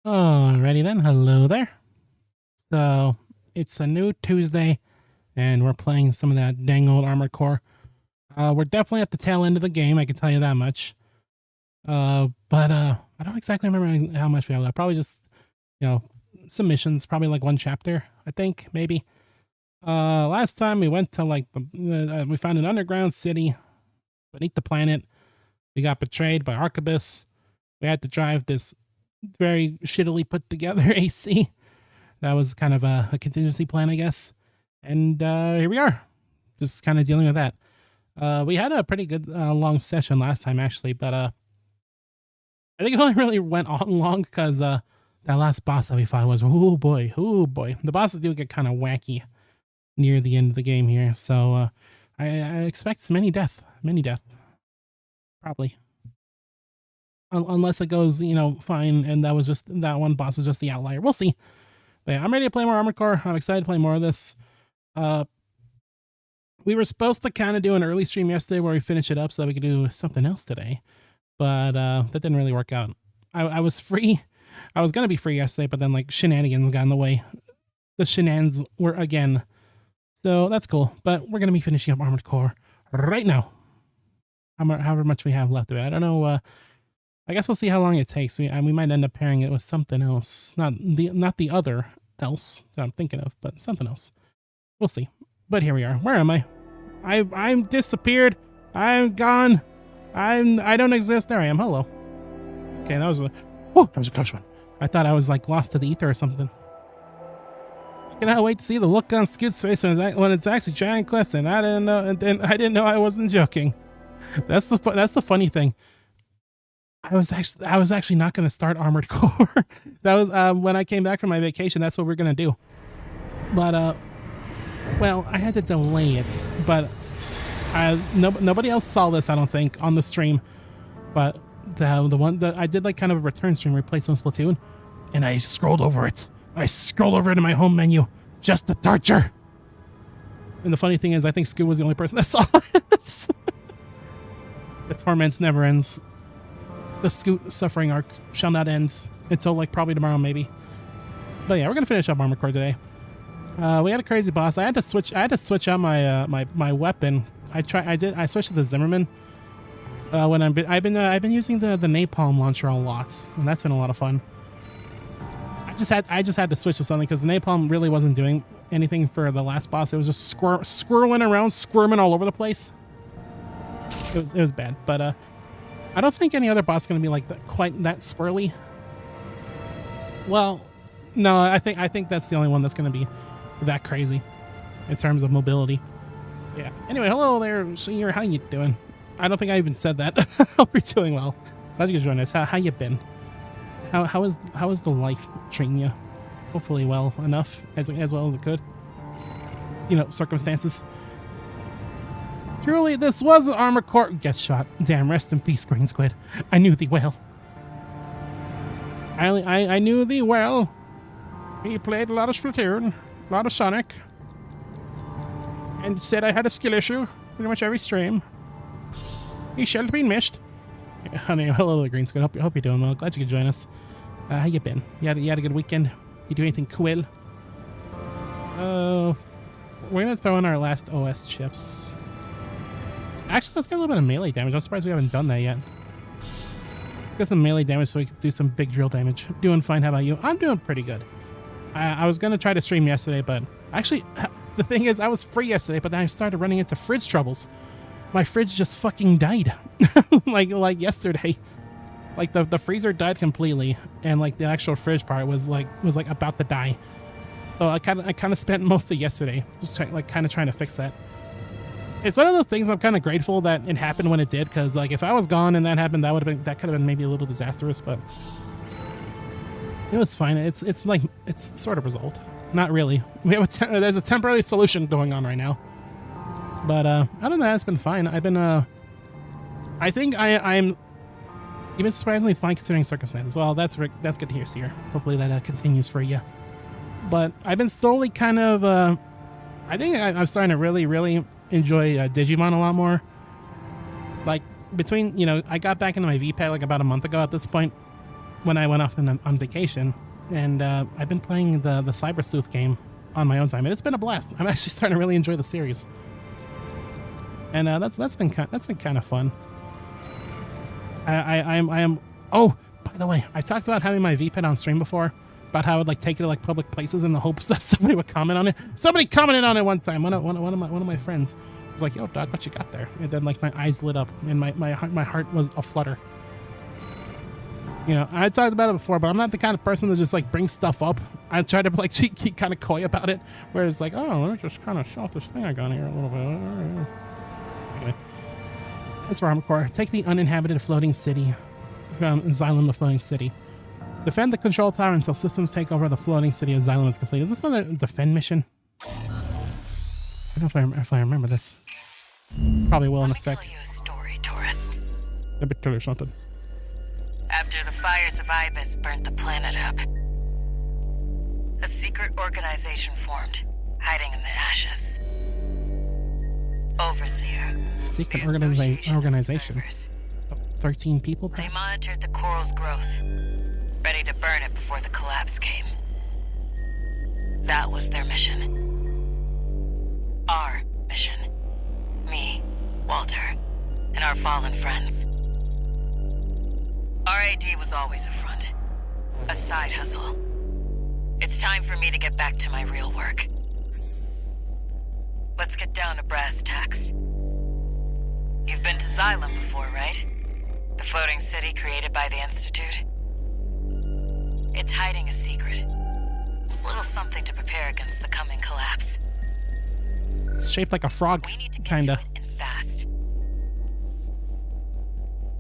Alrighty then, hello there. So it's a new Tuesday, and we're playing some of that dang old Armored Core. We're definitely at the tail end of the game, I can tell you that much. But I don't exactly remember how much we have left. Probably just, you know, some missions, probably like one chapter, I think, maybe. Last time we went to we found an underground city beneath the planet. We got betrayed by Arquebus. We had to drive this very shittily put together AC. That was kind of a contingency plan, I guess. And here we are, just kind of dealing with that. We had a pretty good long session last time, actually, but I think it only really went on long because that last boss that we fought was, oh boy. The bosses do get kind of wacky near the end of the game here, so I expect many death, probably. Unless it goes, fine, and that one boss was just the outlier. We'll see. But yeah, I'm ready to play more Armored Core. I'm excited to play more of this. We were supposed to kind of do an early stream yesterday where we finish it up so that we could do something else today, but that didn't really work out. I was free. I was gonna be free yesterday, but then like shenanigans got in the way. The shenanigans were again. So that's cool. But we're gonna be finishing up Armored Core right now. However much we have left of it. I don't know. I guess we'll see how long it takes. We might end up pairing it with something else. Not the other else that I'm thinking of, but something else. We'll see. But here we are. Where am I? I'm disappeared. I'm gone. I don't exist. There I am. Hello. Okay, that was a close one. I thought I was like lost to the ether or something. I cannot wait to see the look on Scoot's face when it's actually Giant Quest, and I didn't know, and then I didn't know I wasn't joking. That's the funny thing. I was actually not going to start Armored Core. That was when I came back from my vacation. That's what we're going to do. But well, I had to delay it. But nobody else saw this, I don't think, on the stream. But the one that I did like kind of a return stream replacement Splatoon, and I scrolled over it. I scrolled over it in my home menu just to torture. And the funny thing is, I think Scoot was the only person that saw this. The torments never ends. The Scoot suffering arc shall not end until like probably tomorrow, maybe. But yeah, we're gonna finish up Armored Core today. We had a crazy boss. I had to switch out my my weapon. I switched to the Zimmerman. When I've been using the napalm launcher a lot, and that's been a lot of fun. I just had to switch to something because the napalm really wasn't doing anything for the last boss. It was just squirreling around, squirming all over the place. It was bad, but I don't think any other boss is going to be like quite that swirly. Well, no, I think that's the only one that's going to be that crazy in terms of mobility. Yeah. Anyway, hello there, senior. How you doing? I don't think I even said that. Hope you're doing well. Glad you could join us. How you been? How is the life treating you? Hopefully well enough, as well as it could. Circumstances. Truly, this was an Armored Core. Gets shot. Damn, rest in peace, Green Squid. I knew thee well. I knew thee well. He played a lot of Splatoon, a lot of Sonic, and said I had a skill issue pretty much every stream. He shall be missed. Yeah, honey, hello, Green Squid. Hope you're doing well. Glad you could join us. How you been? You had a good weekend? You do anything cool? We're gonna throw in our last OS chips. Actually, let's get a little bit of melee damage. I'm surprised we haven't done that yet. Let's get some melee damage so we can do some big drill damage. Doing fine. How about you? I'm doing pretty good. I was going to try to stream yesterday, but actually, the thing is, I was free yesterday, but then I started running into fridge troubles. My fridge just fucking died. like yesterday. Like, the freezer died completely, and, like, the actual fridge part was about to die. So I kind of spent most of yesterday just kind of trying to fix that. It's one of those things I'm kind of grateful that it happened when it did, because like if I was gone and that happened, that could have been maybe a little disastrous, but it was fine. It's sort of resolved. Not really. We have there's a temporary solution going on right now, but other than that, it's been fine. I've been I think I'm even surprisingly fine considering circumstances. Well, that's good to hear, Seer. Hopefully that continues for you. But I've been slowly kind of I think I'm starting to really enjoy Digimon a lot more. Like, between, I got back into my V-Pad like about a month ago at this point. when I went off on vacation, and I've been playing the Cyber Sleuth game on my own time, and it's been a blast. I'm actually starting to really enjoy the series, and that's been kind of fun. I am. Oh, by the way, I talked about having my VPN on stream before, about how I would like take it to like public places in the hopes that somebody would comment on it. Somebody commented on it one time. One of my friends was like, "Yo, dog, what you got there?" And then like my eyes lit up and my heart was aflutter. You know, I talked about it before, but I'm not the kind of person that just like brings stuff up. I try to like keep kind of coy about it, where it's like, oh, let me just kind of show off this thing I got here a little bit. Anyway, as for Armoured Core, take the uninhabited floating city, Xylem, the floating city. Defend the control tower until systems take over the floating city of Xylem is complete. Is this another defend mission? I don't know if I remember this. Probably will in a sec. Let me tell you a story, tourist. Let me tell you something. After the fires of Ibis burnt the planet up, a secret organization formed, hiding in the ashes. Overseer. Secret the organization. Observers. 13 people, They perhaps? monitored the coral's growth, ready to burn it before the collapse came. That was their mission. Our mission. Me, Walter, and our fallen friends. RAD was always a front. A side hustle. It's time for me to get back to my real work. Let's get down to brass tacks. You've been to Xylem before, right? The floating city created by the Institute? It's hiding a secret. A little something to prepare against the coming collapse. It's shaped like a frog, We need to get kinda. to it and fast.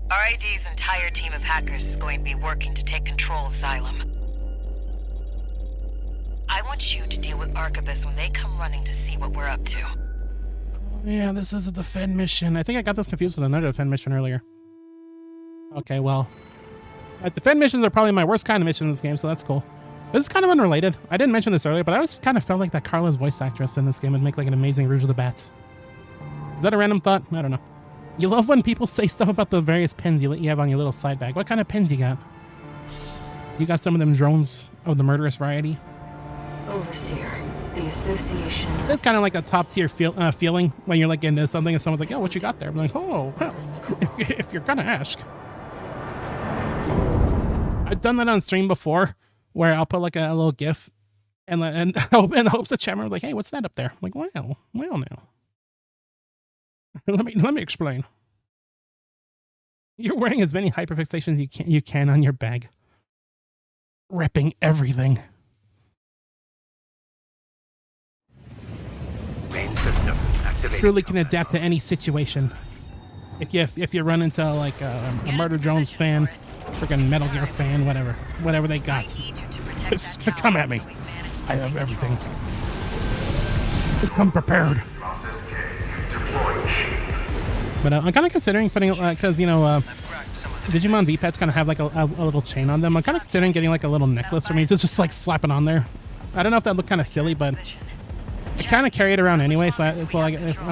RAD's entire team of hackers is going to be working to take control of Xylem. I want you to deal with Arquebus when they come running to see what we're up to. Yeah, this is a defend mission. I think I got this confused with another defend mission earlier. Okay, well, defend missions are probably my worst kind of mission in this game, so that's cool. This is kind of unrelated. I didn't mention this earlier, but I always kind of felt like that Carla's voice actress in this game would make like an amazing Rouge of the Bats. Is that a random thought? I don't know. You love when people say stuff about the various pins you have on your little side bag. What kind of pins you got? You got some of them drones of the murderous variety? Overseer, the association. It's kind of like a top tier feeling when you're like into something and someone's like, "Yo, what you got there?" I'm like, "Oh, well, if you're gonna ask." I've done that on stream before, where I'll put like a little GIF, and in the hopes that chat member's like, "Hey, what's that up there?" I'm like, "Well, now." let me explain. You're wearing as many hyperfixations you can on your bag, repping everything. Main system activated. Truly can adapt to any situation. If you run into like a Murder Drones fan, freaking Metal Gear fan, whatever they got, just come at me. I have everything. Come prepared. But I'm kind of considering putting, because Digimon V-Pets kind of have like a little chain on them. I'm kind of considering getting like a little necklace for me to just like slap it on there. I don't know if that look kind of silly, but I kind of carry it around anyway, so I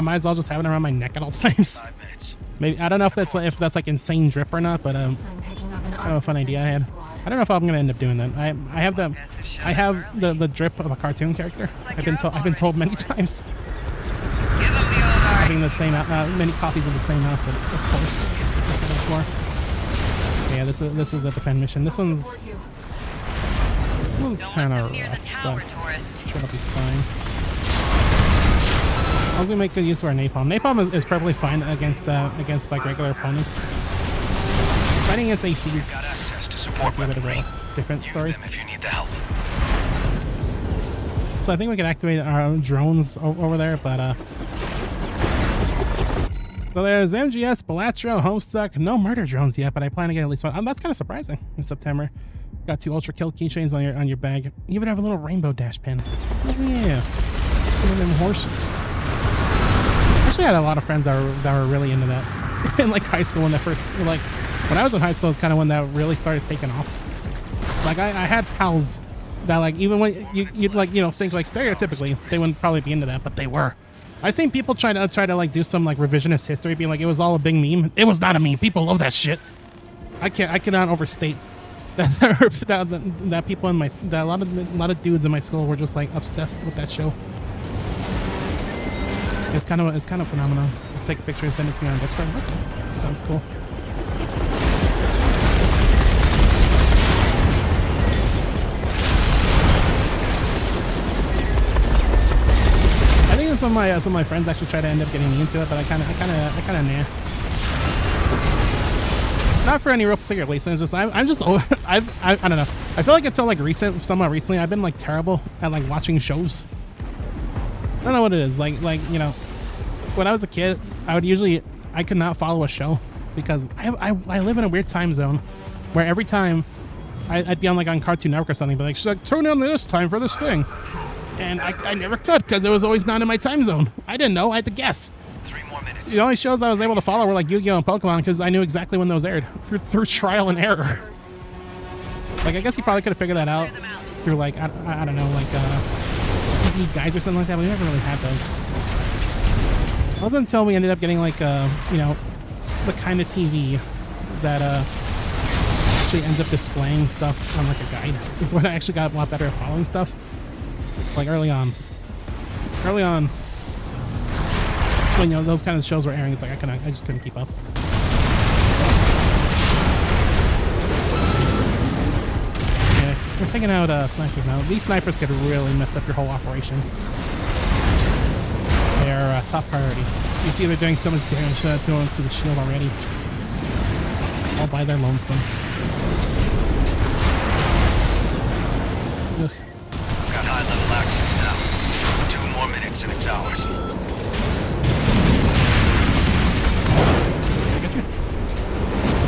might as well just have it around my neck at all times. Maybe I don't know if that's like insane drip or not, but I have a fun idea I had. I don't know if I'm gonna end up doing that. I have the drip of a cartoon character. I've been told many times. Having the same many copies of the same outfit, of course. Yeah, this is a defend mission. This one's kind of rough, but I'm sure it'll be fine. I'll make good use of our napalm. Napalm is perfectly fine against like regular opponents. Fighting against ACs. Got access to support weaponry. Different story. Use them if you need the help. So I think we can activate our drones over there, but so there's MGS, Balatro, Homestuck, no murder drones yet, but I plan to get at least one. That's kind of surprising in September. Got 2 Ultra Kill keychains on your bag. You even have a little rainbow dash pin. Oh yeah, one of them horses. Actually, I had a lot of friends that were really into that in like high school when when I was in high school, it's kind of when that really started taking off. Like I had pals that like even when you'd like think like stereotypically they wouldn't probably be into that, but they were. I've seen people try to like do some like revisionist history, being like it was all a big meme. It was not a meme. People love that shit. I cannot overstate that people in that a lot of dudes in my school were just like obsessed with that show. It's kind of phenomenal. I'll take a picture and send it to you on Discord. Okay, sounds cool. I think some of my friends actually try to end up getting me into it, but I kind of nah. Not for any real particular reason. It's just I'm just I don't know. I feel like until like somewhat recently, I've been like terrible at like watching shows. I don't know what it is. Like you know, when I was a kid, I could not follow a show because I live in a weird time zone where every time I'd be on Cartoon Network or something, but like she's like tune in this time for this thing, and I never could because it was always not in my time zone. I didn't know. I had to guess. 3 more minutes. The only shows I was able to follow were like Yu-Gi-Oh! And Pokemon because I knew exactly when those aired through trial and error. Like I guess you probably could have figured that out through like I don't know like TV guides or something like that, but we never really had those. It wasn't until we ended up getting like you know, the kind of TV that actually ends up displaying stuff on like a guide is when I actually got a lot better at following stuff. Like early on, when you know those kind of shows were airing, it's like I just couldn't keep up. Yeah, we're taking out snipers now. These snipers could really mess up your whole operation. They're top priority. You see they're doing so much damage to the shield already. All by their lonesome. Ugh. I've got high-level access now. 2 more minutes and it's ours. Get you?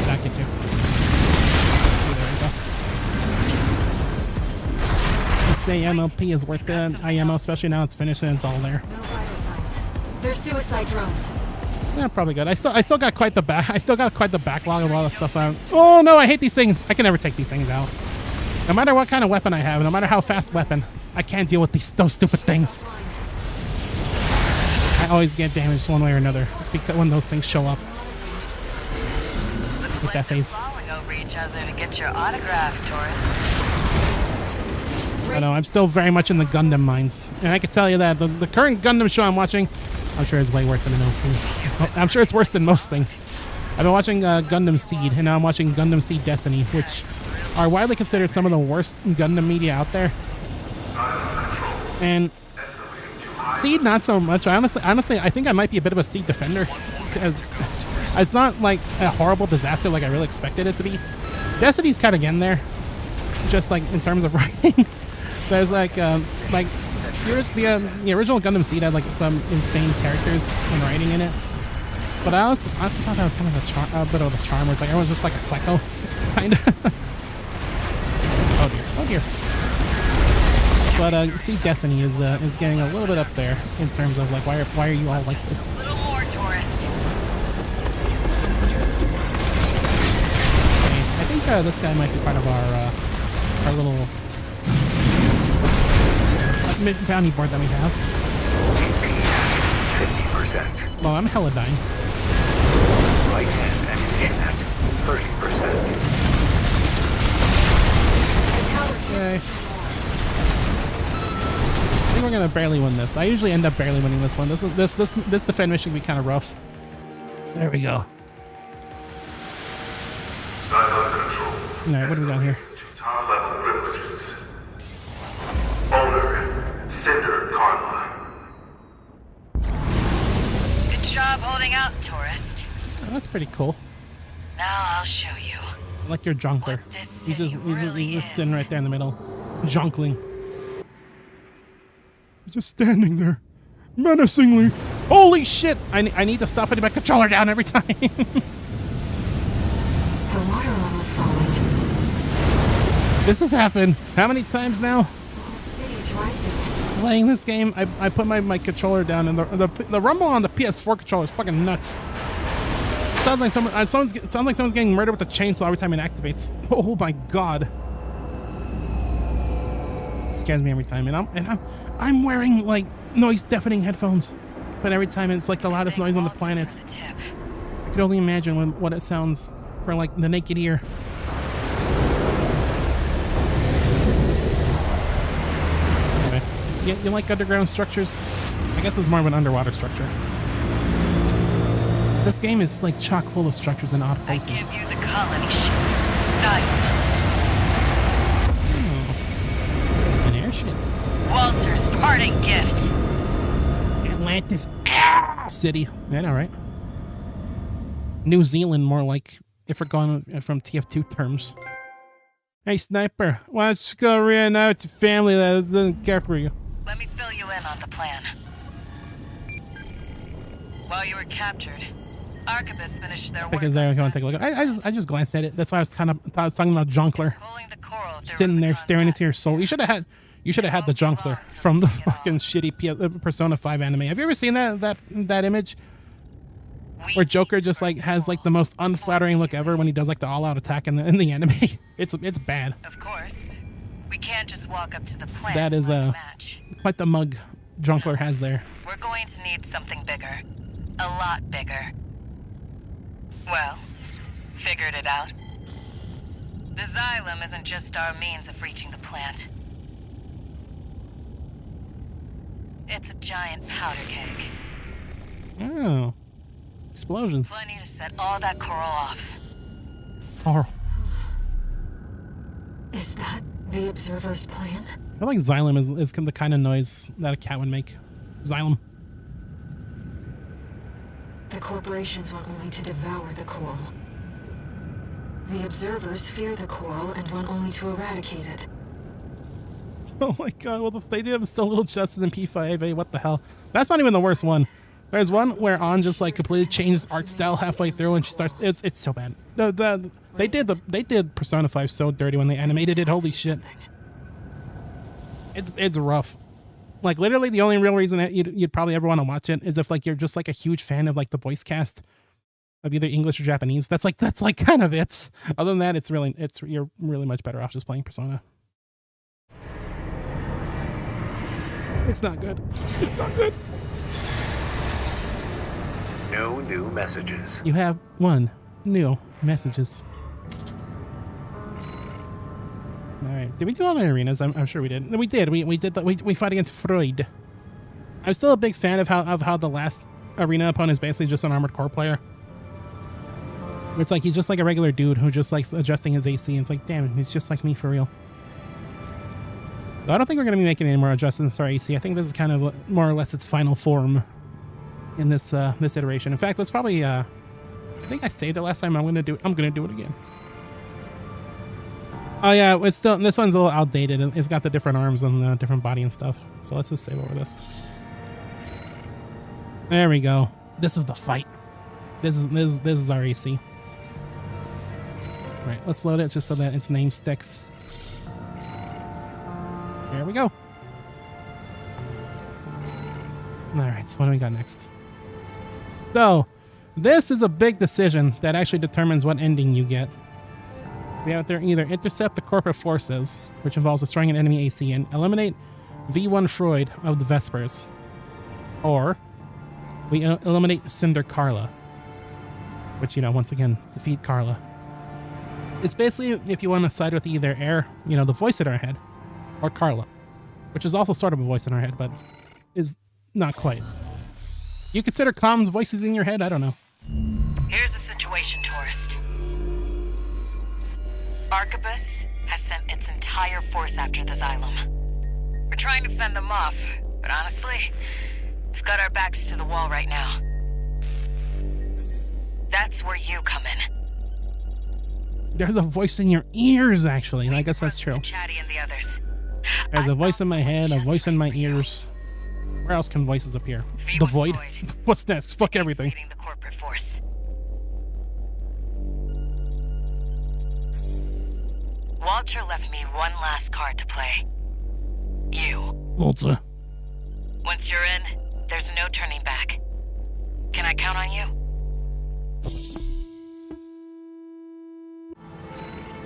Not get you. There we go. This AMLP is worth the IMO, especially now it's finished and it's all there. No vital signs. They're suicide drones. Yeah, probably good. I still got quite the backlog of all the stuff out. Oh no, I hate these things. I can never take these things out. No matter what kind of weapon I have, no matter how fast weapon, I can't deal with those stupid things. I always get damaged one way or another because when those things show up. Looks With like that they're face. falling over each other to get your autograph, tourist. I know, I'm still very much in the Gundam minds. And I can tell you that the current Gundam show I'm watching, I'm sure it's way worse than I'm sure it's worse than most things. I've been watching Gundam Seed, and now I'm watching Gundam Seed Destiny, which are widely considered some of the worst Gundam media out there. And Seed, not so much. Honestly, I think I might be a bit of a Seed defender, because it's not like a horrible disaster like I really expected it to be. Destiny's kind of getting there, just like in terms of writing. There's like the original Gundam Seed had like some insane characters and writing in it, but I honestly thought that was kind of a bit of a charm where it's like everyone's just like a psycho, kind of. Oh dear. But Seed Destiny is getting a little bit up there in terms of like why are you all like this? A little more, tourist. Okay, I think this guy might be part of our little bounty board that we have. 50%. Well, I'm hella dying. Right hand ammunition at 30%. Okay. I think we're gonna barely win this. I usually end up barely winning this one. This defend mission can be kind of rough. There we go. All right, what do we got here? Top level privileges. Owner, Cinder Karma. Good job holding out, tourist. Oh, that's pretty cool. Now I'll show you. I like your jonker. What this He's city just really he's just is. sitting right there in the middle, jonkling. He's just standing there, menacingly. Holy shit! I need to stop putting my controller down every time. The water level's falling. This has happened how many times now? The city's rising. Playing this game, I put my controller down, and the rumble on the PS4 controller is fucking nuts. Sounds like someone's getting murdered with a chainsaw every time it activates. Oh my god, it scares me every time. And I'm wearing like noise deafening headphones, but every time it's like the loudest noise on the planet. For the tip. I could only imagine what it sounds for like the naked ear. You like underground structures? I guess it's more of an underwater structure. This game is like chock full of structures in odd I places. give you the colony ship. Xylem. An airship. Walter's parting gift. Atlantis City. I know, right? New Zealand, more like, if we're going from TF2 terms. Hey, Sniper, why don't you go reunite your family that doesn't care for you? Let me fill you in on the plan. While you were captured, Arquebus finished their work. Because there, if you want to take a look. I just glanced at it. That's why I was talking about Jonkler. Pulling the coral through Sitting there Rubicon's staring into your nets. soul. You should have had the Jonkler from the fucking shitty Persona 5 anime. Have you ever seen that image? Where Joker just like has like the most unflattering look ever when he does like the all-out attack in the anime. It's bad. Of course, we can't just walk up to the plant. That is and match. quite the mug Jonkler has there. We're going to need something bigger, a lot bigger. Well, figured it out. The Xylem isn't just our means of reaching the plant. It's a giant powder keg. Oh, explosions. Plenty to set all that coral off. Oh, Is that the Observer's plan? I feel like Xylem is the kind of noise that a cat would make. Xylem. The corporations want only to devour the coral. The Observers fear the coral and want only to eradicate it. Oh my god, well, they do have still little chests in P5A, what the hell? That's not even the worst one. There's one where An just like completely changes art style halfway through and she starts, it's so bad. They did Persona 5 so dirty when they animated it, holy shit. It's rough. Like literally the only real reason that you'd probably ever want to watch it is if like you're just like a huge fan of like the voice cast of either English or Japanese. That's like kind of it. Other than that, you're really much better off just playing Persona. It's not good. It's not good. No new messages. You have one new messages. All right. Did we do all the arenas? I'm sure we did. We did. We fought against Freud. I'm still a big fan of how the last arena opponent is basically just an Armored Core player. It's like he's just like a regular dude who just likes adjusting his AC. And it's like, damn, he's just like me for real. So I don't think we're gonna be making any more adjustments to our AC. I think this is kind of more or less its final form in this this iteration. In fact, let's probably I think I saved it last time. I'm gonna do it again. Oh yeah, it's still, this one's a little outdated. It's got the different arms and the different body and stuff. So let's just save over this. There we go. This is the fight. This is our AC. All right, let's load it just so that its name sticks. There we go. All right, so what do we got next? So, this is a big decision that actually determines what ending you get. We have to either intercept the corporate forces, which involves destroying an enemy AC, and eliminate V1 Freud of the Vespers. Or, we eliminate Cinder Carla, which, once again, defeat Carla. It's basically if you want to side with either Air, the voice in our head, or Carla, which is also sort of a voice in our head, but is not quite. You consider comms voices in your head? I don't know. Here's the situation, tourist. Arquebus has sent its entire force after the Xylem. We're trying to fend them off, but honestly, we've got our backs to the wall right now. That's where you come in. There's a voice in your ears, actually. I guess that's Leave true. the rest to Chatty and the others. There's a I've voice got in my head, a someone voice just in my right for you. ears. Where else can voices appear? V1 The Void? Void. What's next? Fuck He's everything. leading the corporate force. Walter left me one last card to play. You. Walter. Once you're in, there's no turning back. Can I count on you?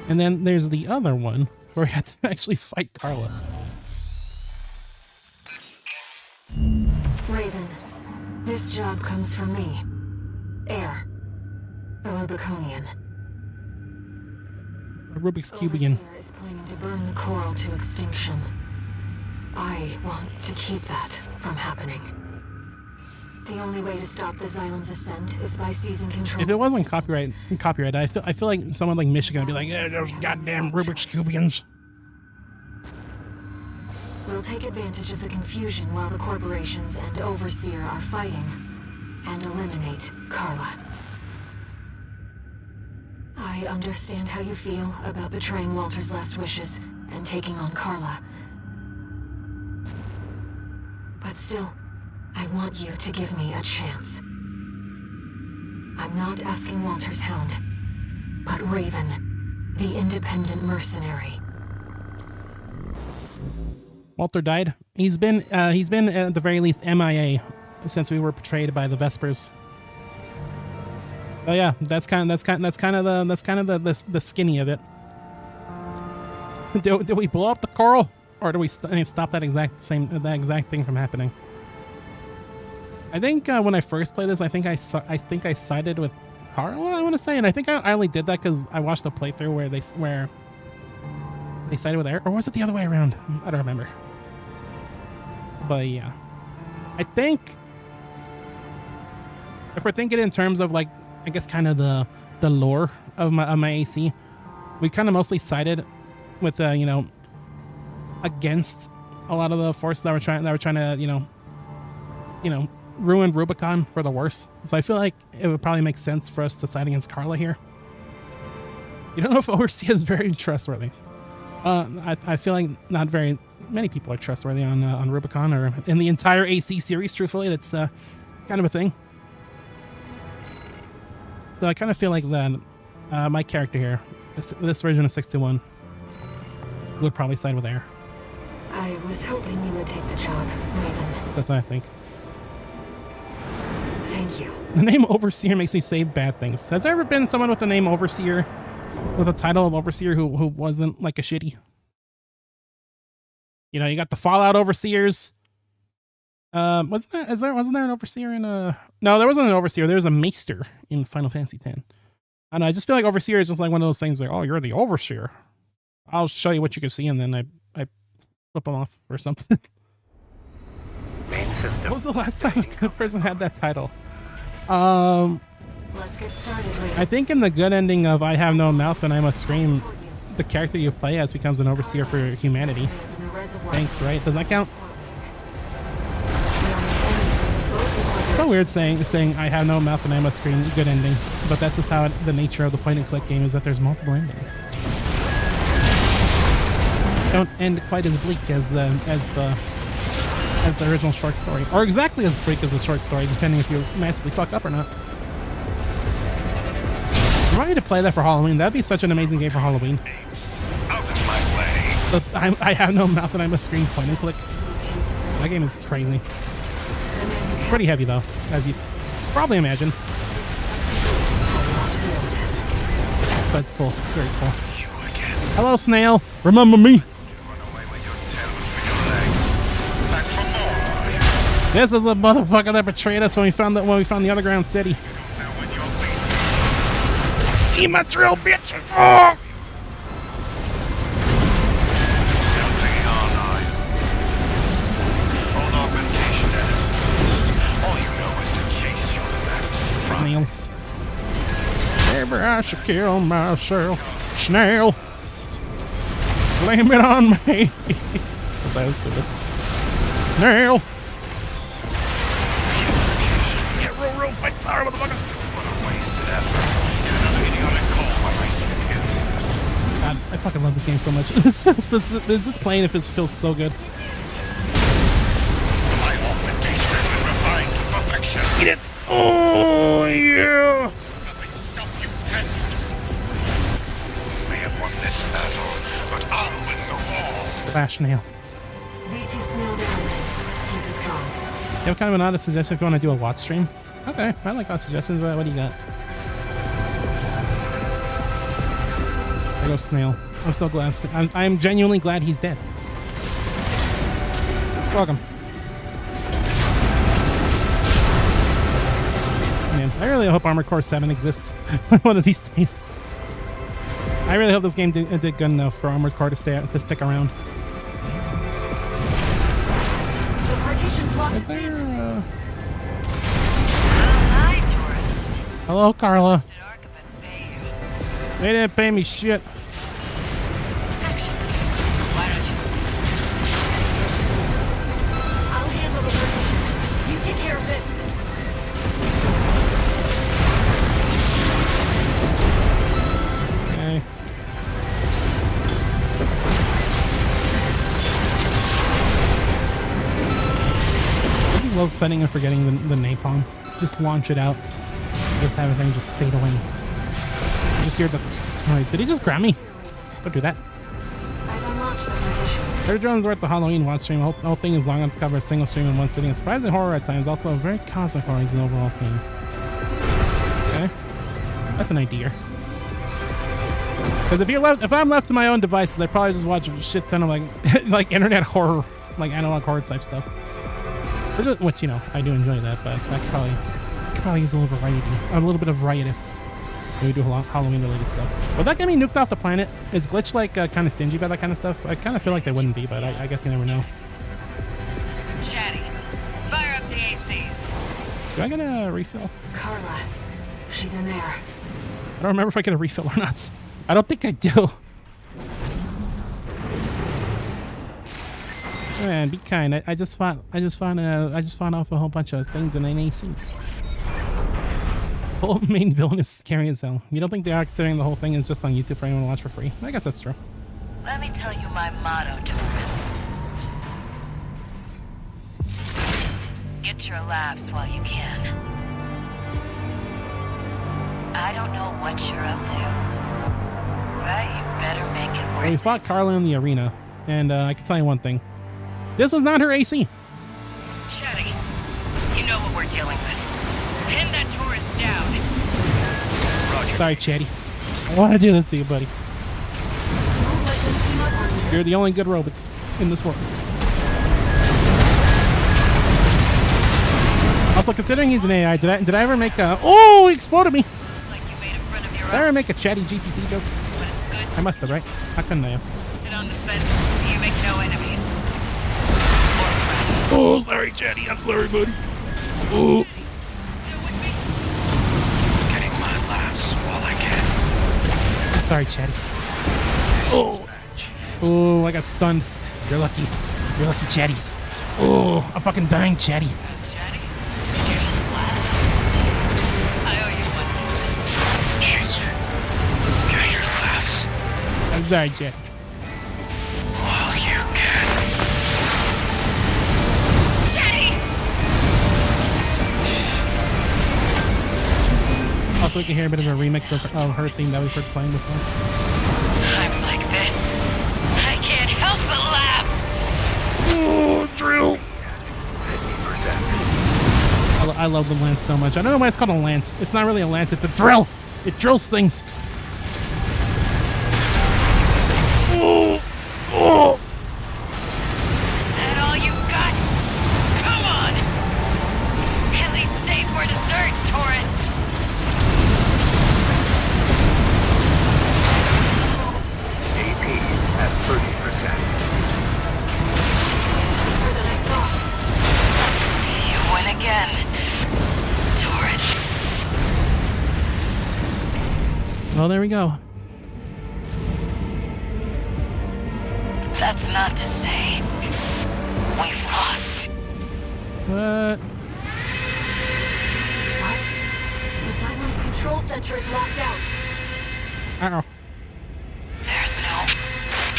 And then there's the other one where we had to actually fight Carla. Raven, this job comes from me. Air. A Rubiconian. A Rubik's Cubian. Overseer is planning to burn the coral to extinction. I want to keep that from happening. The only way to stop the Xylem's ascent is by seizing control. If it wasn't copyright, I feel like someone like Michigan would be like, yeah, those goddamn Rubik's Cubians. We'll take advantage of the confusion while the corporations and Overseer are fighting, and eliminate Carla. I understand how you feel about betraying Walter's last wishes and taking on Carla. But still, I want you to give me a chance. I'm not asking Walter's hound, but Raven, the independent mercenary. Walter died. He's been at the very least MIA since we were betrayed by the Vespers. So yeah, that's kind of the skinny of it. Did we blow up the coral, or do we stop that exact thing from happening? I think when I first played this, I think I sided with Carla, I want to say, and I think I only did that because I watched a playthrough where they sided with her, or was it the other way around? I don't remember. But yeah, I think if we're thinking in terms of like, I guess kind of the lore of my AC, we kind of mostly sided with you know, against a lot of the forces that were trying to you know ruin Rubicon for the worse. So I feel like it would probably make sense for us to side against Carla here. You don't know if Overseer is very trustworthy. I feel like not very many people are trustworthy on Rubicon or in the entire AC series. Truthfully, that's kind of a thing. So I kind of feel like that my character here, this version of 621, would probably side with Air. I was hoping you would take the job, Raven. So that's what I think. Thank you. The name Overseer makes me say bad things. Has there ever been someone with the name Overseer, with a title of Overseer, who wasn't like a shitty? You know, you got the Fallout Overseers. Wasn't there an Overseer in a... No, there wasn't an Overseer. There was a Maester in Final Fantasy X. I don't know, I just feel like Overseer is just like one of those things like, oh, you're the Overseer. I'll show you what you can see, and then I flip them off or something. Main system. What was the last time a person had that title? Let's get started, Raven. I think in the good ending of I Have No Mouth and I Must Scream, the character you play as becomes an Overseer for humanity. I think, right? Does that count? It's so weird saying I have no mouth and I must scream good ending, but that's just how the nature of the point and click game is, that there's multiple endings. Don't end quite as bleak as the original short story, or exactly as bleak as the short story, depending if you massively fuck up or not. I want you to play that for Halloween. That'd be such an amazing game for Halloween. Out of my way. But I have no mouth and I must scream point and click. That game is crazy. Pretty heavy though, as you probably imagine. But it's cool. Very cool. Hello, Snail. Remember me? This is the motherfucker that betrayed us when we found the underground city. Eat my drill, bitch! Oh! Still clinging on, are you? Old augmentation at its best. All you know is to chase your master's Snail. prize. Maybe I should kill myself. Snail. Blame it on me. That's so stupid. Snail. Get real quick, sorry, motherfucker. What a wasted effort. Yet another idiotic call by my superiors. God, I fucking love this game so much. This just playing it feels so good. My augmentation has been refined to perfection. Eat it. Oh yeah. Nothing stop you, pest. You may have won this battle, but I'll win the war. Flash Snail. V2 Snail down. He's withdrawn. You have kind of an odd suggestion if you want to do a watch stream. Okay, I like odd suggestions. What do you got? There goes Snail. I'm so glad. I'm genuinely glad he's dead. Welcome. Man, I really hope Armored Core 7 exists one of these days. I really hope this game did good enough for Armored Core to stick around. Is there, Oh, hi, tourist. Hello, Carla. Did Archibus pay you? They didn't pay me shit. Actually, why don't you stay? I'll handle the partition. You take care of this. Okay. I just love setting and forgetting the napalm. Just launch it out. Just have everything just fade away. You just hear the noise. Did he just grab me? Don't do that. I've unlocked the partition. Their drones were at the Halloween watch stream. The whole thing is long enough to cover a single stream in one sitting. A surprising horror at times. Also a very cosmic horror is an overall theme. Okay. That's an idea. Because if I'm left to my own devices, I probably just watch a shit ton of like like internet horror, like analog horror type stuff. Which, you know, I do enjoy that, but I could probably use a little variety, a little bit of riotous when we do Halloween related stuff. Will that get me nuked off the planet? Is Glitch like kind of stingy about that kind of stuff? I kind of feel like they wouldn't be, but I guess you never know. Chatty, fire up the ACs. Do I get a refill? Carla. She's in there. I don't remember if I get a refill or not. I don't think I do. Man, be kind. I just found off a whole bunch of things in an AC. Whole main villain is scary as hell. You don't think they are, considering the whole thing is just on YouTube for anyone to watch for free? I guess that's true. Let me tell you my motto, tourist. Get your laughs while you can. I don't know what you're up to, but you better make it worth We fought Carla in the arena, and I can tell you one thing. This was not her AC. Chatty, you know what we're dealing with. Pin that tourist down. Roger. Sorry, Chatty. I want to do this to you, buddy. Don't let them team up on you. You're the only good robots in this world. Also, considering he's an AI, did I ever make a... Oh, he exploded me! Looks like you made a friend of your Did I own, ever make a Chatty GPT joke? but it's good to I must have, right? How couldn't I have? sit on the fence. You make no enemies. Or friends. Oh, sorry, Chatty. I'm sorry, buddy. Oh. Still with me? Getting my laughs while I can. Sorry, Chatty. This Oh. is bad, Chief. Oh, I got stunned. You're lucky. You're lucky, Chatty. Oh, I'm fucking dying, Chatty. Chatty, did you just laugh? I owe you one, tourist. Chief, get your laughs I'm sorry, Chatty. while you can. Chatty! Also, we can hear a bit of a remix of her theme that we've heard playing before. Times like this, I can't help but laugh. Oh, drill! 50%. I love the lance so much. I don't know why it's called a lance. It's not really a lance, it's a drill! It drills things. Oh! Oh! Is that all you've got? Come on! At least stay for dessert, tourist! AP at 30%. Safer than I thought. You win again, tourist. Well, there we go. That's not to say we've lost. What? What? The Xylem's control center is locked out. Ow. There's no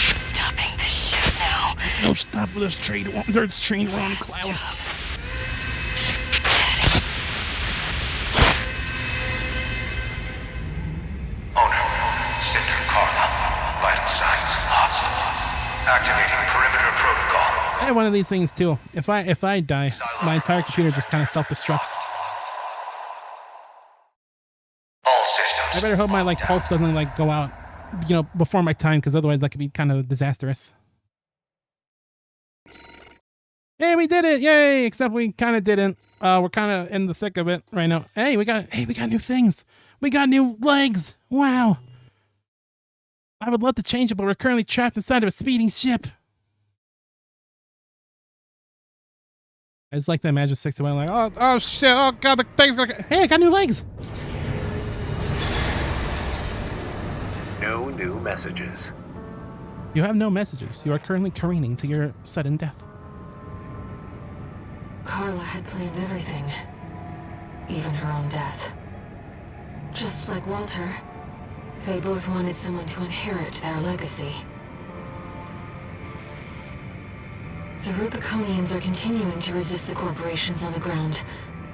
stopping this ship now. No stop with this train on cloud. Owner, Cinder Carla. Vital signs lost. Activating perimeter protocol. I have one of these things too. If I die, my entire computer just kind of self-destructs. All systems. I better hope my like pulse doesn't like go out, you know, before my time, because otherwise that could be kind of disastrous. Hey, we did it! Yay! Except we kind of didn't. We're kind of in the thick of it right now. Hey, we got new things. We got new legs. Wow. I would love to change it, but we're currently trapped inside of a speeding ship. I just like to imagine 61 like, oh shit, oh god, the thing's gonna. Hey, I got new legs. No new messages. You have no messages. You are currently careening to your sudden death. Carla had planned everything, even her own death. Just like Walter, they both wanted someone to inherit their legacy. The Rubiconians are continuing to resist the corporations on the ground,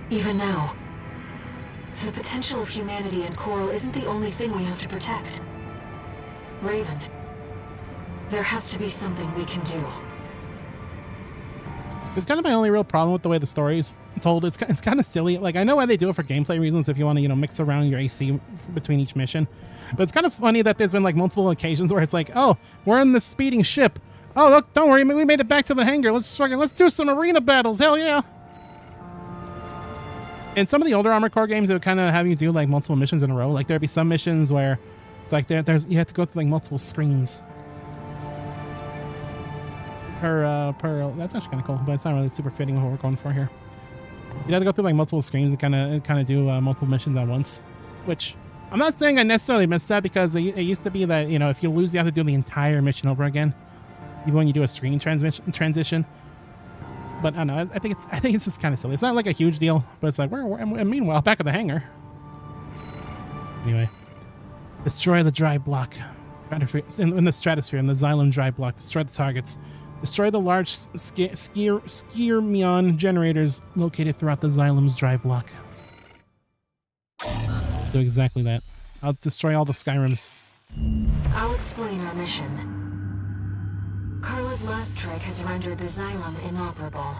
even now. The potential of humanity and Coral isn't the only thing we have to protect. Raven, there has to be something we can do. It's kind of my only real problem with the way the story's told. It's kind of silly. Like, I know why they do it for gameplay reasons if you want to, mix around your AC between each mission. But it's kind of funny that there's been, like, multiple occasions where it's like, oh, we're in this speeding ship. Oh, look, don't worry, we made it back to the hangar. Let's do some arena battles. Hell yeah. In some of the older Armored Core games, it would kind of have you do, like, multiple missions in a row. Like, there'd be some missions where it's like you have to go through, like, multiple screens. That's actually kind of cool, but it's not really super fitting with what we're going for here. You have to go through like multiple screens and kind of do multiple missions at once, which I'm not saying I necessarily missed that because it used to be that if you lose you have to do the entire mission over again, even when you do a screen transition. But I don't know. I think it's just kind of silly. It's not like a huge deal, but it's like meanwhile back at the hangar. Anyway, destroy the dry block in the stratosphere in the Xylem dry block. Destroy the targets. Destroy the large skyrmion generators located throughout the Xylem's dry block. Do exactly that. I'll destroy all the Skyrims. I'll explain our mission. Carla's last trick has rendered the Xylem inoperable.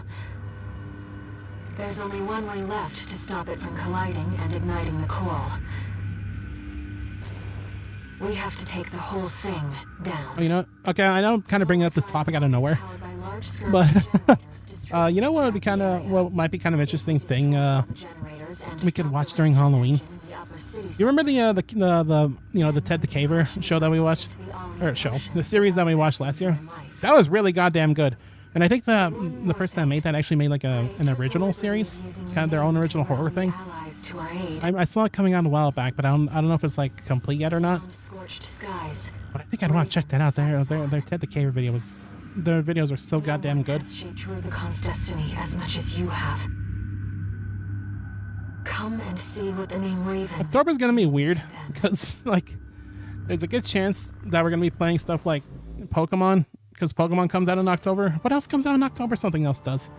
There's only one way left to stop it from colliding and igniting the coral. We have to take the whole thing down. Oh, you know what? Okay, I know I'm kind of bringing up this topic out of nowhere. But, you know what would be might be kind of interesting thing we could watch during Halloween? You remember the Ted the Caver show that we watched? The series that we watched last year? That was really goddamn good. And I think the person that made that actually made like an original series, kind of their own original horror thing. I saw it coming out a while back, but I don't know if it's like complete yet or not. But I think I'd want to check that out. Their Ted the Caver their videos are so goddamn good. Shaped Rubicon's destiny as much as you have. Come and see what the name Raven. October's gonna be weird because like there's a good chance that we're gonna be playing stuff like Pokemon because Pokemon comes out in October. What else comes out in October? Something else does.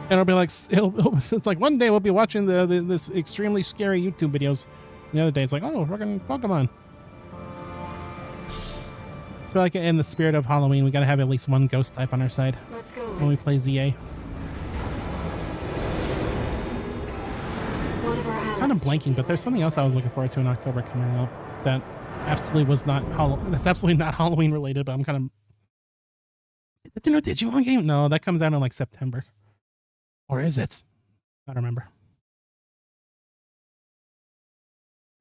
And it'll be like it's like one day we'll be watching this extremely scary YouTube videos. The other day it's like, oh, we're gonna Pokemon. I feel like in the spirit of Halloween, we gotta have at least one ghost type on our side when we play ZA. Kind of blanking, but there's something else I was looking forward to in October coming out that absolutely was not that's absolutely not Halloween related. But I'm kind of. Is it the new Digimon game? No, that comes out in like September. Or is it? I don't remember.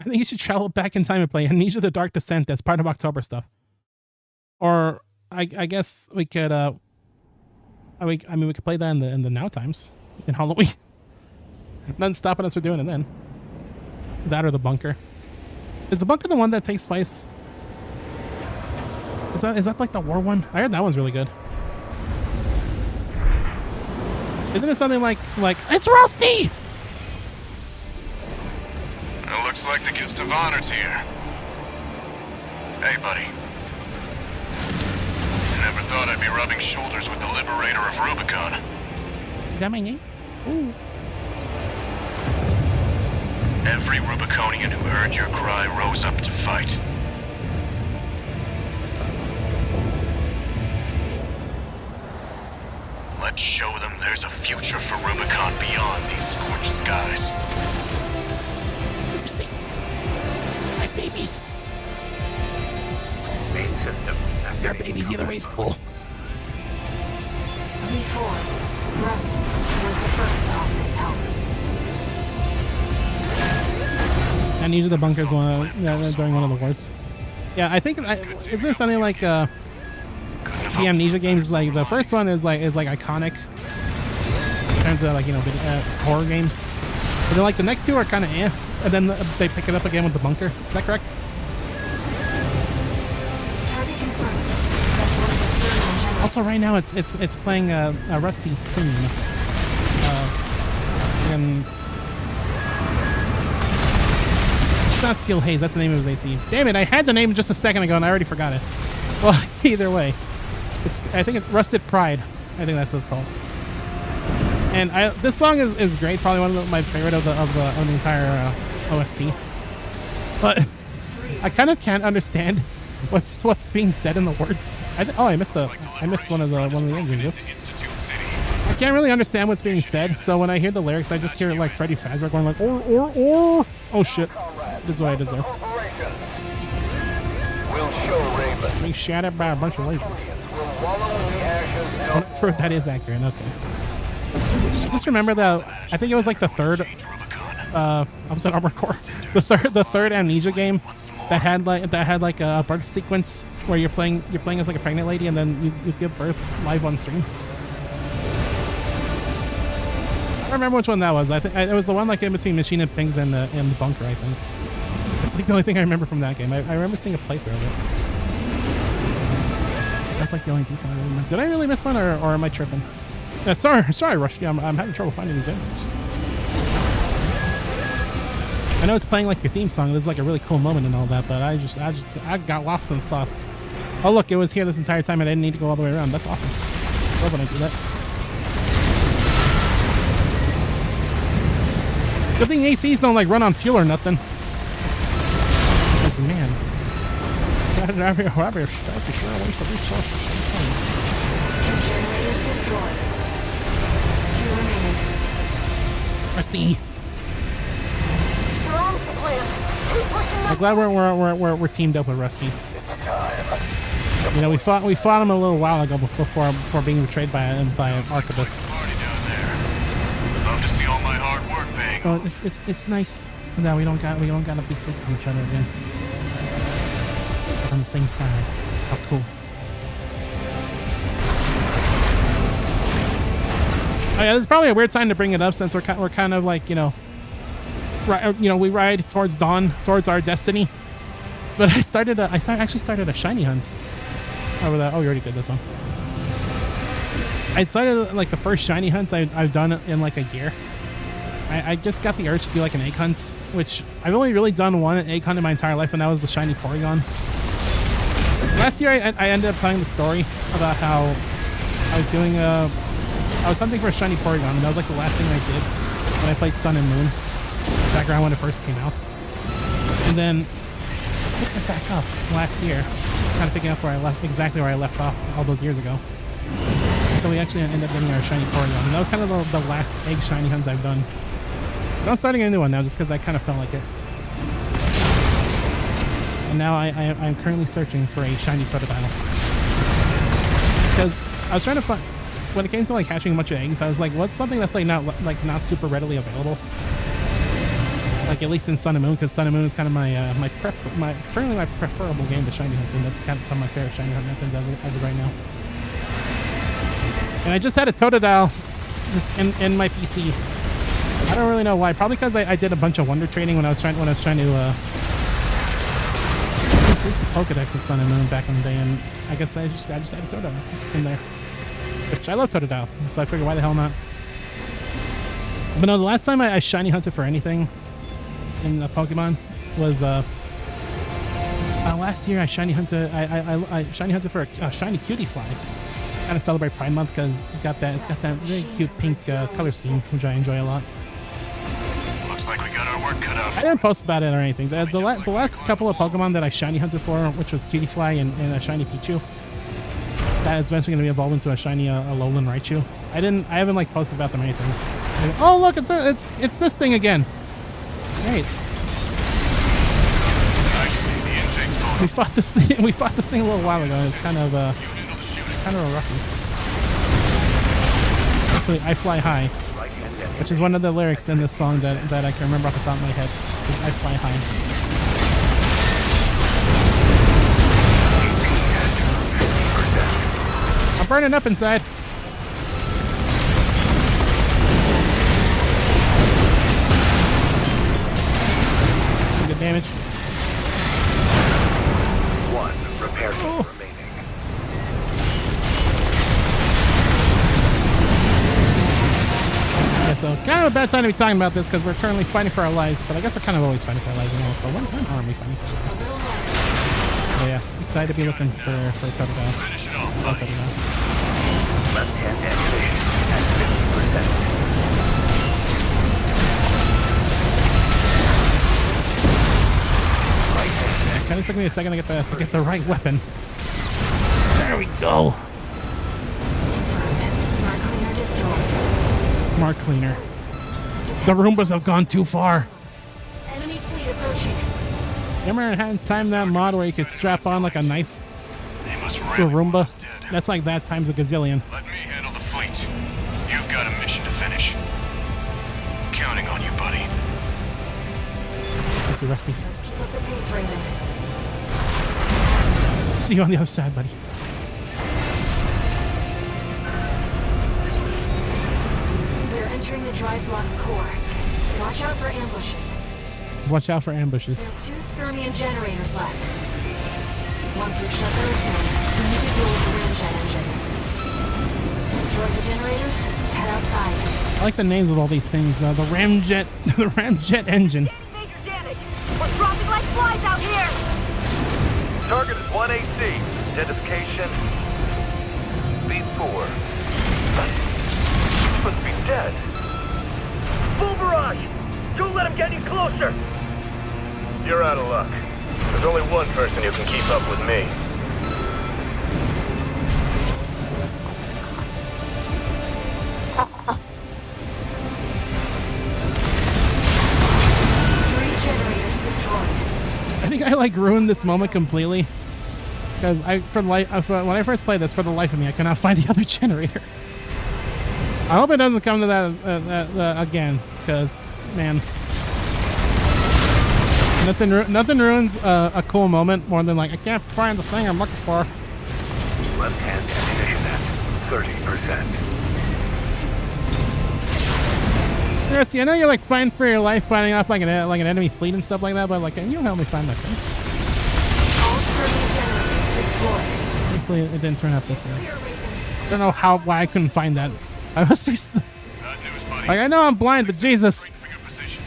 I think you should travel back in time and play Amnesia: The Dark Descent as part of October stuff. Or I guess we could we could play that in the now times in Halloween. Nothing's stopping us from doing it then. That or the bunker. Is the bunker the one that takes place? Is that like the war one? I heard that one's really good. Isn't it something like it's Roasty? It looks like the guest of honor's here. Hey, buddy. Never thought I'd be rubbing shoulders with the liberator of Rubicon. Is that my name? Ooh. Every Rubiconian who heard your cry rose up to fight. Let's show them there's a future for Rubicon beyond these scorched skies. Thursday. My babies. Main system Your activating. babies either way is cool. V4, Rusty was the first off this help. And these are the bunkers during one of the wars. Yeah, I think isn't it something like the Amnesia games? Like the first one is like iconic, terms of like horror games. But then like the next two are kind of and then they pick it up again with the bunker. Is that correct? Target confirmed. That's one of the stern generators. Also, right now it's playing Rusty's theme. And it's not Steel Haze. That's the name of his AC. Damn it! I had the name just a second ago and I already forgot it. Well, either way, I think it's Rusted Pride. I think that's what it's called. And this song is great. Probably one of my favorite of the entire OST. But I kind of can't understand what's being said in the words. I missed one of the endings. Oops. I can't really understand what's being said. So when I hear the lyrics, I just hear like Freddy Fazbear going like or. Oh shit! This is what I deserve. We'll show Raven. Being shattered by a bunch of lasers. Will wallow in the ashes. I'm not sure if that is accurate. Okay. Just remember that I think it was like the third. I was at Armored Core. The third Amnesia game that had like a birth sequence where you're playing as like a pregnant lady and then you give birth live on stream. I don't remember which one that was. I think it was the one like in between Machine and Pings and the bunker. I think it's like the only thing I remember from that game. I remember seeing a playthrough of it. That's like the only detail I remember. Did I really miss one or am I tripping? Sorry, Rusty. I'm having trouble finding these images. I know it's playing like your theme song. This is like a really cool moment and all that, but I got lost in the sauce. Oh look, it was here this entire time and I didn't need to go all the way around. That's awesome. Love when I do that. Good thing ACs don't like run on fuel or nothing. Because man, I'd be sure I waste the resources. 2 generators destroyed. 2 remaining. Rusty. Surrounds the plant. Keep pushing I'm glad we're teamed up with Rusty. It's time. You know, we fought him a little while ago before being betrayed by an arquebus. Party down there. Love to see all my hard work paying. So it's nice that we don't gotta be fixing each other again. We're on the same side. How cool. Oh yeah, this is probably a weird time to bring it up since we're kind of like we ride towards dawn, towards our destiny. But I actually started a shiny hunt over that. Oh, we already did this one. I started like the first shiny hunt I've done in like a year. I just got the urge to do like an egg hunt, which I've only really done one egg hunt in my entire life, and that was the shiny Porygon. Last year I ended up telling the story about how I was hunting for a shiny Porygon, and that was like the last thing I did when I played Sun and Moon back around when it first came out. And then I picked it back up last year, kind of picking up exactly where I left off all those years ago. So we actually ended up getting our shiny Porygon, and that was kind of the last egg shiny hunts I've done. But I'm starting a new one now because I kind of felt like it. And now I'm currently searching for a shiny Totodile. Because I was trying to find, when it came to like hatching a bunch of eggs, I was like, what's something that's like not super readily available? Like at least in Sun and Moon, because Sun and Moon is kind of currently my preferable game to shiny hunts, and that's kind of some of my favorite shiny hunt methods as of right now. And I just had a Totodile just in my PC. I don't really know why. Probably because I did a bunch of wonder trading when I was trying to Pokedex of Sun and Moon back in the day, and I guess I just had a Totodile in there. Which I love Totodile, so I figured why the hell not. But no, the last time I shiny hunted for anything in Pokemon was last year. I shiny hunted for a shiny Cutie Fly. Kind of celebrate Pride Month because it's got that really cute pink color scheme, which I enjoy a lot. Looks like we got our work cut out. I didn't post about it or anything. The last couple of Pokemon that I shiny hunted for, which was Cutie Fly and a shiny Pichu, that is eventually going to be evolved into a shiny Alolan Raichu. I haven't like posted about them or anything. Oh look, it's this thing again. Great. I see the intake's full. We fought this thing a little while ago. It's kind of a roughie. Actually, I fly high, which is one of the lyrics in this song that I can remember off the top of my head. I fly high. I'm burning up inside. So kind of a bad time to be talking about this because we're currently fighting for our lives, but I guess we're kind of always fighting for our lives. So when aren't we fighting for our lives? Oh yeah, excited to be looking for Total Guys. Finish it off, buddy. Left-hand ammunition at 50%. Yeah, kind of took me a second to get the right weapon. There we go. Smart cleaner destroyed. Smart cleaner. The Roombas have gone too far. Enemy fleet approaching. You remember had time that mod where you could strap on like a knife They must to a really want Roomba? us dead. That's like that times a gazillion. Let me handle the fleet. You've got a mission to finish. I'm counting on you, buddy. Thank you, Rusty. Let's keep up the pace, Raven. See you on the other side, buddy. We're entering the drive block's core. Watch out for ambushes. Watch out for ambushes. There's 2 skirmion generators left. Once we've shut those down, we need to deal with the ramjet engine. Destroy the generators, head outside. I like the names of all these things though. The Ramjet, the Ramjet engine. Major damage! We're dropping like flies out here! Target is 1AC. Identification. B4. He must be dead. Full barrage! Don't let him get any closer! You're out of luck. There's only one person who can keep up with me. Three generators destroyed. I think I like ruined this moment completely because when I first played this, for the life of me, I could not find the other generator. I hope it doesn't come to that again, because man, nothing ruins a cool moment more than like I can't find the thing I'm looking for. Left-hand ammunition at 30%. Rusty, I know you're like fighting for your life, fighting off like an enemy fleet and stuff like that, but like, can you help me find that thing? All skirmion generators destroyed. Hopefully, it didn't turn out this way. I don't know why I couldn't find that. I must be Bad news, buddy. like, I know I'm blind, but Jesus. Right finger position.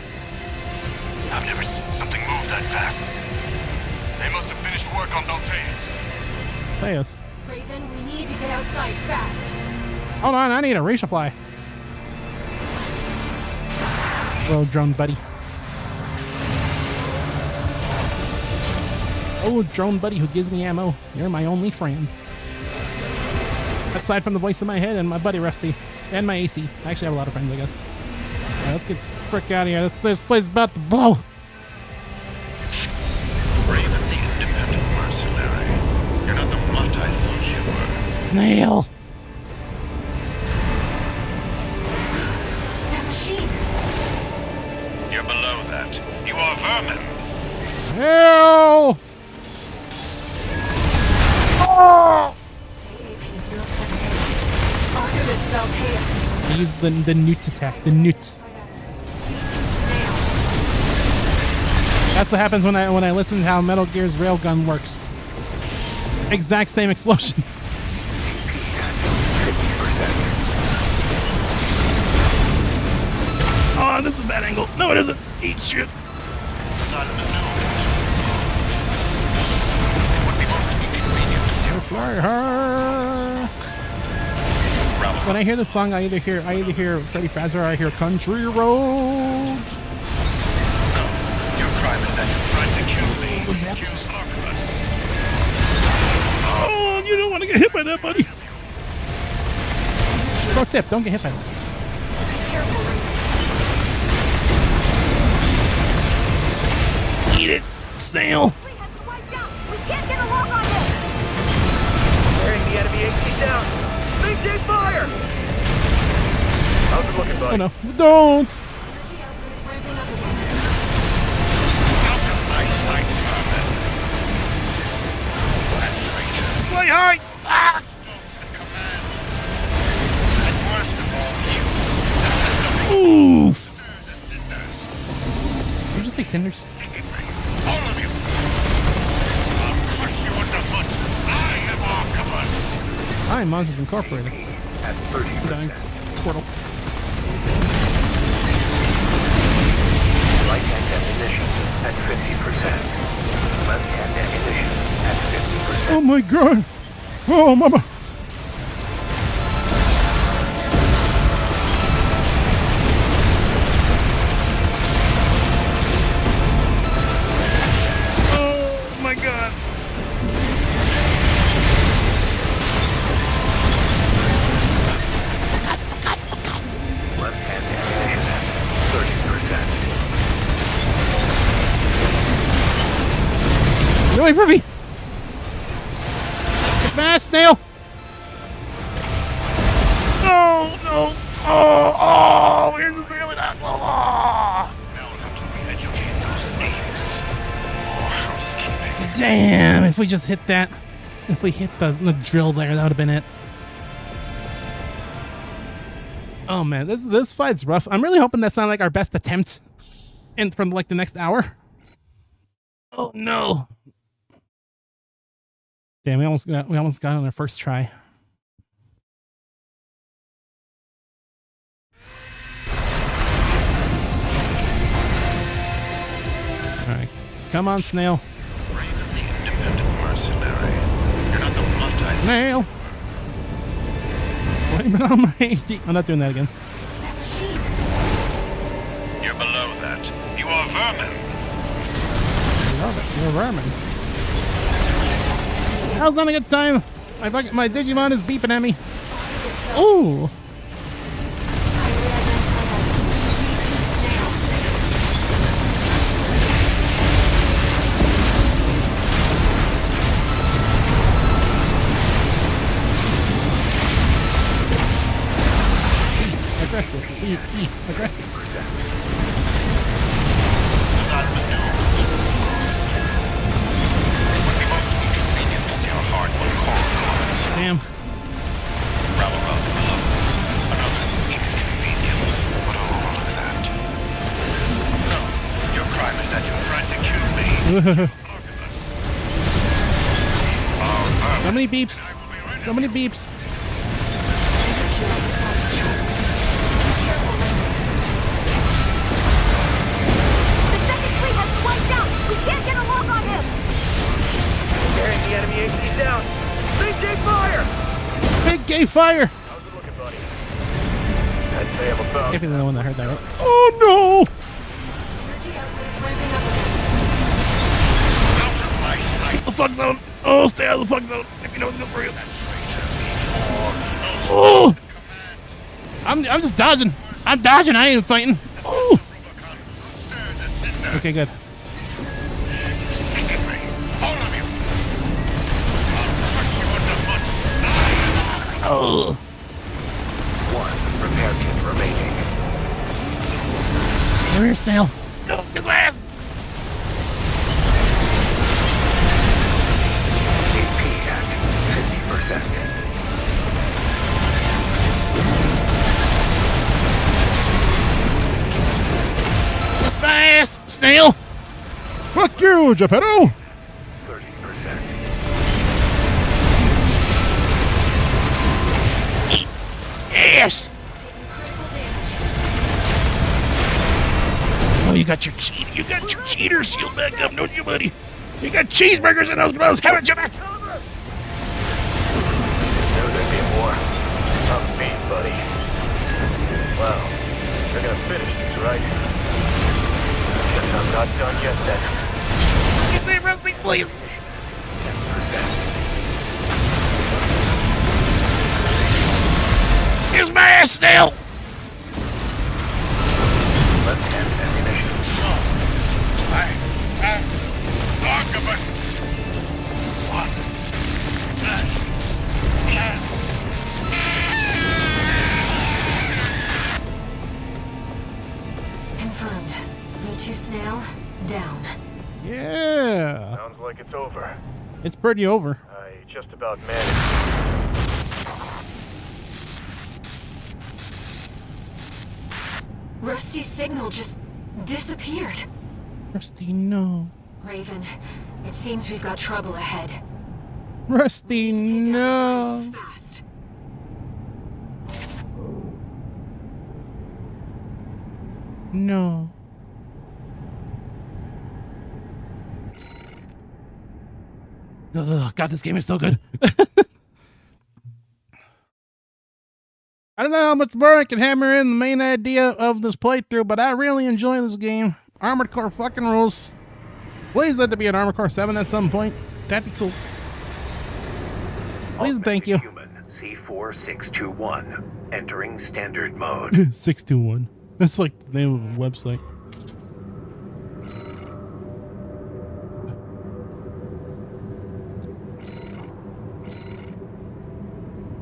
I've never seen something move that fast. They must have finished work on Balteus. Teos. Raven, we need to get outside fast. Hold on, I need a resupply. Well, drone buddy. Oh, drone buddy who gives me ammo. You're my only friend. Aside from the voice in my head and my buddy Rusty. And my AC. I actually have a lot of friends, I guess. Alright, let's get the frick out of here. This place is about to blow. Raven the independent mercenary. You're not the mutt I thought you were. Snail. That machine. You're below that. You are vermin. Hell! Oh! AP-078. Archivist Balteus. I used the newt attack. The newt. P2 snail. That's what happens when I listen to how Metal Gear's railgun works. Exact same explosion. Oh, this is a bad angle. No, it isn't. Eat shit. Asylum is doomed. It would be most inconvenient to see Fly her. When I hear the song, I either hear Freddy Fazbear or I hear Country Road. Your crime is that you tried to kill me. Kill Arcturus. Oh, you don't want to get hit by that, buddy. Pro tip: don't get hit by that. Careful, Raven. Eat it, snail. We have to wipe out! We can't get a lock on this! Tearing the enemy AC down. Maintain fire! How's it looking, Oh buddy? no, don't. Energy output is ramping up again. Out of my sight, vermin. That traitor. Fly high. Ah. Stones at command. And worst of all, you. That has nothing Oof. to stir the cinders. Did you just say cinders? Sickeningly. All of you. I'll crush you underfoot. I am Arcturus. I'm Monsters Incorporated. At Dying. 30%. Squirtle. at 50%. Left-hand ammunition at 50%. Oh my god! Oh, mama! Oh my god! Left-hand ammunition at 30%. Get away from me! Get fast, snail! Oh no! Oh! We're just really not. Oh. Now we'll have to re-educate those apes. More housekeeping. Damn! If we just hit that, if we hit the drill there, that would have been it. Oh man, this fight's rough. I'm really hoping that's not like our best attempt, in from like the next hour. Oh no! Damn, we almost got on our first try. All right, come on, snail. Raven the independent mercenary. You're not the blunt I Snail. Blame it on my. I'm not doing that again. You're below that. You are vermin. I love it. You're a vermin. Now's not a good time. My Digimon is beeping at me. Ooh. Aggressive. Aggressive. Asylum is doomed. It would be most inconvenient to see our hard-won core colonists. Damn. Rabble-rousing the locals. Another inconvenience. But I'll overlook that. No, your crime is that you tried to kill me. Archivist. You are vermin. So many beeps. I will be rid So of many you. beeps. The second fleet has been wiped out! We can't get a lock on him! Tearing the enemy AC down. Big J fire! Big gay fire. How's it looking, buddy? I'd say I'm about... Can't be the one that heard that. Right? Oh no! Out of my sight. The fuck zone. Oh, stay out of the fuck zone. If you know it's for real. That traitor V4. Those Oh! command. I'm just dodging. I'm dodging. I ain't fighting. Oh. Rubicon. Stir the cinders. Okay, good. Sicken me. All of you. I'll crush you underfoot. Now. Oh. One repair kit remaining. Come here, snail. No, his ass. AP at 50%. Nice, snail. Fuck you, Geppetto. 30%. Yes. Oh, you got your cheater shield back up, don't you, buddy? You got cheeseburgers in those gloves, haven't you, Mac? Knew there'd be more. I'm beat, buddy. Well, you're gonna finish this, right? Guess I'm not done yet, then. Get the rusty, please. 10%. Here's my ass, snail. Left-hand ammunition. Archivist. One last plan. Confirmed. V2 Snail, down. Yeah. Sounds like it's over. It's pretty over. I just about managed. Rusty's signal just disappeared. Rusty, no. Raven, it seems we've got trouble ahead. Rusty, Take out no. Asylum fast. No. Ugh, God, this game is so good. I don't know how much more I can hammer in the main idea of this playthrough, but I really enjoy this game. Armored Core fucking rules. Please let there be an Armored Core 7 at some point. That'd be cool. Please and thank you. Human C4621 entering standard mode. 621. That's like the name of a website.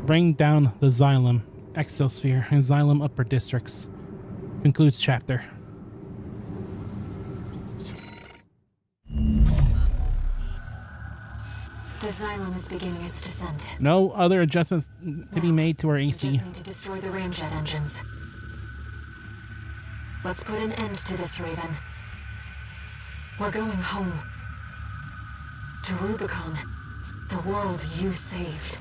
Bring down the Xylem, Exosphere, and Xylem Upper Districts. Concludes chapter. The Xylem is beginning its descent. No other adjustments to be made to our We AC. just need to destroy the ramjet engines. Let's put an end to this, Raven. We're going home. To Rubicon. The world you saved.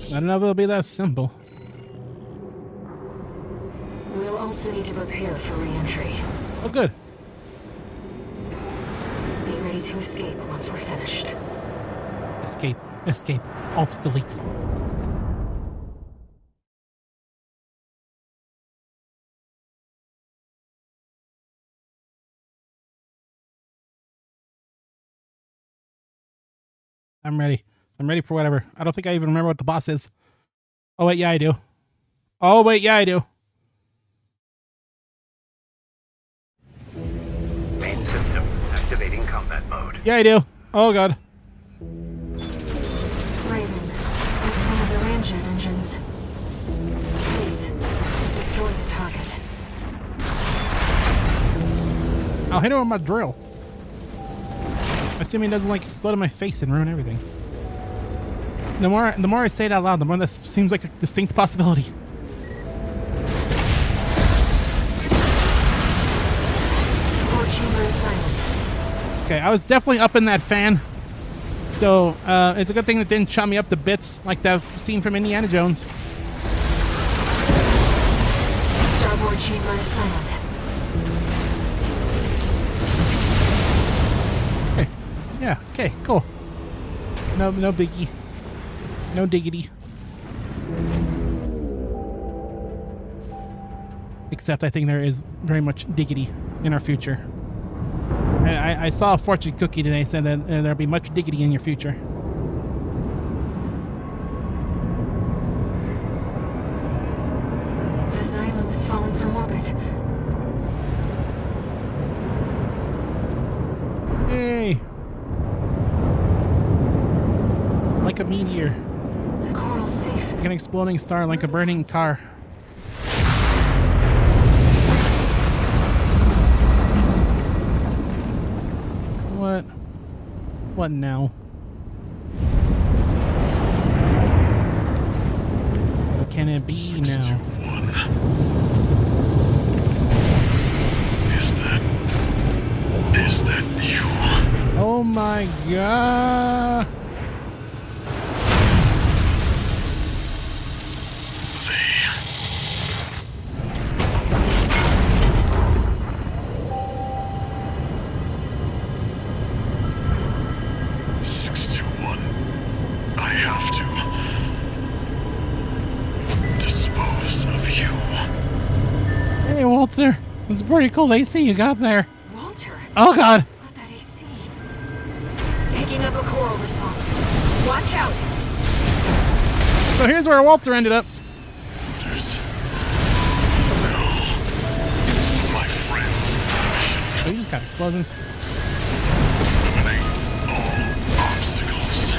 I don't know if it'll be that simple. We'll also need to prepare for re-entry. Oh, good. Be ready to escape once we're finished. Escape. Escape. Alt delete. I'm ready. I'm ready for whatever. I don't think I even remember what the boss is. Oh, wait, yeah, I do. Oh, wait, yeah, I do. Main system activating combat mode. Yeah, I do. Oh, God. Raven, it's one of the ramjet engines. Please, destroy the target. I'll hit him with my drill. Assuming it doesn't, like, explode in my face and ruin everything. The more I say it out loud, the more this seems like a distinct possibility. Core chamber is silent. Okay, I was definitely up in that fan. So, it's a good thing that didn't chop me up to bits like that scene from Indiana Jones. Starboard chamber is silent. Okay. Yeah, okay, cool. No biggie. No diggity. Except I think there is very much diggity in our future. I saw a fortune cookie today said that there'll be much diggity in your future. The Xylem is falling from orbit. Yay! Like a meteor. The coral's safe. Like an exploding star, like a burning car. What? What now? What can it be now? 621. Is that you? Oh my god! Hey, Walter. It was pretty cool AC you got there. Walter, Oh, God. what that AC? Picking up a coral response. Watch out! So here's where Walter ended up. Looters. No. My friends' mission. Oh, you just got explosions. Eliminate all obstacles.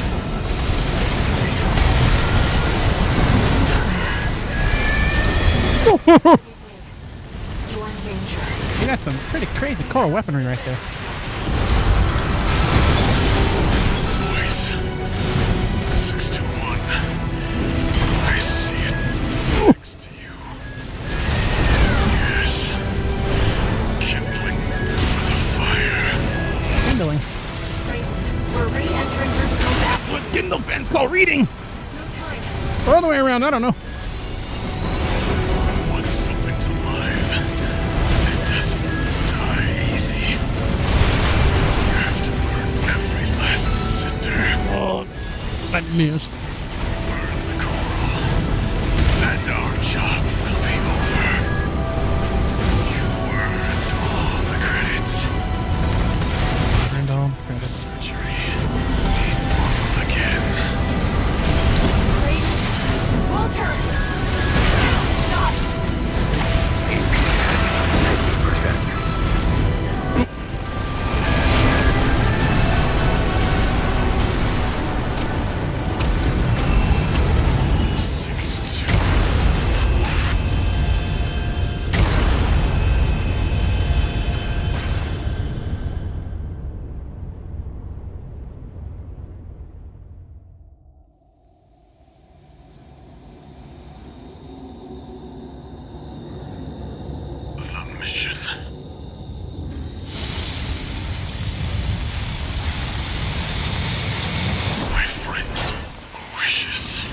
You're in danger. You got some pretty crazy core weaponry right there. Voice. 621. I see it next to you. Yes. Kindling for the fire. Kindling. We're re-entering Rubicon's app. What Kindle fans call reading? There's no time. Or all the way around, I don't know. Once something's alive, it doesn't die easy. You Oh, I missed. Burn the coral, and our job will be over. You earned all the credits. Earned all the credits. Surgery. Made normal again. Walter! Stop! 90%. The mission. My friend's wishes.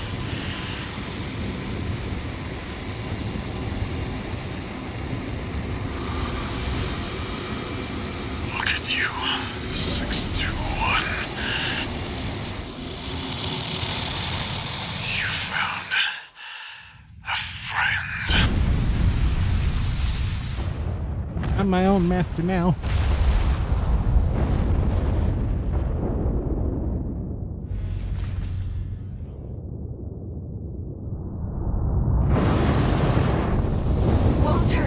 Look at you, 621. You found a friend. I'm my own master now. Walter!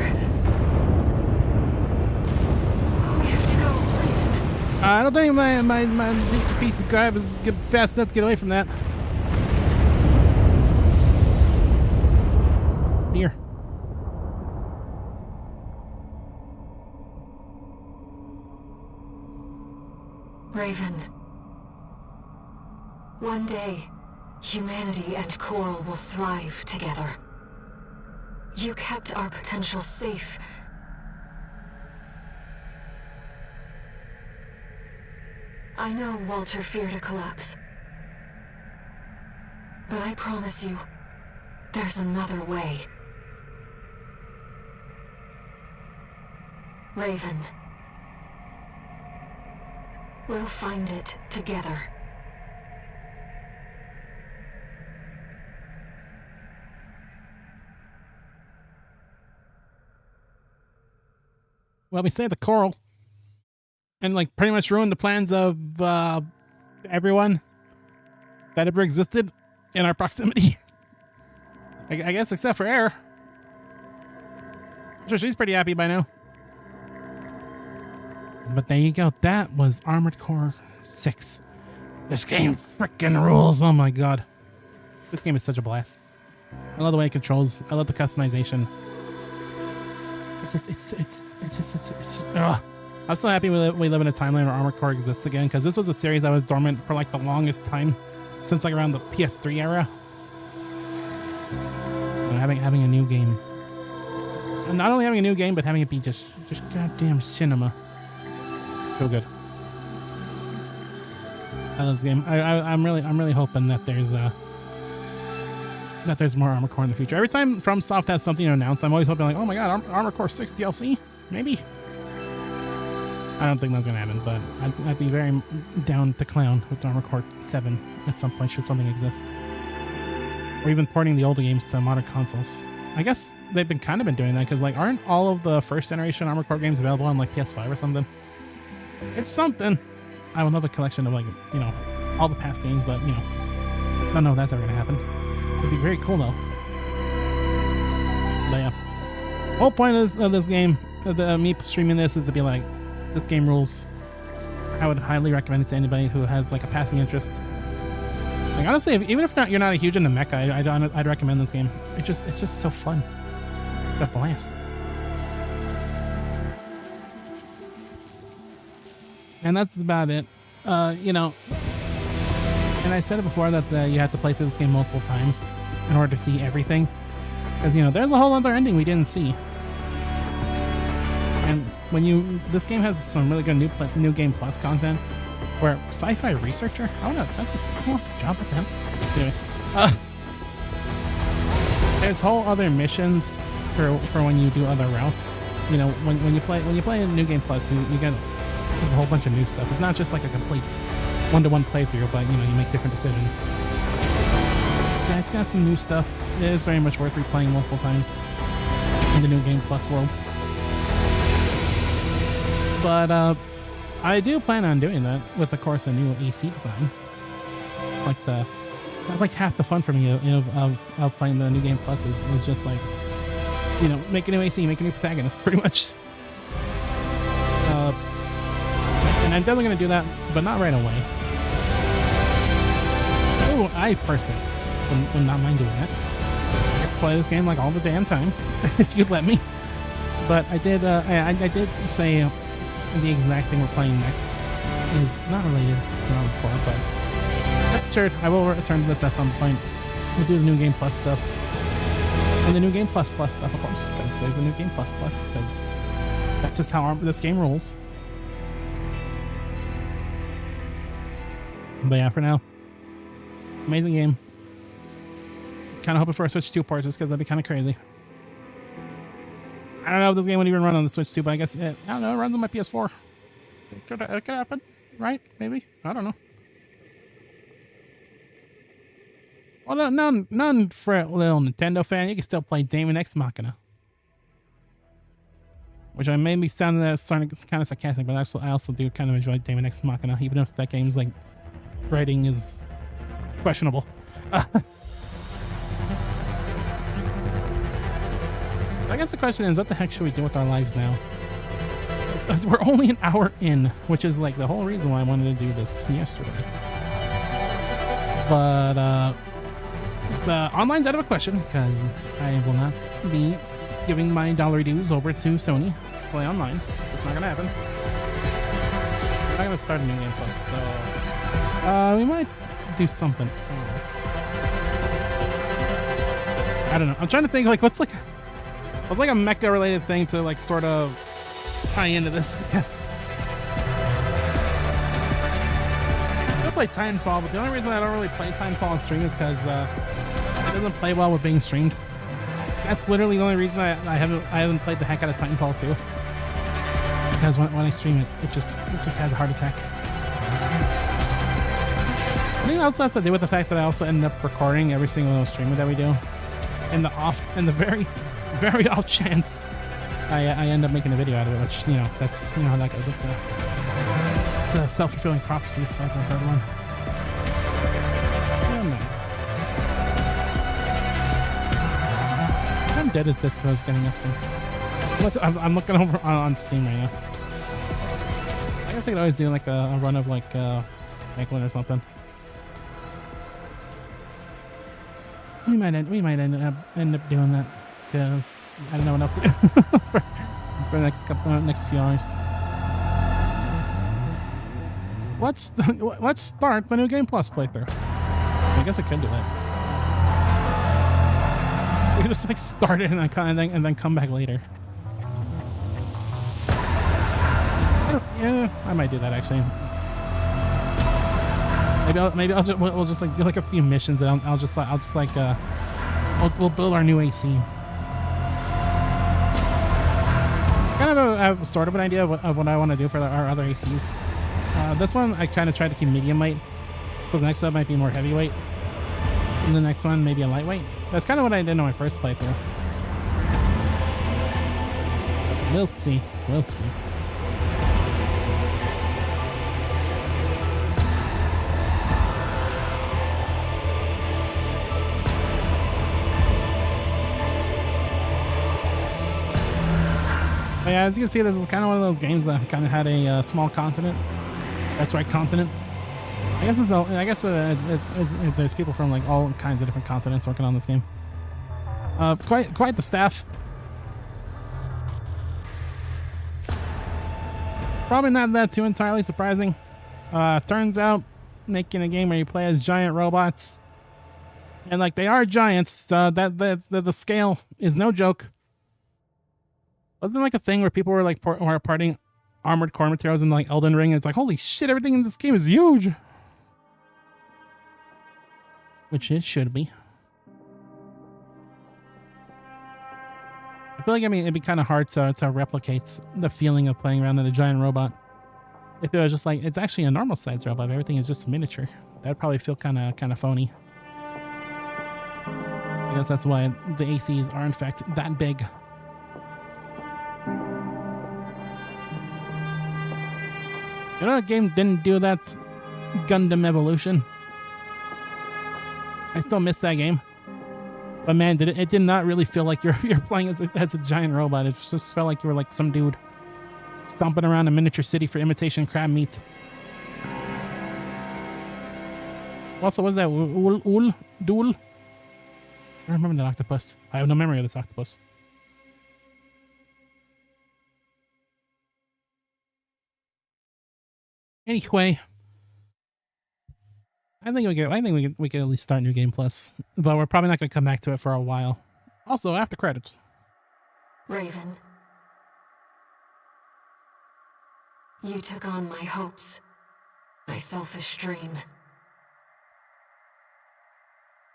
We have to go, Raven. I don't think my piece of crap is fast enough to get away from that. Here. Raven. One day, humanity and Coral will thrive together. You kept our potential safe. I know Walter feared a collapse. But I promise you, there's another way. Raven. We'll find it together. Well, we saved the coral. And, like, pretty much ruined the plans of everyone that ever existed in our proximity. I guess except for Air. I'm sure she's pretty happy by now. But there you go. That was Armored Core 6. This game frickin' rules. Oh my god. This game is such a blast. I love the way it controls. I love the customization. Ugh. I'm so happy we live in a timeline where Armored Core exists again, because this was a series that was dormant for like the longest time, since like around the PS3 era. And having a new game. And not only having a new game, but having it be just goddamn cinema. So good. I love this game. I'm really hoping that there's more Armored Core in the future. Every time FromSoft has something to announce, I'm always hoping like, oh my god, Armored Core 6 DLC? Maybe? I don't think that's gonna happen, but I'd be very down to clown with Armored Core 7 at some point should something exist. Or even porting the older games to modern consoles. I guess they've been doing that, because like aren't all of the first generation Armored Core games available on like PS5 or something? It's something. I would love a collection of like, you know, all the past games, but you know, I don't know if that's ever gonna happen. It'd be very cool though. But yeah, the whole point of this game, me streaming this, is to be like, this game rules. I would highly recommend it to anybody who has like a passing interest. Like honestly, even if you're not a huge into mecha, I'd recommend this game. It's just so fun. It's a blast. And that's about it. You know, and I said it before that you have to play through this game multiple times in order to see everything, because you know there's a whole other ending we didn't see. And this game has some really good new game plus content, where Sci-Fi Researcher, I don't know, that's a cool job with them. Anyway, there's whole other missions for when you do other routes. You know, when you play a new game plus, you get, there's a whole bunch of new stuff. It's not just like a complete one-to-one playthrough, but you know, you make different decisions. So it's got some new stuff. It is very much worth replaying multiple times in the New Game Plus world. But I do plan on doing that with, of course, a new AC design. It's like that's like half the fun for me of playing the New Game Plus is just like, you know, make a new AC, make a new protagonist, pretty much. And I'm definitely going to do that, but not right away. Oh, I personally would not mind doing that. I could play this game like all the damn time, if you'd let me. But I did say the exact thing we're playing next is not related to Armored Core, but that's true. I will return to this at some point. We'll do the New Game Plus stuff. And the New Game Plus stuff, of course, because there's a New Game Plus, because that's just how this game rolls. But yeah, for now, amazing game. Kind of hoping for a Switch 2 port just because that'd be kind of crazy. I don't know if this game would even run on the Switch 2, but I guess I don't know. It runs on my PS4. It could happen, right? Maybe. I don't know. Well, none for a little Nintendo fan. You can still play Daemon X Machina, which I made me sound kind of sarcastic, but I also do kind of enjoy Daemon X Machina, even if that game's like writing is questionable. I guess the question is, what the heck should we do with our lives now? We're only an hour in, which is like the whole reason why I wanted to do this yesterday. But online's out of a question because I will not be giving my dollar dues over to Sony to play online. It's not gonna happen. I'm not gonna start a New Game Plus, so we might do something else. I don't know. I'm trying to think like what's like a mecha related thing to like sort of tie into this, I guess. I play Titanfall, but the only reason I don't really play Titanfall on stream is because it doesn't play well with being streamed. That's literally the only reason I haven't played the heck out of Titanfall 2. It's because when I stream it, it just has a heart attack. I think it also has to do with the fact that I also end up recording every single streamer that we do. In the very, very off chance I end up making a video out of it, which, you know, that's, you know how that goes. It's a self-fulfilling prophecy for the third one. I'm dead as Disco is getting up there. I'm looking over on Steam right now. I guess I could always do like a run of like Franklin or something. We might end up doing that because I don't know what else to do for the next few hours. Let's start the New Game Plus playthrough. I guess we could do that. We could just like start it and then come back later. Yeah, I might do that actually. We'll just like do like a few missions and we'll build our new AC. Kind of a sort of an idea of what I want to do for our other ACs. This one I kind of tried to keep medium weight, so the next one might be more heavyweight, and the next one maybe a lightweight. That's kind of what I did in my first playthrough. We'll see. We'll see. Yeah, as you can see, this is kind of one of those games that kind of had a small continent. That's right, continent. I guess there's people from like all kinds of different continents working on this game. Quite the staff. Probably not that too entirely surprising. Turns out, making a game where you play as giant robots, and like they are giants, the scale is no joke. Wasn't there like a thing where people were like parting Armored Core materials in like Elden Ring, and it's like, holy shit, everything in this game is huge. Which it should be. I feel like, I mean, it'd be kind of hard to replicate the feeling of playing around in a giant robot. If it was just like, it's actually a normal size robot, everything is just miniature, that'd probably feel kind of phony. I guess that's why the ACs are in fact that big. You know, a game didn't do that? Gundam Evolution. I still miss that game. But man, it did not really feel like you're playing as a giant robot. It just felt like you were like some dude stomping around a miniature city for imitation crab meat. Also, what's that? Duel? I remember that octopus. I have no memory of this octopus. Anyway, I think we can at least start New Game Plus, but we're probably not going to come back to it for a while. Also, after credits. Raven. You took on my hopes, my selfish dream.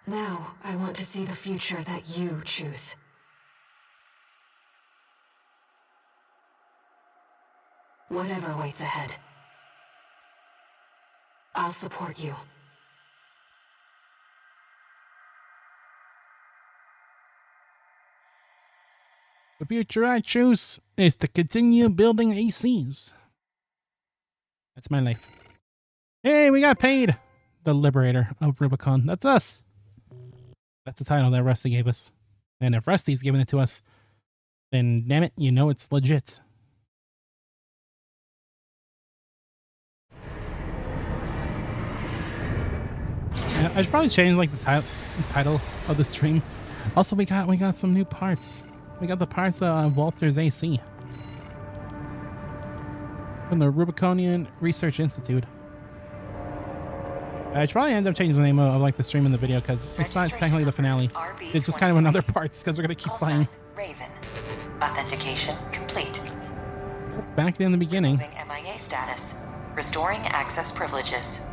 Now, I want to see the future that you choose. Whatever waits ahead, I'll support you. The future I choose is to continue building ACs. That's my life. Hey, we got paid! The Liberator of Rubicon. That's us! That's the title that Rusty gave us. And if Rusty's giving it to us, then damn it, you know it's legit. Yeah, I should probably change like the title of the stream. Also, we got some new parts. We got the parts of Walter's AC from the Rubiconian Research Institute. I should probably end up changing the name of like the stream and the video because it's not technically the finale. It's just kind of another parts because we're gonna keep playing. Raven. Authentication complete. Back in the beginning. Moving MIA status. Restoring access privileges.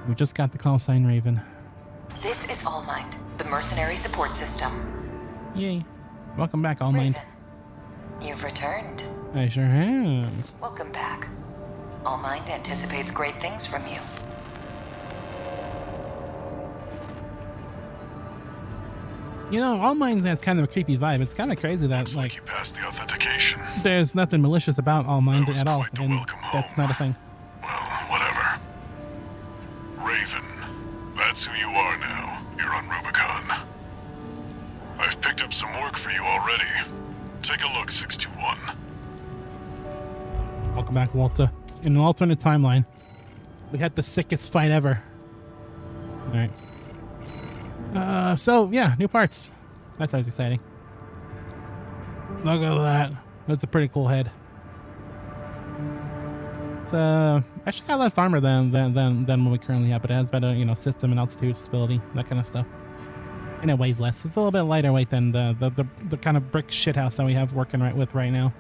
We just got the call sign Raven. This is Allmind, the mercenary support system. Yay. Welcome back, Allmind. Raven, you've returned. I sure have. Welcome back. Allmind anticipates great things from you. You know, Allmind has kind of a creepy vibe. It's kind of crazy that Looks like you passed the authentication. there's nothing malicious about Allmind That was at all, quite the and welcome that's home. not a thing. Well, whatever. Raven, that's who you are now. You're on Rubicon. I've picked up some work for you already. Take a look, 621. Welcome back, Walter. In an alternate timeline, we had the sickest fight ever. Alright. So, yeah, new parts. That's always exciting. Look at that. That's a pretty cool head. It's actually got less armor than what we currently have, but it has better, you know, system and altitude stability, that kind of stuff. And it weighs less. It's a little bit lighter weight than the kind of brick shithouse that we have working with right now.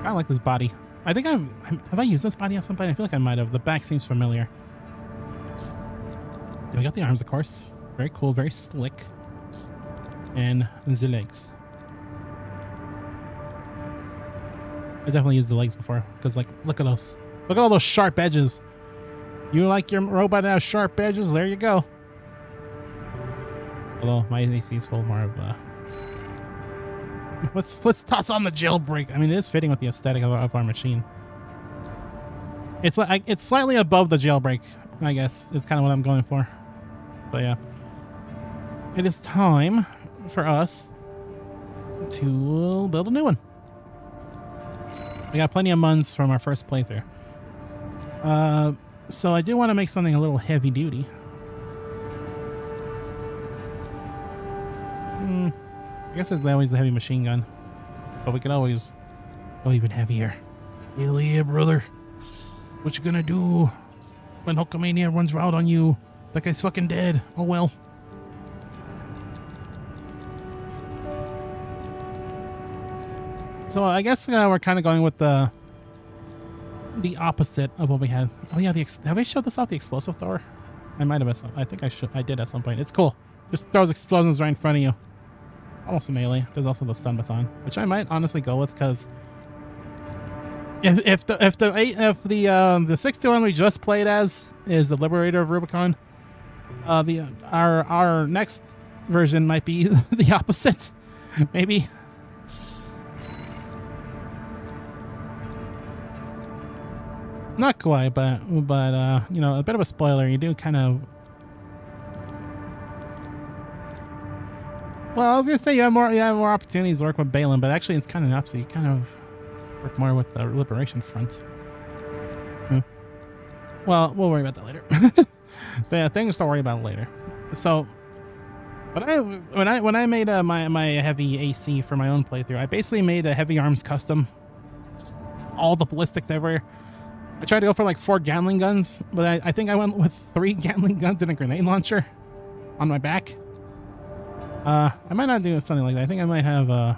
I like this body. I think have I used this body at some point? I feel like I might have. The back seems familiar. We got the arms, of course. Very cool, very slick. And the legs. I definitely used the legs before, because like, look at those. Look at all those sharp edges. You like your robot to have sharp edges? There you go. Although my AC is full more of let's toss on the jailbreak. I mean, it is fitting with the aesthetic of our machine. It's like it's slightly above the jailbreak, I guess, is kind of what I'm going for. But yeah, it is time for us to build a new one. We got plenty of muns from our first playthrough. So I do want to make something a little heavy duty. I guess there's always the heavy machine gun, but we could always go even heavier. Hell yeah, brother. What you gonna do when Hulkamania runs out on you? That guy's fucking dead. Oh well. So I guess we're kind of going with the opposite of what we had. Oh yeah, have we showed this off, the explosive thrower? I might have. I think I did at some point. It's cool. Just throws explosions right in front of you. Almost a melee. There's also the stun baton, which I might honestly go with because If the 61 we just played as is the Liberator of Rubicon, our next version might be the opposite, maybe. Not quite, but you know, a bit of a spoiler. You do kind of. Well, I was gonna say you have more opportunities to work with Balin, but actually it's kind of the opposite. You kind of work more with the Liberation Front. Well, we'll worry about that later. But yeah, things to worry about later. So, when I made my heavy AC for my own playthrough, I basically made a heavy arms custom, just all the ballistics everywhere. I tried to go for like 4 Gatling guns, but I think I went with 3 Gatling guns and a grenade launcher on my back. I might not do something like that. I think I might have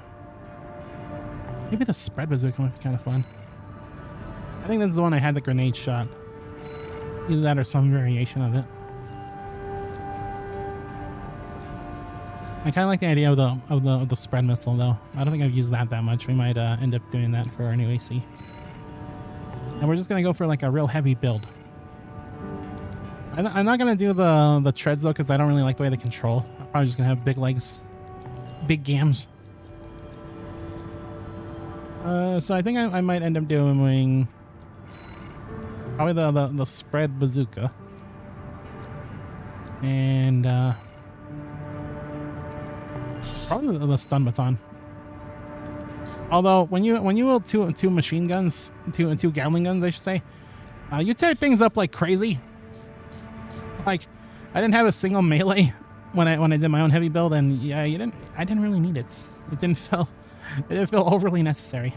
maybe the spread bazooka might be kind of fun. I think this is the one I had the grenade shot. Either that or some variation of it. I kind of like the idea of the spread missile though. I don't think I've used that much. We might end up doing that for our new AC. And we're just gonna go for like a real heavy build. I'm not gonna do the treads though, because I don't really like the way they control. I'm probably just gonna have big legs, big gams. So I think I might end up doing probably the spread bazooka and probably the stun baton. Although when you will two machine guns, two Gatling guns, I should say, you tear things up like crazy. Like I didn't have a single melee when I did my own heavy build, and yeah, I didn't really need it. It didn't feel overly necessary.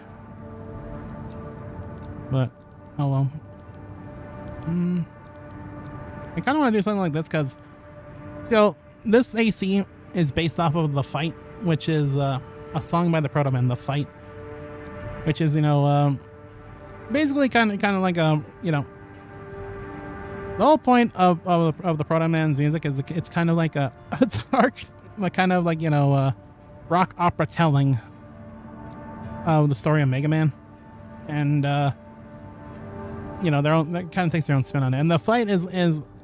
But oh well. I kind of want to do something like this because so this AC is based off of The Fight, which is a song by the Proto Man, The Fight, which is, you know, basically kind of like you know, the whole point of the Proto Man's music is it's kind of like a dark, like kind of like, you know, rock opera telling of the story of Mega Man, and you know, that kind of takes their own spin on it. And The Fight is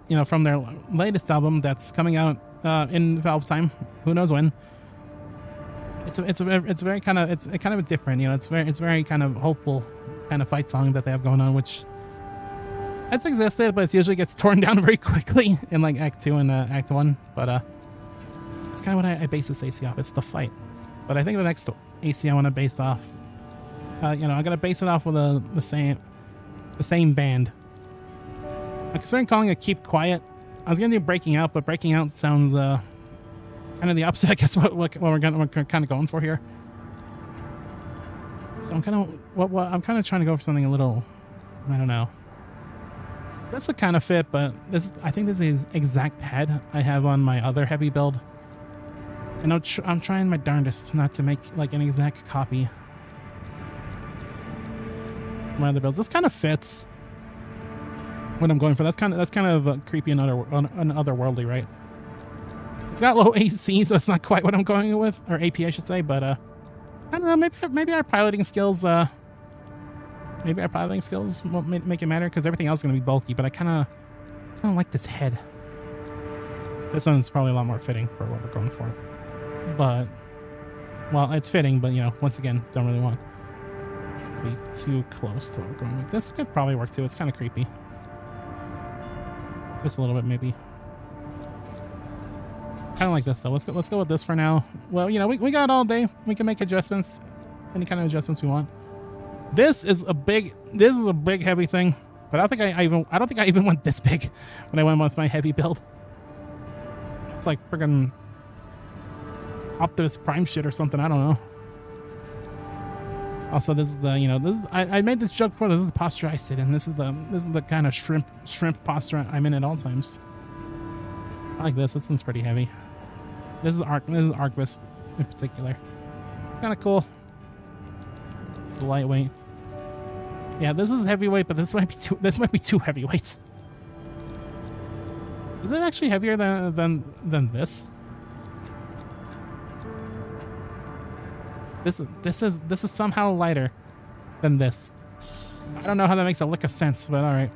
you know, from their latest album that's coming out in Valve time, who knows when. It's very kind of different, you know. It's very kind of hopeful kind of fight song that they have going on, which it's existed, but it usually gets torn down very quickly in like Act 2 and Act 1. But it's kind of what I base this AC off. It's The Fight. But I think the next AC I want to base off, you know, I'm gonna base it off with the same band. I'm considering calling it Keep Quiet. I was gonna do Breaking Out, but Breaking Out sounds kind of the opposite, I guess, what we're kind of going for here. So I'm kind of trying to go for something a little, I don't know. This would kind of fit, but I think this is the exact head I have on my other heavy build, and I'm trying my darndest not to make like an exact copy of my other builds. This kind of fits what I'm going for. That's kind of creepy and otherworldly, right? It's got low AC, so it's not quite what I'm going with, or AP, I should say. But I don't know. Maybe our piloting skills. Maybe our piloting skills won't make it matter, because everything else is going to be bulky. But I kind of like this head. This one's probably a lot more fitting for what we're going for. But well, it's fitting, but you know, once again, don't really want to be too close to what we're going with. This could probably work too. It's kind of creepy. Just a little bit, maybe. Kind of like this though. Let's go with this for now. Well, you know, we got all day. We can make adjustments, any kind of adjustments we want. This is a big heavy thing, but I don't think I even went this big when I went with my heavy build. It's like friggin' Optimus Prime shit or something. I don't know. Also, this is the, you know, I made this joke before. This is the posture I sit in. This is the kind of shrimp posture I'm in at all times. I like this. This one's pretty heavy. This is Arquebus in particular. Kind of cool. It's lightweight. Yeah, this is heavyweight, but this might be too heavyweight. Is it actually heavier than this? This is somehow lighter than this. I don't know how that makes a lick of sense, but all right.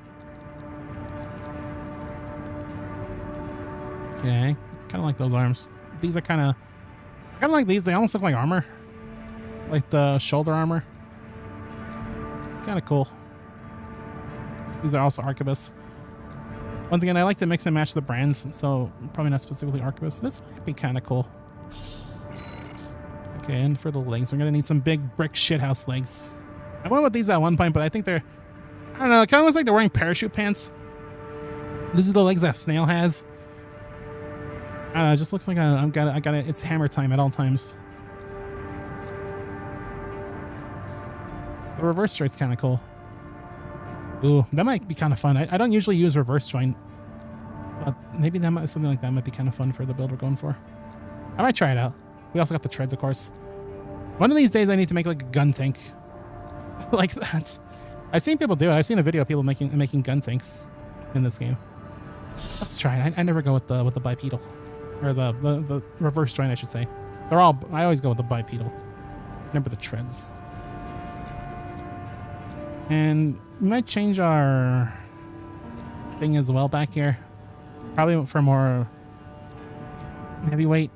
Okay, kind of like those arms. These are kind of like these. They almost look like armor, like the shoulder armor. Kind of cool. These are also arquebus. Once again, I like to mix and match the brands, so probably not specifically arquebus. This might be kind of cool. Okay, and for the legs, we're gonna need some big brick shithouse legs. I went with these at one point, but I think they're, I don't know, it kind of looks like they're wearing parachute pants. This is the legs that Snail has. I don't know, it just looks like I got it. It's hammer time at all times. The reverse joint's kind of cool. Ooh, that might be kind of fun. I don't usually use reverse joint, but maybe something like that might be kind of fun for the build we're going for. I might try it out. We also got the treads, of course. One of these days, I need to make like a gun tank, like that. I've seen people do it. I've seen a video of people making gun tanks in this game. Let's try it. I never go with the bipedal, or the reverse joint, I should say. I always go with the bipedal. Remember the treads. And we might change our thing as well back here. Probably for more heavyweight.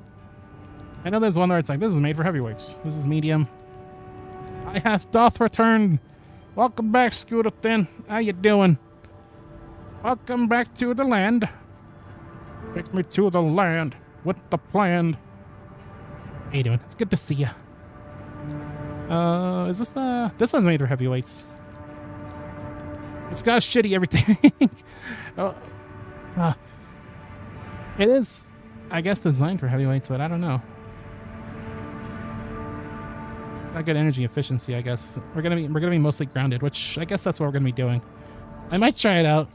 I know there's one where it's like, this is made for heavyweights. This is medium. I doth return. Welcome back, Scooter Thin. How you doing? Welcome back to the land. Take me to the land with the plan. How you doing? It's good to see you. Is this the... This one's made for heavyweights. It's got shitty everything. It is, I guess, designed for heavyweights, but I don't know. Got good energy efficiency, I guess. We're gonna be mostly grounded, which I guess that's what we're gonna be doing. I might try it out.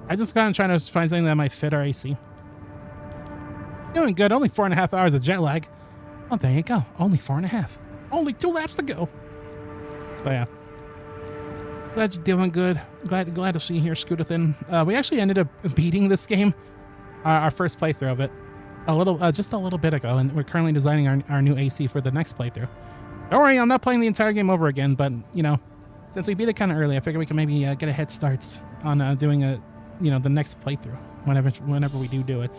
I just kind of trying to find something that might fit our AC. Doing good. Only 4.5 hours of jet lag. Oh, there you go. Only 4.5. Only 2 laps to go. But yeah. Glad you're doing good. Glad to see you here, Scooter Thin. We actually ended up beating this game, our first playthrough of it, just a little bit ago, and we're currently designing our new AC for the next playthrough. Don't worry, I'm not playing the entire game over again, but you know, since we beat it kind of early, I figured we could maybe get a head start on doing the next playthrough whenever we do it,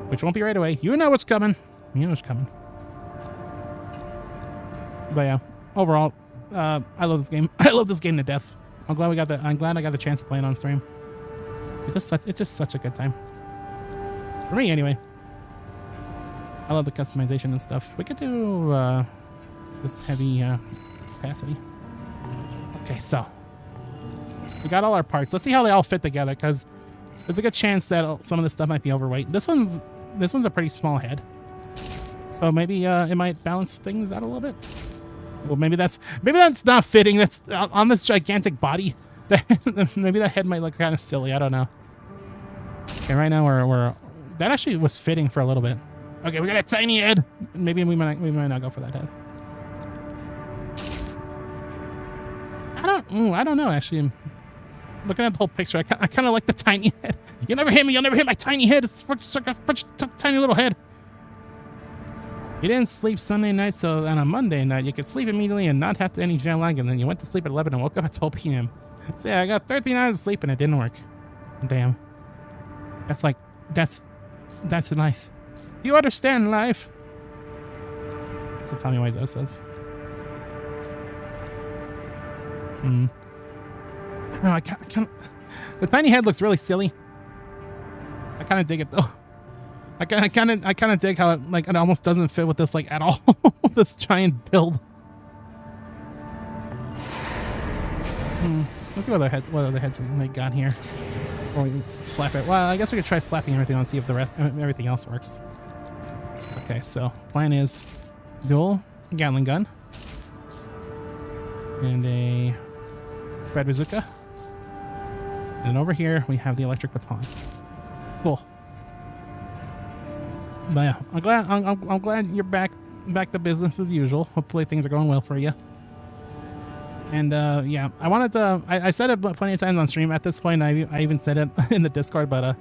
which won't be right away. You know what's coming. You know what's coming. But yeah, overall, I love this game. I love this game to death. I'm glad I got the chance to play it on stream. It's just such a good time. For me, anyway. I love the customization and stuff. We could do this heavy capacity. Okay, so we got all our parts. Let's see how they all fit together, because there's a good chance that some of this stuff might be overweight. This one's a pretty small head, so maybe it might balance things out a little bit. Well, maybe that's not fitting. That's on this gigantic body. Maybe that head might look kind of silly. I don't know. Okay, right now we're that actually was fitting for a little bit. Okay, we got a tiny head. Maybe we might not go for that head. I don't know. Actually, looking at the whole picture, I kind of like the tiny head. You'll never hit me. You'll never hit my tiny head. It's such a tiny little head. You didn't sleep Sunday night, so on a Monday night, you could sleep immediately and not have any jet lag, and then you went to sleep at 11 and woke up at 12 p.m. So yeah, I got 13 hours of sleep and it didn't work. Damn. That's life. Do you understand life? That's what Tommy Wiseau says. I can't. The tiny head looks really silly. I kind of dig it though. I kind of dig how it almost doesn't fit with this at all. This giant build. Let's see what other heads we got here. Or we slap it. Well, I guess we could try slapping everything on, see if everything else works. Okay, so plan is dual Gatling gun and a spread bazooka. And over here we have the electric baton. Cool. But yeah, I'm glad you're back to business as usual. Hopefully things are going well for you. And yeah, I wanted to. I said it plenty of times on stream at this point. I even said it in the Discord. But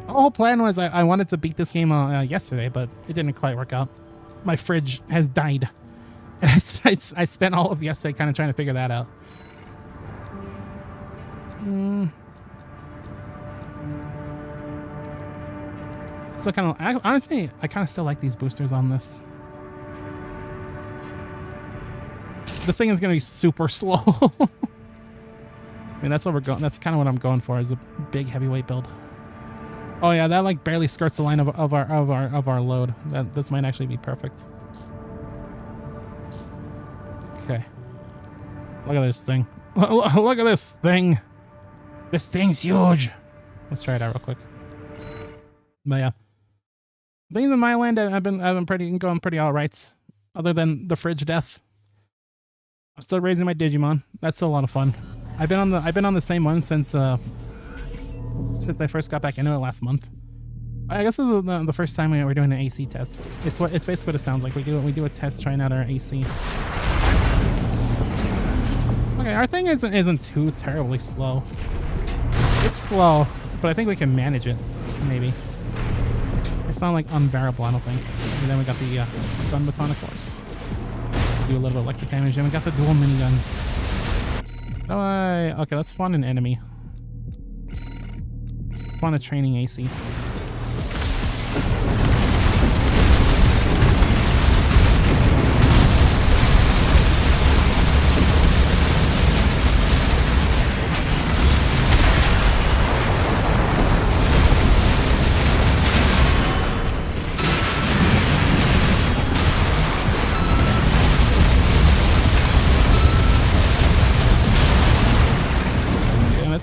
the whole plan was I wanted to beat this game yesterday, but it didn't quite work out. My fridge has died, and I spent all of yesterday kind of trying to figure that out. Still kind of, honestly, I kind of still like these boosters on this. This thing is going to be super slow. I mean, that's what we're going. That's kind of what I'm going for, is a big heavyweight build. Oh yeah, that like barely skirts the line of our load. This might actually be perfect. Okay. Look at this thing. Look at this thing. This thing's huge. Let's try it out real quick. But yeah, things in my land I've been going pretty all right. Other than the fridge death, I'm still raising my Digimon. That's still a lot of fun. I've been on the same one since I first got back into it last month. I guess this is the first time we're doing an AC test. It's basically what it sounds like. We do a test trying out our AC. Okay, our thing isn't too terribly slow. It's slow, but I think we can manage it. Maybe. It's not like unbearable, I don't think. And then we got the stun baton, of course. Do a little bit of electric damage, and we got the dual miniguns. Okay, let's spawn an enemy. Spawn a training AC.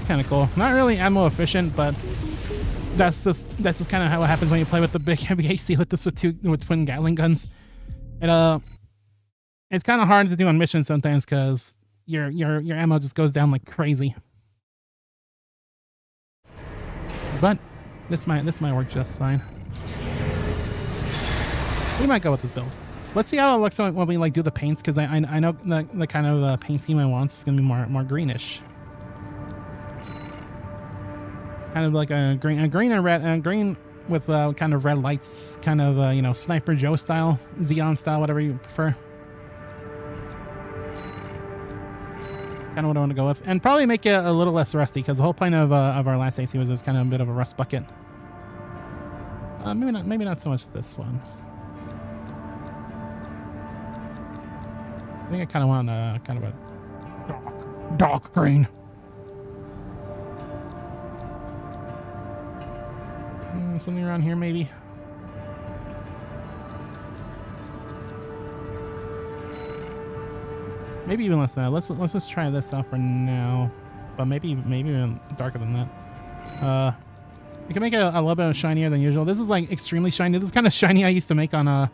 Kind of cool. Not really ammo efficient, but that's just kind of how it happens when you play with the big heavy AC with this with twin Gatling guns. It's kind of hard to do on missions sometimes because your ammo just goes down like crazy. But this might work just fine. We might go with this build. Let's see how it looks when we like do the paints, because I know the kind of paint scheme I want is gonna be more greenish. Kind of like a green and red, green with kind of red lights, kind of you know, Sniper Joe style, Xeon style, whatever you prefer. Kind of what I want to go with, and probably make it a little less rusty, because the whole point of our last AC was kind of a bit of a rust bucket. Maybe not so much this one. I think I kind of want kind of a dark green. Something around here, maybe. Maybe even less than that. Let's just try this out for now. But maybe even darker than that. We can make it a little bit shinier than usual. This is like extremely shiny. This is kind of shiny I used to make on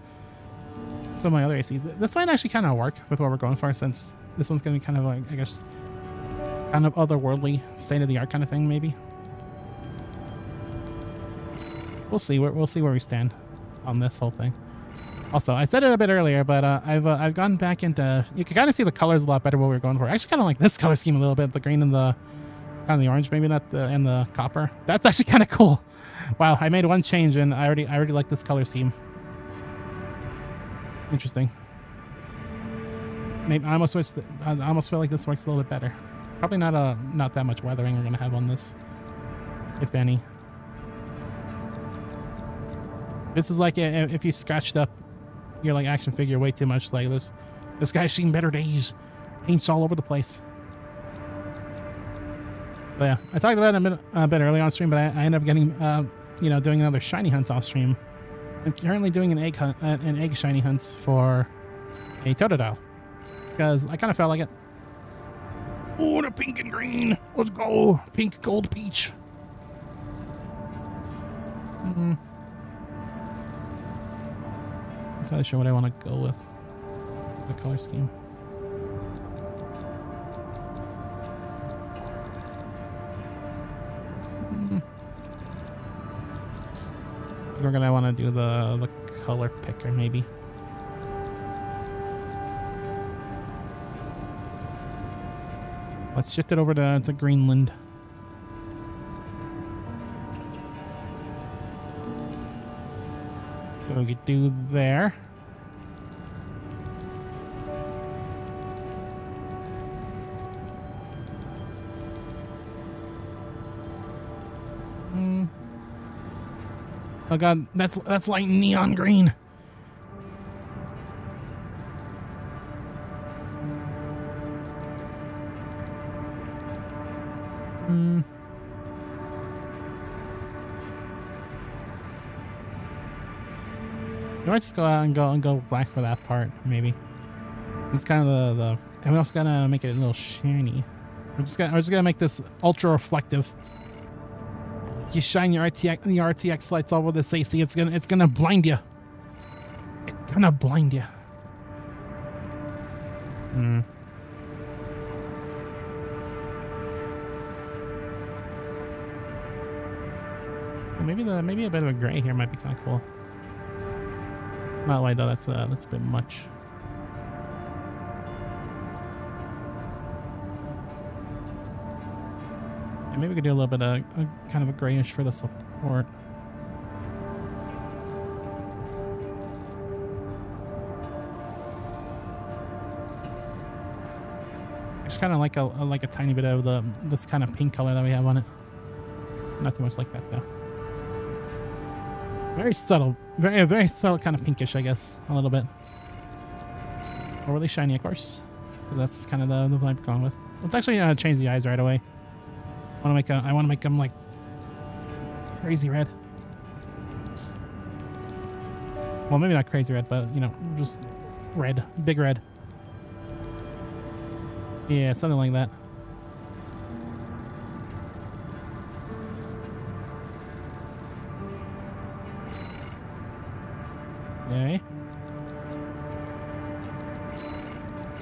some of my other ACs. This might actually kind of work with what we're going for, since this one's gonna be kind of like, I guess, kind of otherworldly, state of the art kind of thing, maybe. We'll see where we stand on this whole thing. Also, I said it a bit earlier, but I've gone back into, you can kind of see the colors a lot better what we were going for. I actually kind of like this color scheme a little bit, the green and the kind of the orange, maybe not the, and the copper. That's actually kind of cool. Wow, I made one change and I already like this color scheme. Interesting. Maybe I almost feel like this works a little bit better. Probably not that much weathering we're gonna have on this, if any. This is like if you scratched up your like action figure way too much. Like this guy's seen better days. Paint's all over the place. But yeah, I talked about it a bit early on stream, but I ended up getting you know, doing another shiny hunt off stream. I'm currently doing an egg shiny hunt for a Totodile, because I kind of felt like it. Oh, the pink and green. Let's go. Pink, gold, peach. Not really sure what I want to go with the color scheme. We're gonna want to do the color picker, maybe. Let's shift it over to Greenland. So we could do there. Oh god, that's like neon green. You might just go out and go black for that part, maybe. It's kind of the and we also gotta make it a little shiny. We're just gonna make this ultra reflective. You shine your RTX lights all over this AC, it's gonna blind you. It's gonna blind you. Well, maybe a bit of a gray here might be kind of cool. Not wait though, that's a bit much. And maybe we could do a little bit of kind of a grayish for the support. I just kind of like a tiny bit of this kind of pink color that we have on it. Not too much like that though. Very subtle, very subtle kind of pinkish, I guess, a little bit. Overly shiny, of course. So that's kind of the vibe we're going with. Let's actually change the eyes right away. I want to make them like crazy red. Well, maybe not crazy red, but you know, just red, big red. Yeah, something like that. Okay.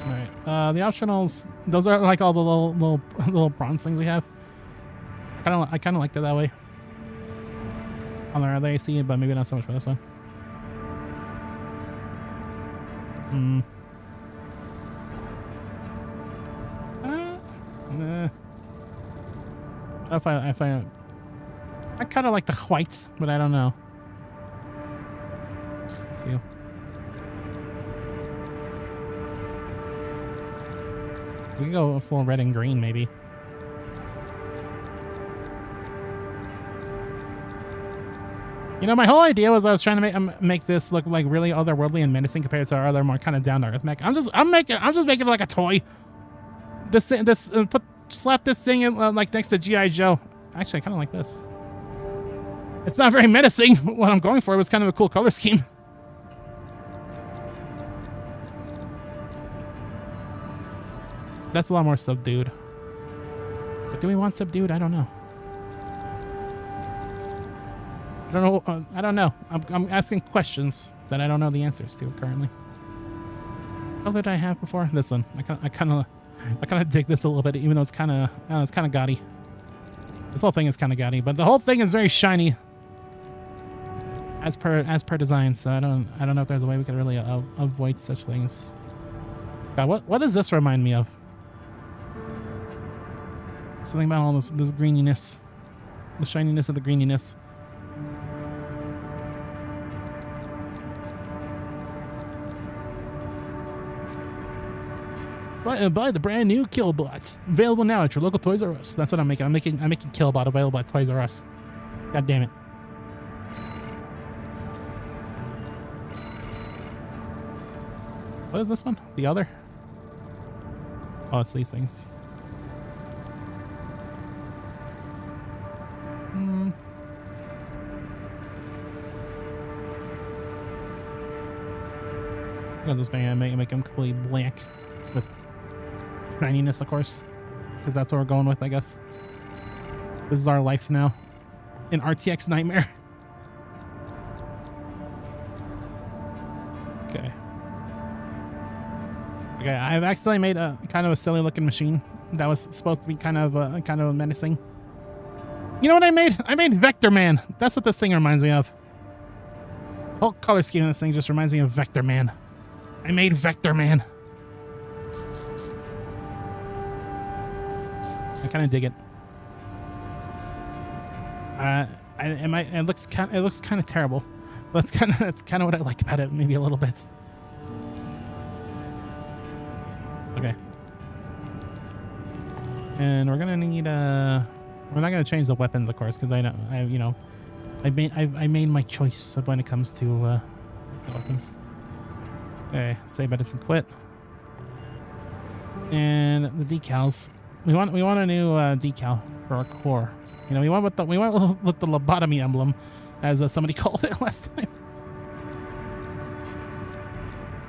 All right. The optionals. Those are like all the little bronze things we have. I kind of liked it that way. On our other AC, but maybe not so much for this one. I kind of like the white, but I don't know. Let's see. We can go full red and green, maybe. You know, my whole idea was I was trying to make this look like really otherworldly and menacing compared to our other more kind of down to earth mech. I'm just making it like a toy. Slap this thing in, like next to G.I. Joe. Actually, I kind of like this. It's not very menacing. What I'm going for was kind of a cool color scheme. That's a lot more subdued. But do we want subdued? I don't know. I don't know. I'm asking questions that I don't know the answers to currently. What did I have before? This one. I kind of dig this a little bit, even though it's kind of gaudy. This whole thing is kind of gaudy, but the whole thing is very shiny, as per design. So I don't know if there's a way we could really avoid such things. God, what does this remind me of? Something about all this greeniness, the shininess of the greeniness. Buy the brand new Killbot, available now at your local Toys R Us. That's what I'm making. I'm making Killbot available at Toys R Us. God damn it! What is this one? The other? Oh, it's these things. I'll just make them completely blank with shininess, of course, because that's what we're going with, I guess. This is our life now. An RTX nightmare. Okay. Okay, I've accidentally made a kind of a silly looking machine that was supposed to be kind of menacing. You know what I made? I made Vector Man. That's what this thing reminds me of. The whole color scheme of this thing just reminds me of Vector Man. I made Vector Man. I kind of dig it. It looks kind of terrible, but that's kind of what I like about it. Maybe a little bit. Okay. And we're gonna need we're not gonna change the weapons, of course, because I know I made my choice when it comes to weapons. Okay, save medicine, quit. And the decals. We want a new decal for our core. You know, we went with the lobotomy emblem, as somebody called it last time.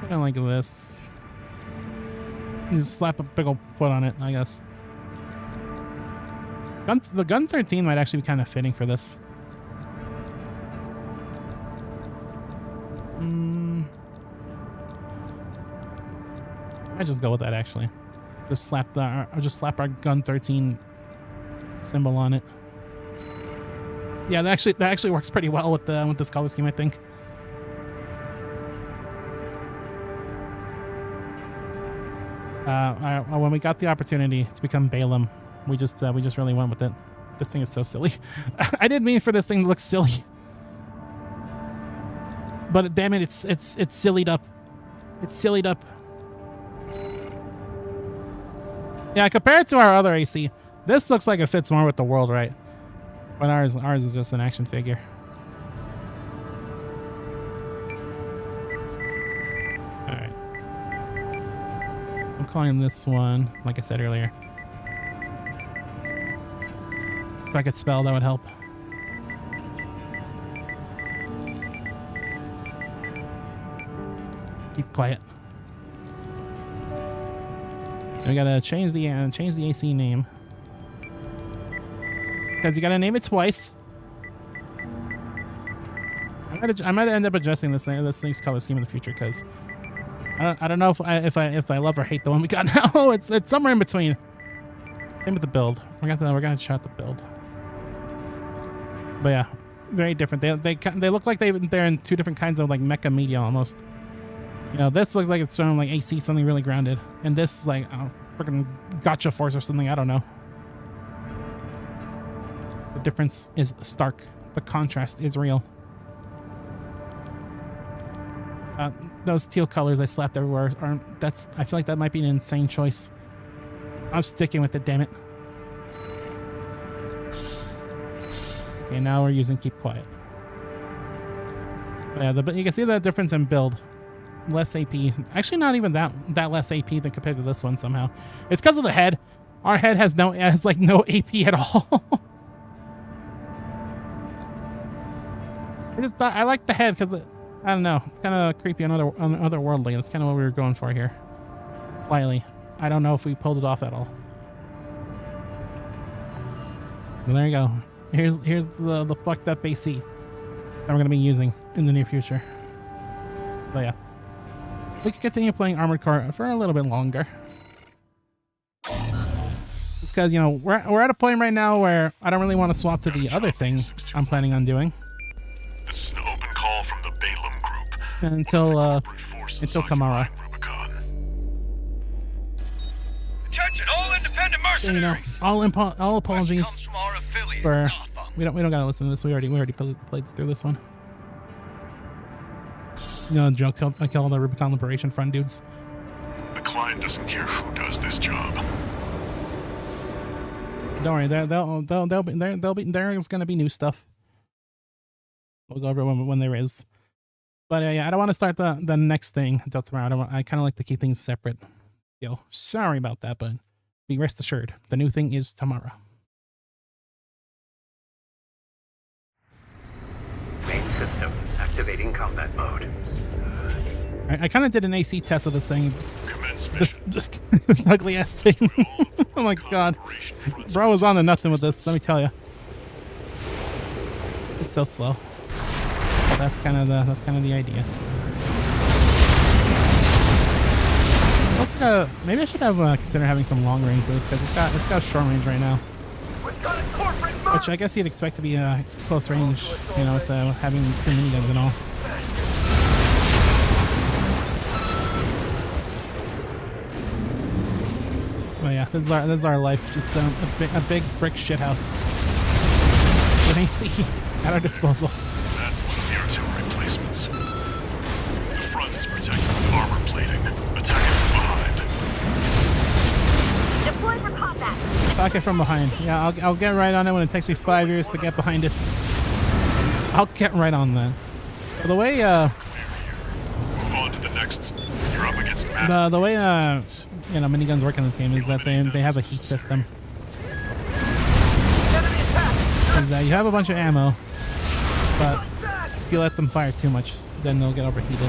I don't like this. Just slap a big ol' foot on it, I guess. The gun 13 might actually be kind of fitting for this. I just go with that actually. Just slap our gun 13 symbol on it. Yeah, that actually works pretty well with this color scheme, I think. When we got the opportunity to become Balaam, we just really went with it. This thing is so silly. I didn't mean for this thing to look silly, but damn it, it's sillied up. It's sillied up. Yeah, compared to our other AC, this looks like it fits more with the world, right? But ours is just an action figure. All right. I'm calling this one, like I said earlier. If I could spell, that would help. Keep quiet. We gotta change the AC name, because you gotta name it twice. I might end up adjusting this thing's color scheme in the future, because I don't know if I love or hate the one we got now. It's somewhere in between. Same with the build. We're gonna shot the build. But yeah, very different. They look like they're in two different kinds of like mecha media almost. You know, this looks like it's showing like AC, something really grounded, and this is like freaking gotcha force or something. I don't know. The difference is stark. The contrast is real. Those teal colors I slapped everywhere aren't. I feel like that might be an insane choice. I'm sticking with it. Damn it. Okay, now we're using keep quiet. But yeah, but you can see the difference in build. Less AP. Actually, not even that less AP than compared to this one somehow. It's because of the head. Our head has like no AP at all. I like the head because I don't know. It's kind of creepy and otherworldly. That's kind of what we were going for here. Slightly. I don't know if we pulled it off at all. Well, there you go. Here's the fucked up AC that we're gonna be using in the near future. But yeah. We could continue playing Armored Core for a little bit longer. Just because, you know, we're at a point right now where I don't really want to swap to the other thing I'm planning on doing. This is an open call from the Balaam group. Until tomorrow. Attention, all independent So, you know, all apologies for we don't gotta listen to this. We already played through this one. You know, Joe killed the Rubicon Liberation Front dudes. The client doesn't care who does this job. Don't worry, there's gonna be new stuff. We'll go over when there is. But yeah, I don't want to start the next thing until tomorrow. I kind of like to keep things separate. Yo, sorry about that, but be rest assured, the new thing is tomorrow. Main system activating combat mode. I kind of did an AC test of this thing. Commence mission. This ugly ass thing. Oh my god. Bro was on to nothing with this, let me tell you. It's so slow. But that's kind of the idea. Also, maybe I should have consider having some long range boost, because it's got short range right now. Which I guess you'd expect to be close range. You know, it's having 2 miniguns and all. But yeah, this is our life. Just a big brick shithouse with AC at our disposal. That's one of the artillery placements. The front is protected with armor plating. Attack it from behind. Deploy for combat. Attack it from behind. Yeah, I'll get right on it when it takes me 5 years to get behind it. I'll get right on that. By the way, Move on to the next. You're up against massive. the way you know, miniguns work in this game is that they have a heat system. Is that you have a bunch of ammo, but if you let them fire too much, then they'll get overheated.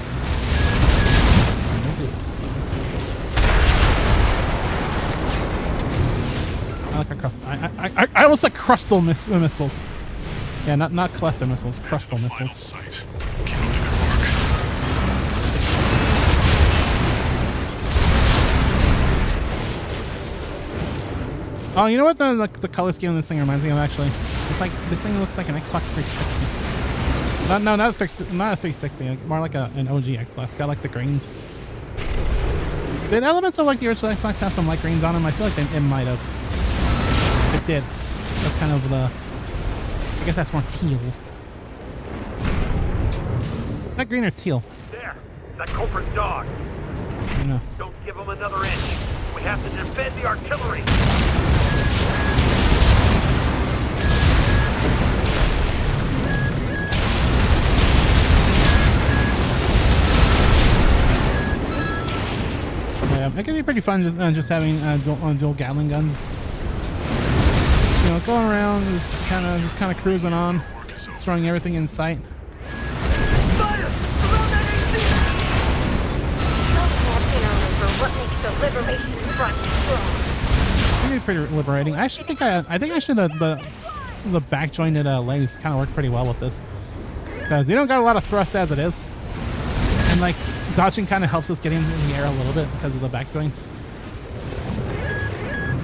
I like a crust. I almost like crustal missiles. Yeah, not cluster missiles, crustal Final missiles. sight. Keep up the good work. Oh, you know what the color scheme of this thing reminds me of actually? It's like this thing looks like an Xbox 360. Not a 360, like more like an OG Xbox. It's got like the greens. Did elements of like the original Xbox have some light greens on them? I feel like it might have. It did. That's kind of the. I guess that's more teal. Not green or teal. There. That culprit dog. I don't know. Don't give him another inch. We have to defend the artillery. Yeah, it could be pretty fun just having dual Gatling guns. You know, going around, just kind of cruising on, destroying everything in sight. Fire! Around that For what makes the Liberation Front strong. It could be pretty liberating. I think the back jointed legs kind of work pretty well with this, because you don't got a lot of thrust as it is, and like dodging kind of helps us get into the air a little bit because of the back joints.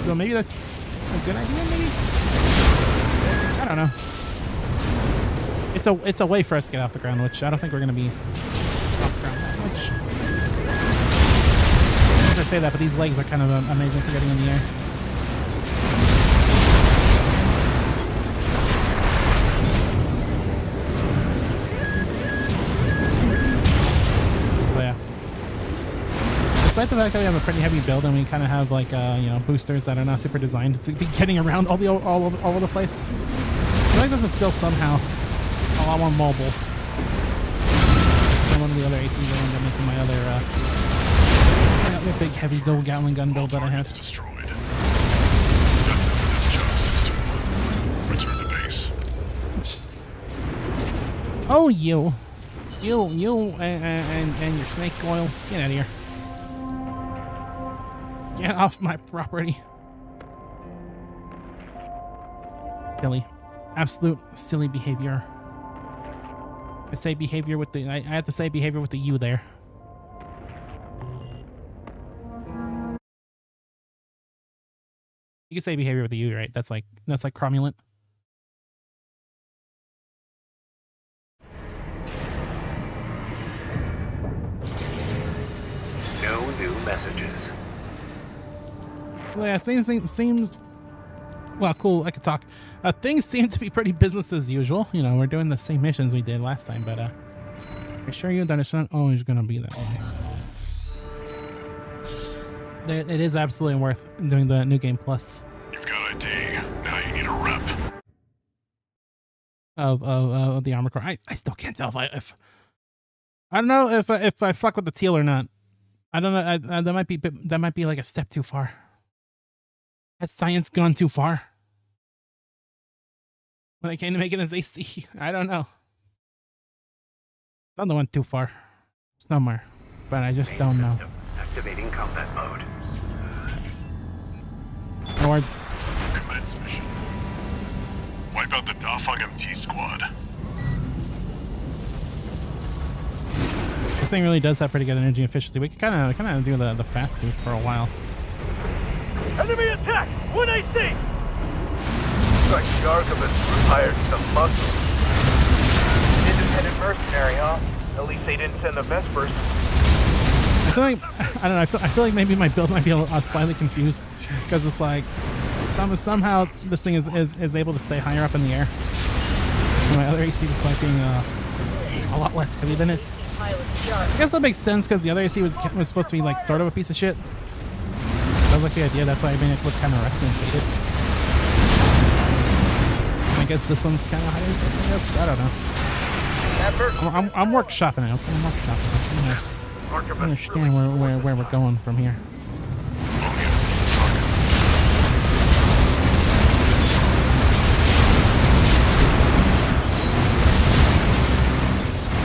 So maybe that's a good idea. Maybe, I don't know. It's a way for us to get off the ground, which I don't think we're gonna be off the ground that much. As I say that, but these legs are kind of amazing for getting in the air. So yeah. Despite the fact that we have a pretty heavy build and we kind of have like you know, boosters that are not super designed to be getting around all over the place, I feel like this is still somehow a lot more mobile than one of the other ACs I ended up making my other big heavy dual Gatling gun build that I had. Destroyed. That's it for this job, System 1. Return to base. Oh, you and your snake oil, get out of here. Get off my property. Silly. Absolute silly behavior. I say behavior with the... I have to say behavior with the U there. You can say behavior with the U, right? That's like cromulent. No new messages. Well, yeah, seems... Well, cool, I could talk. Things seem to be pretty business as usual. You know, we're doing the same missions we did last time, but I assure you that it's not always going to be that way. It is absolutely worth doing the New Game Plus. You've got ID. Now you need a rep. Of the Armor Core. I still can't tell if I don't know if I fuck with the teal or not. I don't know. That might be like a step too far. Has science gone too far? When it came to making this AC, I don't know. It's not the one too far. Somewhere. But I just don't know. System activating combat mode. No words. Commence mission. Wipe out the Dafeng MT squad. This thing really does have pretty good energy efficiency. We could kind of do the fast boost for a while. Enemy attack! 1AC! Like Jarkovitz retired some muscle. Independent mercenary, huh? At least they didn't send the Vespers. I feel like I don't know. I feel like maybe my build might be slightly confused because it's like somehow this thing is able to stay higher up in the air. And my other AC was like being a lot less heavy than it. I guess that makes sense because the other AC was supposed to be like sort of a piece of shit. That was like the idea. That's why I made it look kind of rusty and faded. guess this one's kind of higher. I guess I don't know. I'm workshopping it. Okay, I'm workshopping it. I understand where we're going from here. Only a few targets.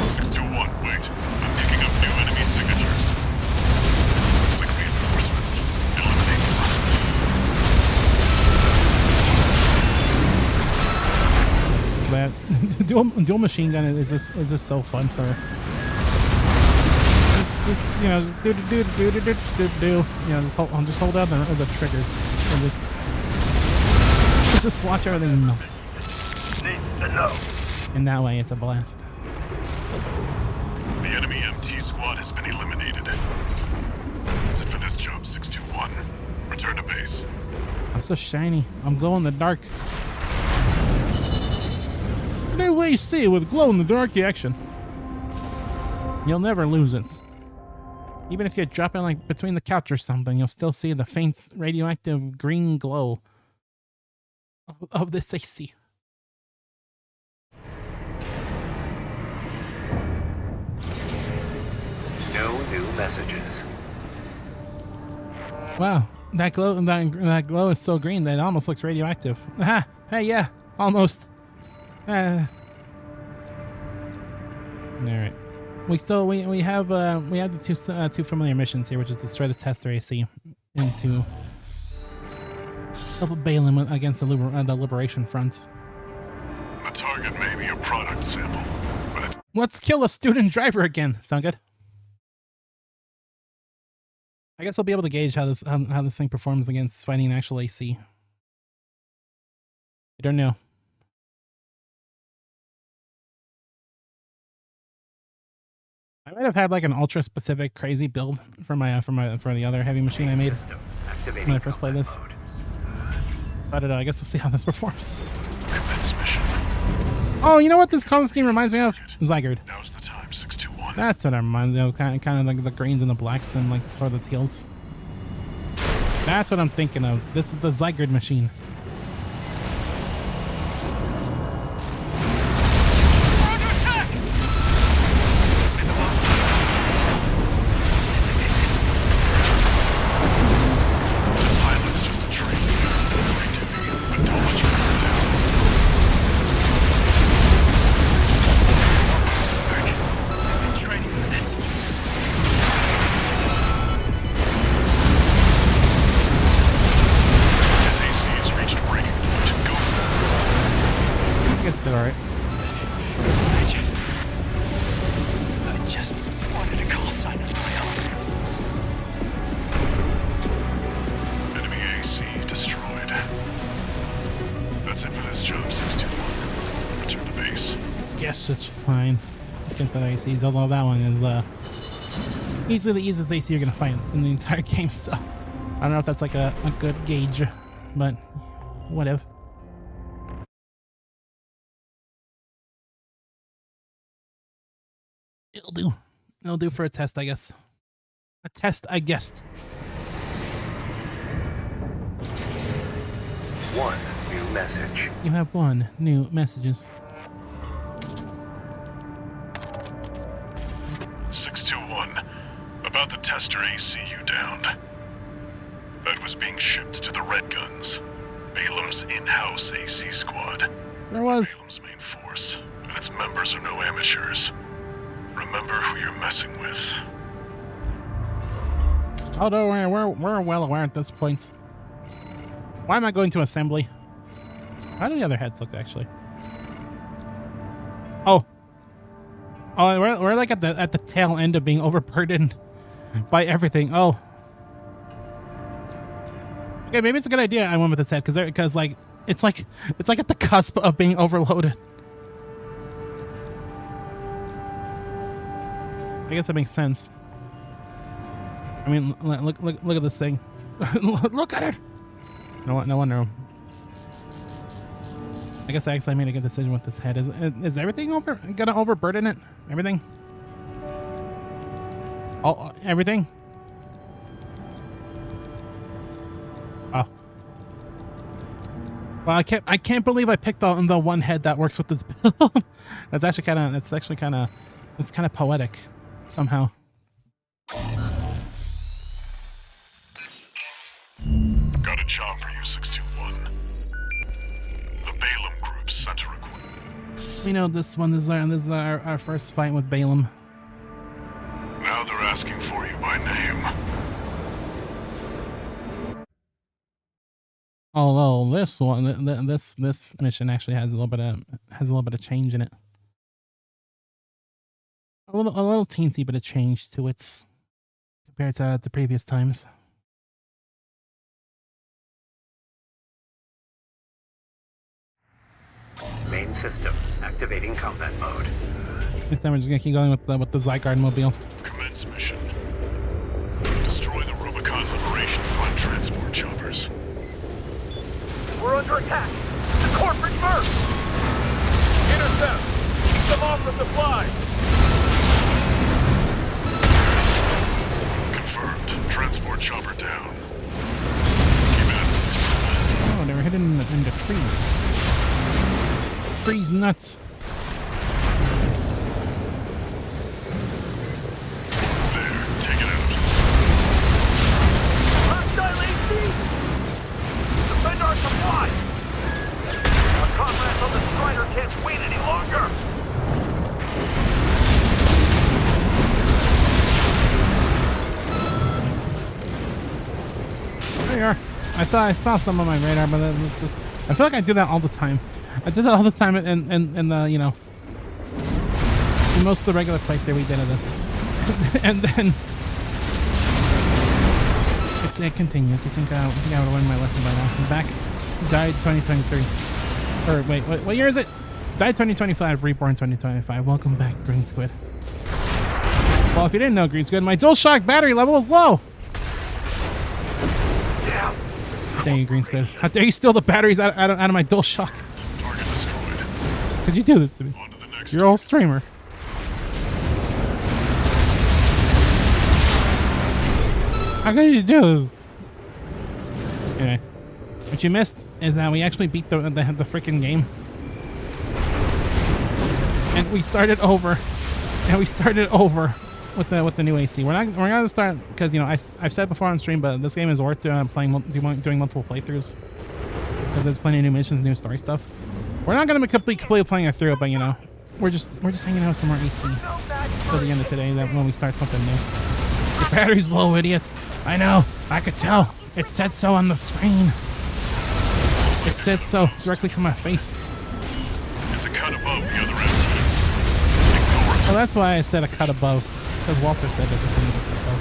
621, wait. I'm picking up new enemy signatures. Looks like reinforcements. Eliminate them. That dual machine gun is just so fun for just you know do you know just hold out the triggers and just watch everything melt. Need to know. And that way it's a blast. The enemy MT squad has been eliminated. That's it for this job, 621. Return to base. I'm so shiny. I'm glow in the dark. New AC with glow in the dark action. You'll never lose it. Even if you drop it like between the couch or something, you'll still see the faint radioactive green glow of this AC. No new messages. Wow, that glow is so green that it almost looks radioactive. Aha! Hey, yeah, almost. All right. We have the two familiar missions here, which is destroy the tester AC into help Balaam against the Liberation Front. The target may be a product sample, but it's Let's kill a student driver again. Sound good? I guess I'll be able to gauge how this thing performs against fighting an actual AC. I don't know. I might have had like an ultra specific crazy build for the other heavy machine I made when I first played this. I don't know. I guess we'll see how this performs. commence mission. Oh, you know what this color scheme reminds me of? Zygoard. Now's the time, 621. That's what I remind me of. Kind of like the greens and the blacks and like sort of the teals. That's what I'm thinking of. This is the Zygoard machine. We're under attack! Let's leave them up. Let's hit the idiot. The pilot's just a trainee on delivery duty, but don't let your guard down. I've been training for this. As AC has reached breaking point, go. I guess it's alright. I just wanted a call sign of my own. Enemy AC destroyed. That's it for this job, 621. Return to base. Guess it's fine. Against other ACs, although that one is easily the easiest AC you're gonna find in the entire game, so I don't know if that's like a good gauge, but whatever. It'll do. It'll do for a test, I guess. A test, I guessed. One new message. You have one new messages. 621. About the tester AC you downed. That was being shipped to the Red Guns, Balaam's in-house AC squad. There was. Balaam's main force, and its members are no amateurs. Remember who you're messing with. Oh, don't worry, we're well aware at this point. Why am I going to assembly? How do the other heads look, actually? Oh, we're like at the tail end of being overburdened by everything. Oh, okay, maybe it's a good idea I went with this head because like it's like at the cusp of being overloaded. I guess that makes sense. I mean, look at this thing. Look at it. No wonder. I guess I actually made a good decision with this head. Is everything gonna overburden it? Everything? Oh, everything? Oh. Well, I can't believe I picked the one head that works with this build. It's actually kind of poetic somehow. Got a job for you, 621. The Balaam Group sent a request. We know this one. This is our first fight with Balaam. Now they're asking for you by name. Although this one, this mission actually has a little bit of change in it. A little teensy bit of change to its compared to previous times. Main system activating combat mode. This time we're just gonna keep going with the Zygarde mobile. Commence mission. Destroy the Rubicon Liberation Front transport choppers. We're under attack. The corporate first. Intercept. Keep them off the supply. Confirmed. Transport chopper down. Keep it at 61. Oh, they were hidden in the trees. Trees nuts. There, take it out. Hostile AC. Defend our supply. Our comrades on the Strider can't wait any longer. There you are. I thought I saw some on my radar, but it was just. I feel like I do that all the time. I did that all the time in the, you know, in most of the regular playthrough we did of this. And then it continues. I think I would have learned my lesson by now. I'm back. Died 2023. Or wait, what year is it? Died 2025, reborn 2025. Welcome back, Green Squid. Well, if you didn't know, Green Squid, my DualShock battery level is low. Yeah. How dare you, Green Squid? How dare you steal the batteries out of my DualShock? Target destroyed. Could you do this to me? On to the next You're a whole target. streamer. How could you do this? Anyway, what you missed is that we actually beat the freaking game, and we started over, with the new AC. We're gonna start because, you know, I've said before on stream, but this game is worth doing multiple playthroughs because there's plenty of new missions, new story stuff. We're not gonna be completely playing it through, but you know, we're just hanging out with some more AC till the end of today. That when we start something new. The battery's low, idiot. I know. I could tell. It said so on the screen. It said so directly to my face. It's a cut above the other MTs. Ignore it. Well, that's why I said a cut above. It's because Walter said that this thing is a cut above.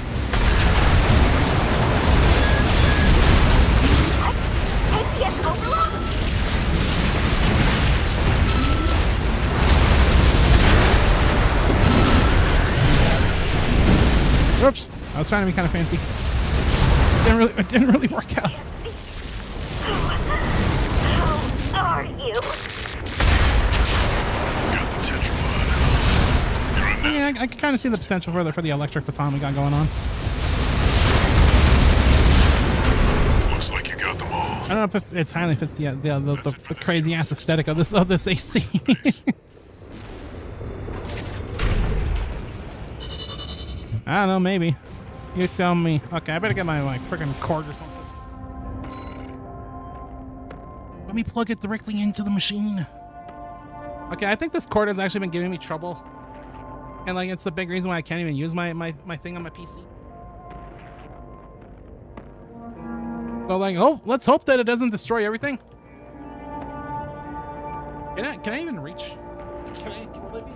APS overload? Whoops! I was trying to be kind of fancy. It didn't really work out. Who are you? Got the tetrapod. You're a Yeah, net. I can kind of see the potential for the electric baton we got going on. Looks like you got them all. I don't know if it entirely fits the crazy ass aesthetic of this AC. I don't know, maybe. You tell me. Okay, I better get my freaking cord or something. Let me plug it directly into the machine. Okay, I think this cord has actually been giving me trouble. And like, it's the big reason why I can't even use my thing on my PC. So like, oh, let's hope that it doesn't destroy everything. Can I even reach? Will it be?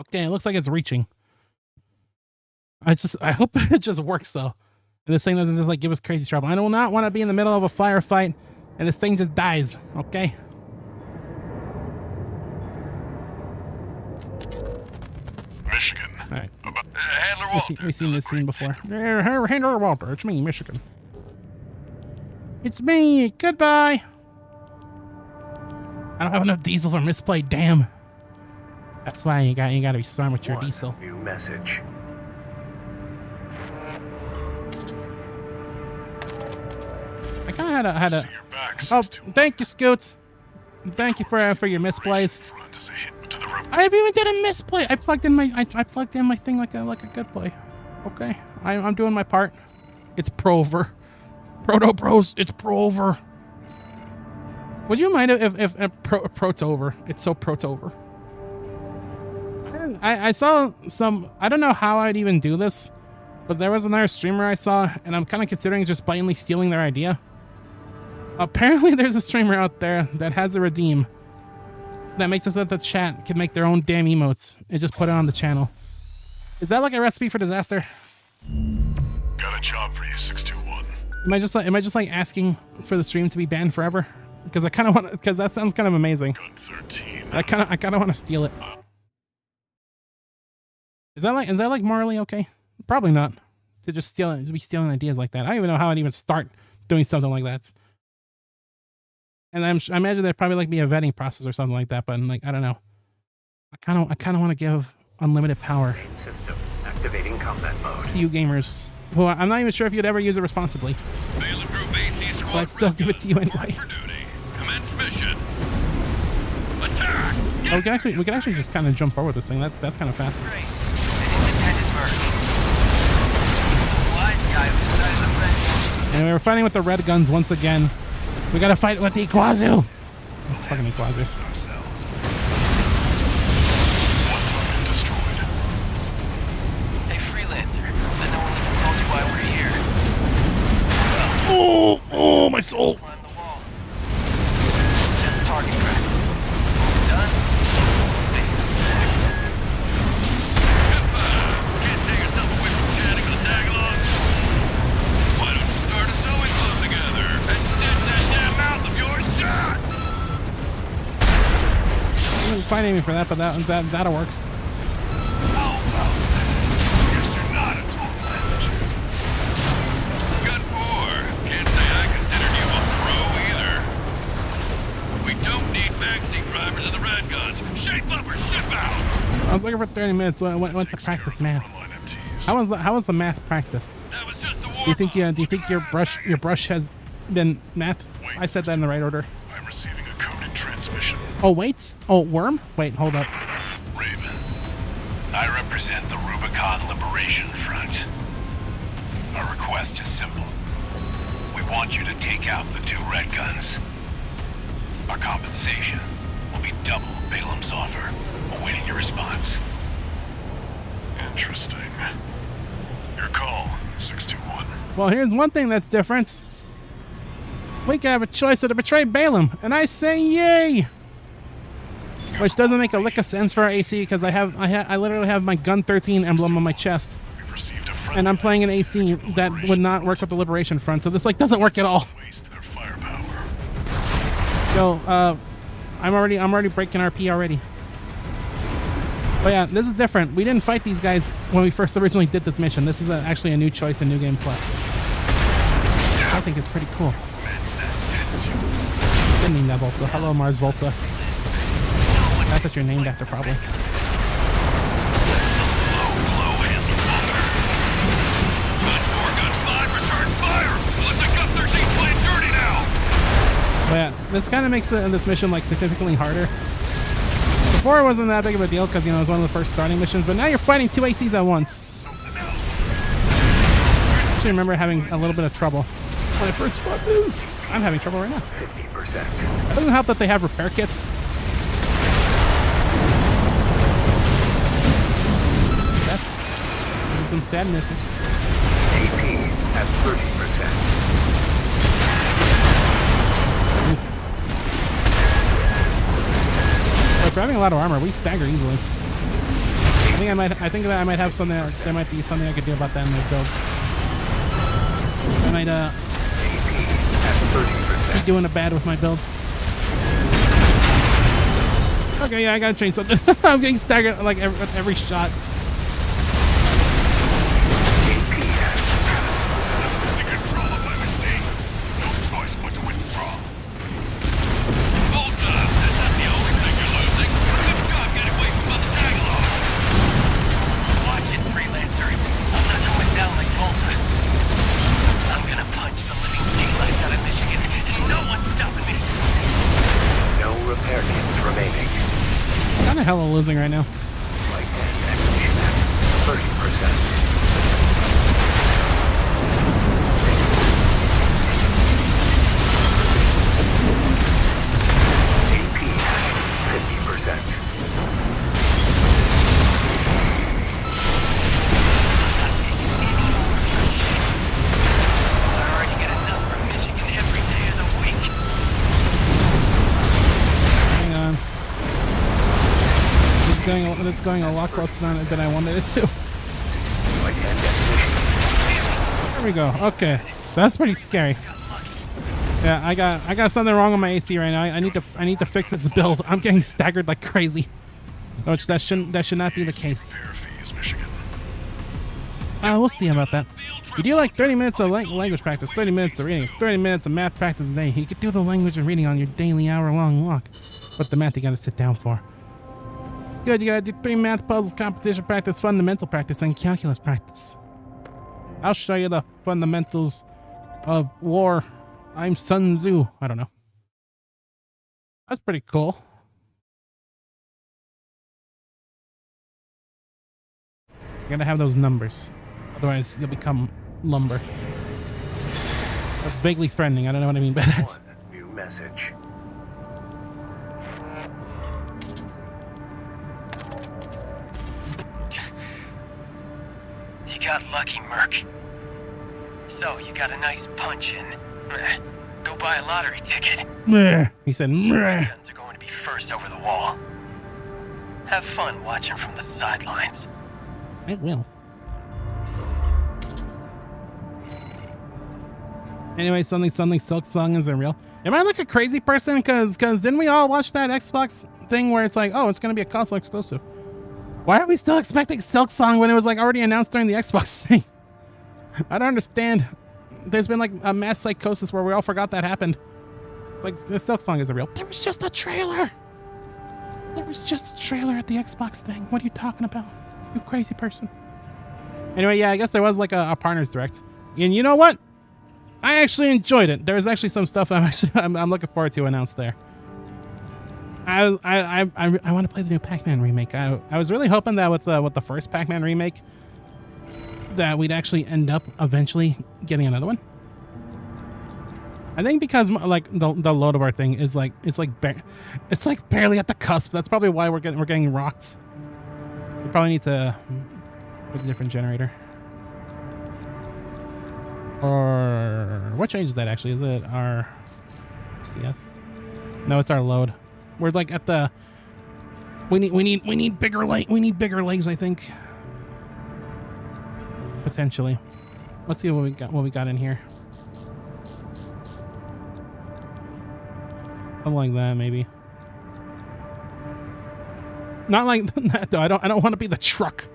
Okay, it looks like it's reaching. I hope it just works though. And this thing doesn't just like give us crazy trouble. I do not want to be in the middle of a firefight and this thing just dies, okay? Michigan. Alright. Handler Walter. We've seen this scene before. Handler Walter, it's me, Michigan. It's me, goodbye. I don't have enough diesel for misplay, damn. That's why you gotta be smart with your diesel. New message. I kind of had a. See your back, Oh, 621. thank you, Scoots. Thank you for your misplays. Front is a hit to the rope. I even did a misplay. I plugged in my my thing like a good play. Okay, I'm doing my part. It's pro-over. Proto Bros. It's pro-over. Would you mind if pro-over? It's so pro-over. I saw some. I don't know how I'd even do this, but there was another streamer I saw, and I'm kind of considering just blatantly stealing their idea. Apparently, there's a streamer out there that has a redeem that makes it so that the chat can make their own damn emotes and just put it on the channel. Is that like a recipe for disaster? Got a job for you, 621. Am I just like asking for the stream to be banned forever? Because I kind of want, because that sounds kind of amazing. Gun 13. I kind of want to steal it. Is that like morally okay? Probably not. To just steal it, to be stealing ideas like that. I don't even know how I'd even start doing something like that. And I imagine there'd probably like be a vetting process or something like that. But like I don't know. I kind of want to give unlimited power System activating combat mode. to you gamers. Well, I'm not even sure if you'd ever use it responsibly. Balaam Group AC squad. But I'd still give it to you anyway. For duty. Commence mission. Attack! Oh, we could actually just kind of jump forward this thing. That's kind of fast. Great. An independent merc. He's the wise guy who decided the red was And we're fighting with the red guns once again. We gotta fight with the Iguazu. Fucking Iguazu. Ourselves. One target destroyed. Hey, freelancer. I know one even told you why we're here. Oh, my soul. Climb the wall. This is just target practice. Done? The base is next. Can't take yourself away from chatting with a tag-along. Why don't you start a sewing club together and stitch that damn mouth of yours shut? I wasn't quite aiming for that, but that works. Oh, well, guess you're not a total amateur. Gun 4. Can't say I considered you a pro either. We don't need backseat drivers in the red guns. Shape up or ship out. I was looking for 30 minutes. So I went to practice math. How was the math practice? That was just the Do you think your brush has been math? I said that in the right order. I'm receiving a coded transmission. Oh wait. Oh worm. Wait, hold up. Raven, I represent the Rubicon Liberation Front. Our request is simple. We want you to take out the 2 red guns. Our compensation will be double Balaam's offer, awaiting your response. Interesting. Your call, 621. Well, here's one thing that's different. We can have a choice to betray Balaam, and I say yay! Which doesn't make a lick of sense for our AC because I literally have my Gun 13 emblem on my chest, We've received a friendly and I'm playing an AC that would not work with the Liberation Front, so this like doesn't work at all. waste their firepower. So I'm already breaking RP already. But yeah, this is different. We didn't fight these guys when we first originally did this mission. This is actually a new choice in New Game Plus. I think it's pretty cool. Didn't mean that, Volta. Hello, Mars Volta. That's what you're named after, probably. But yeah, this kind of makes this mission like significantly harder. Before it wasn't that big of a deal because, you know, it was one of the first starting missions, but now you're fighting 2 ACs at once. I actually remember having a little bit of trouble when I first fought those. I'm having trouble right now. 50%. It doesn't help that they have repair kits. Some sad misses. AP at 30%. But for having a lot of armor, we stagger easily. I think that I might have something. There might be something I could do about that in my build. I might AP at 30%. be doing it bad with my build. Okay, yeah, I gotta change something. I'm getting staggered like every shot. Losing control of my machine. No choice but to withdraw. Hold up. That's not the only thing you're losing. Good job getting away from other kind of hella losing right now. Flight deck activation at 30%. AP at 50%. Not taking any more of your shit. I already get enough from Michigan every day of the week. Hang on. This is going a lot closer than I wanted it to. Flight deck activation. Damn it. There we go. Okay, that's pretty scary. Got lucky. Yeah, I got something wrong with my AC right now. I need to fix this build. I'm getting staggered like crazy. Which that should not be the case. Repair fees, Michigan. We'll see about that. You do like 30 minutes of language practice, 30 minutes of reading, 30 minutes of math practice a day. You could do the language and reading on your daily hour-long walk. But the math you gotta sit down for. Good, you gotta do 3 math puzzles, competition practice, fundamental practice, and calculus practice. I'll show you the fundamentals of war. I'm Sun Tzu. I don't know. That's pretty cool. You gotta have those numbers. Otherwise, you'll become lumber. That's vaguely threatening. I don't know what I mean by that. One new message. You got lucky, Merc. So, you got a nice punch in. Go buy a lottery ticket. Meh. He said, meh. Guns are going to be first over the wall. Have fun watching from the sidelines. I will. Anyway, something Silk Song isn't real. Am I like a crazy person? Cause didn't we all watch that Xbox thing where it's like, oh, it's gonna be a console exclusive? Why are we still expecting Silk Song when it was like already announced during the Xbox thing? I don't understand. There's been like a mass psychosis where we all forgot that happened. It's like the Silk Song isn't real. There was just a trailer. There was just a trailer at the Xbox thing. What are you talking about? You crazy person. Anyway, yeah, I guess there was like a partners direct. And you know what? I actually enjoyed it. There was actually some stuff I'm looking forward to announced there. I want to play the new Pac-Man remake. I was really hoping that with the first Pac-Man remake that we'd actually end up eventually getting another one. I think because like the load of our thing is like it's like barely at the cusp. That's probably why we're getting rocked. We probably need to put a different generator. Or what changes that actually? Is it our CS? No, it's our load. We're like at the we need bigger legs, I think. Potentially. Let's see what we got in here. Something like that, maybe. Not like that though. I don't want to be the truck.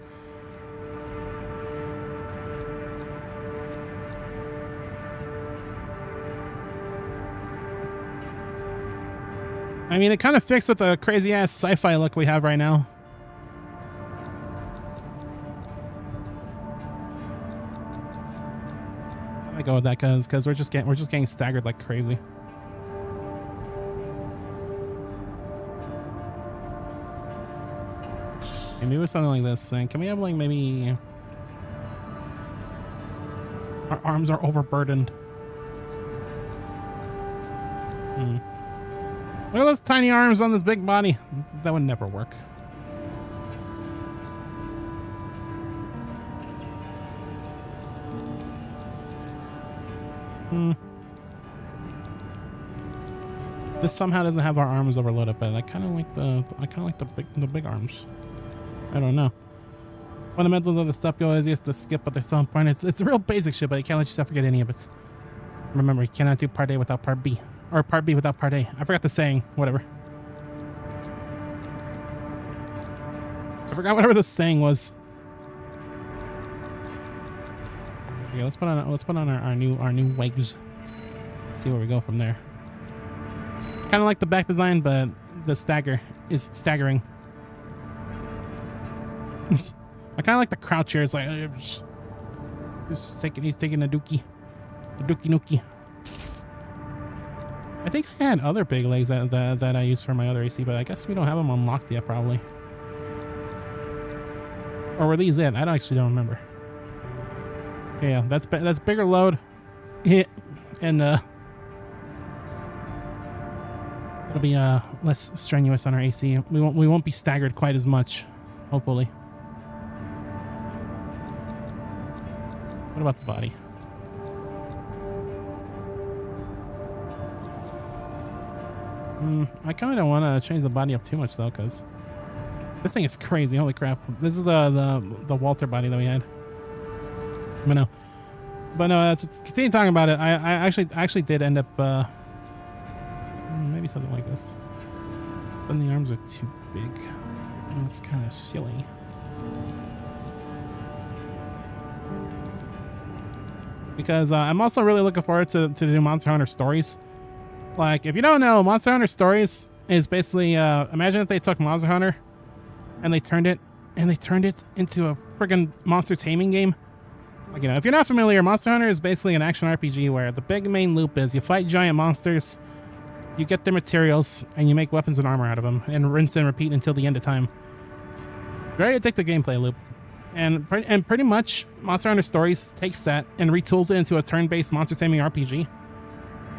I mean, it kind of fits with the crazy ass sci-fi look we have right now. I go with that because we're just getting staggered like crazy. Maybe with something like this thing. Can we have like maybe our arms are overburdened? Look at those tiny arms on this big body. That would never work. This somehow doesn't have our arms overloaded, but I kind of like the big arms. I don't know. Fundamentals of the stuff you always used to skip, but they're so important. It's real basic shit, but you can't let yourself forget any of it. Remember, you cannot do part A without part B. Or part B without part A. I forgot the saying. Whatever. I forgot whatever the saying was. Okay, let's put on our new legs. See where we go from there. Kind of like the back design, but the stagger is staggering. I kind of like the crouch here. It's like he's taking a dookie, a dookie nookie. I think I had other big legs that I used for my other AC, but I guess we don't have them unlocked yet, probably. Or were these it? I actually don't remember. Yeah, that's bigger load. Yeah, and it'll be less strenuous on our AC. We won't be staggered quite as much, hopefully. What about the body? I kind of don't want to change the body up too much though, because this thing is crazy. Holy crap! This is the Walter body that we had. But no, let's continue talking about it. I actually did end up maybe something like this. Then the arms are too big. It looks kind of silly. Because I'm also really looking forward to the new Monster Hunter Stories. Like, if you don't know, Monster Hunter Stories is basically imagine if they took Monster Hunter and they turned it into a friggin' monster taming game. Like, you know, if you're not familiar, Monster Hunter is basically an action RPG where the big main loop is you fight giant monsters, you get their materials, and you make weapons and armor out of them, and rinse and repeat until the end of time. Very addictive gameplay loop. And pretty much, Monster Hunter Stories takes that and retools it into a turn-based monster taming RPG.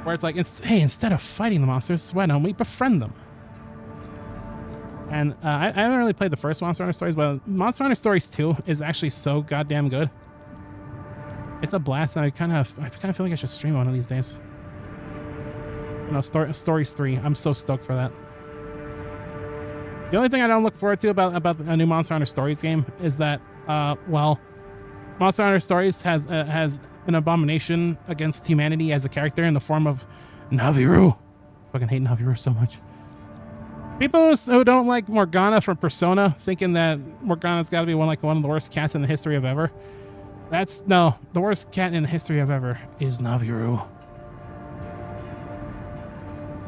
Where it's like, hey, instead of fighting the monsters, why don't we befriend them? And I haven't really played the first Monster Hunter Stories, but Monster Hunter Stories 2 is actually so goddamn good. It's a blast, and I kind of feel like I should stream one of these days. You know, Stories 3. I'm so stoked for that. The only thing I don't look forward to about a new Monster Hunter Stories game is that, well, Monster Hunter Stories has an abomination against humanity as a character in the form of Naviru. Fucking hate Naviru so much. People who don't like Morgana from Persona, thinking that Morgana's got to be one of the worst cats in the history of ever. The worst cat in the history of ever is Naviru.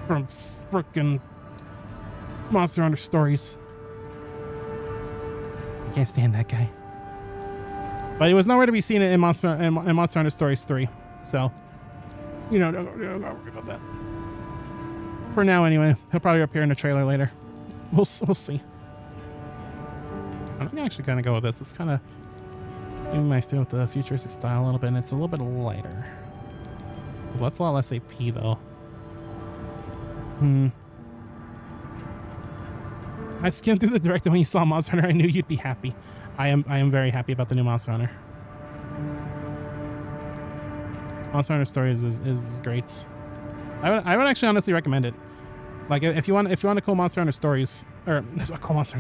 From frickin' Monster Hunter Stories. I can't stand that guy. But he was nowhere to be seen in Monster Hunter Stories 3. So, you know, don't worry about that. For now, anyway. He'll probably appear in a trailer later. We'll see. I'm actually going to go with this. It's kind of giving my feel with the futuristic style a little bit, and it's a little bit lighter. Well, that's a lot less AP, though. I skimmed through the director when you saw Monster Hunter. I knew you'd be happy. I am very happy about the new Monster Hunter. Monster Hunter Stories is great. I would actually honestly recommend it. Like, if you want a cool Monster Hunter Stories, or a cool monster,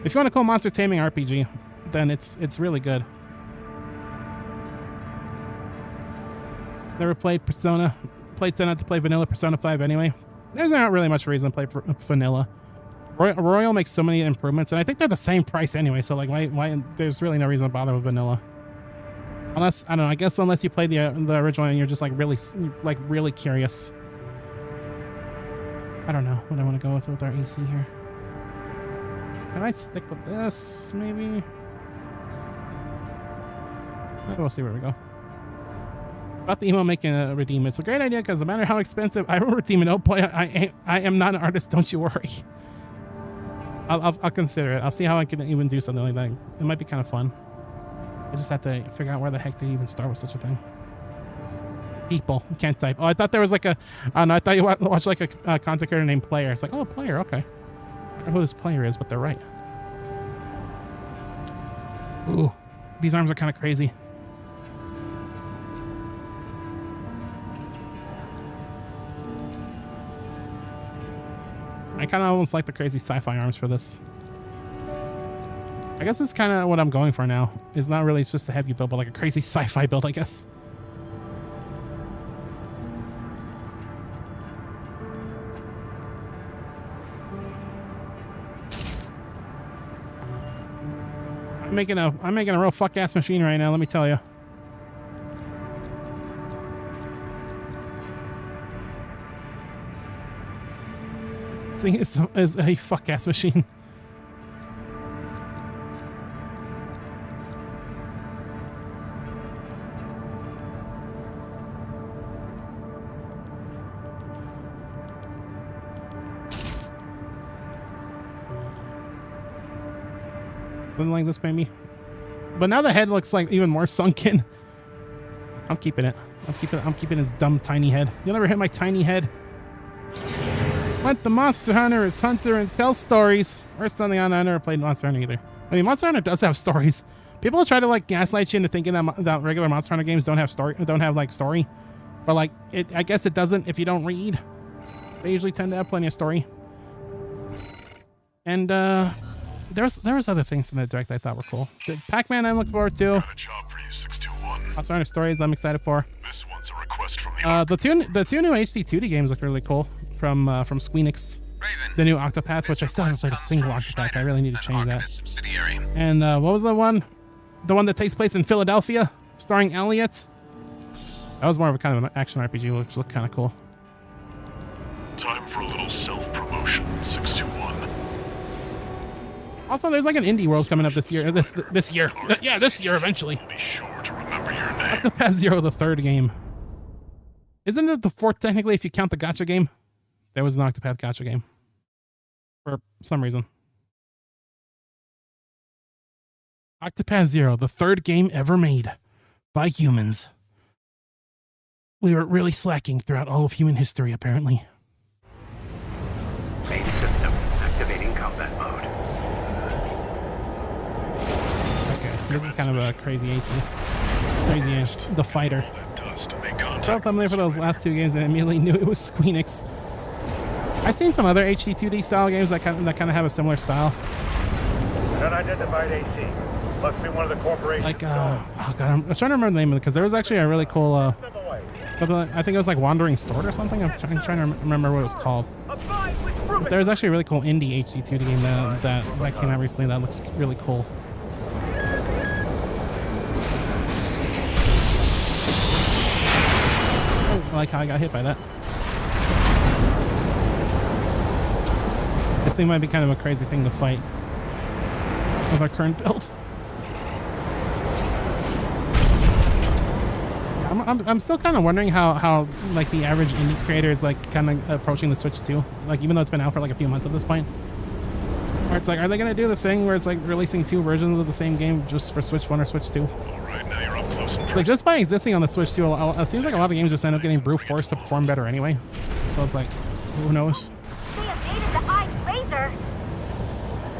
if you want a cool monster taming RPG, then it's really good. Never played Persona. Played not to play vanilla Persona 5 anyway. There's not really much reason to play vanilla. Royal makes so many improvements, and I think they're the same price anyway, so like why there's really no reason to bother with vanilla. Unless, I don't know, I guess unless you play the original and you're just like really curious. I don't know what I want to go with our AC here. Can I stick with this, maybe? We'll see where we go. About the emo making a redeem. It's a great idea because no matter how expensive, I will redeem it. Oh boy, I am not an artist, don't you worry. I'll consider it. I'll see how I can even do something like that. It might be kind of fun. I just have to figure out where the heck to even start with such a thing. People. You can't type. Oh, I thought there was like a... I don't know, I thought you watched like a content creator named Player. It's like, oh, Player, okay. I don't know who this Player is, but they're right. Ooh. These arms are kind of crazy. I kind of almost like the crazy sci-fi arms for this. I guess that's kind of what I'm going for now. It's not really just a heavy build, but like a crazy sci-fi build, I guess. I'm making a real fuck-ass machine right now, let me tell you. This thing is a fuck-ass machine. Something like this, maybe. But now the head looks like even more sunken. I'm keeping it. I'm keeping his dumb tiny head. You'll never hit my tiny head. Let the Monster Hunter is hunter and tell stories. Or something I never played Monster Hunter either. I mean, Monster Hunter does have stories. People try to like gaslight you into thinking that regular Monster Hunter games don't have story, story. But like, I guess it doesn't if you don't read. They usually tend to have plenty of story. And there was other things in the direct I thought were cool. The Pac-Man I'm looking forward to. Got a job for you, 621. Monster Hunter Stories I'm excited for. This one's a request from the the two new HD2D games look really cool from Squeenix. Raven. The new Octopath, which I still haven't played a single Octopath. I really need to change that. Subsidiary. And what was the one? The one that takes place in Philadelphia, starring Elliot. That was more of a kind of an action RPG, which looked kind of cool. Time for a little self-promotion, 621. Also, there's like an indie world coming up this year. This year. Yeah, this year eventually. Be sure to remember your name. Octopath Zero, the third game. Isn't it the fourth technically if you count the gacha game? There was an Octopath gacha game. For some reason. Octopath Zero, the third game ever made by humans. We were really slacking throughout all of human history, apparently. Main system activating combat mode. Okay, this is kind of a crazy AC. Crazy ass. The Fighter. So I'm there for those last two games and I immediately knew it was Squeenix. I've seen some other HD2D style games that kind of have a similar style. Unidentified AC. Must be one of the corporations. Like, oh god, I'm trying to remember the name of it because there was actually a really cool, I think it was like Wandering Sword or something. I'm trying to remember what it was called. But there was actually a really cool indie HD2D game that came out recently that looks really cool. I like how I got hit by that. This thing might be kind of a crazy thing to fight with our current build. I'm still kind of wondering how like the average indie creator is like kind of approaching the Switch 2. Like even though it's been out for like a few months at this point. Or it's like, are they gonna do the thing where it's like releasing two versions of the same game just for Switch 1 or Switch 2? Alright, now you're up close and personal. Like just by existing on the Switch 2, it seems like a lot of games just end up getting brute force to perform better anyway. So it's like, who knows? They evaded the eye laser.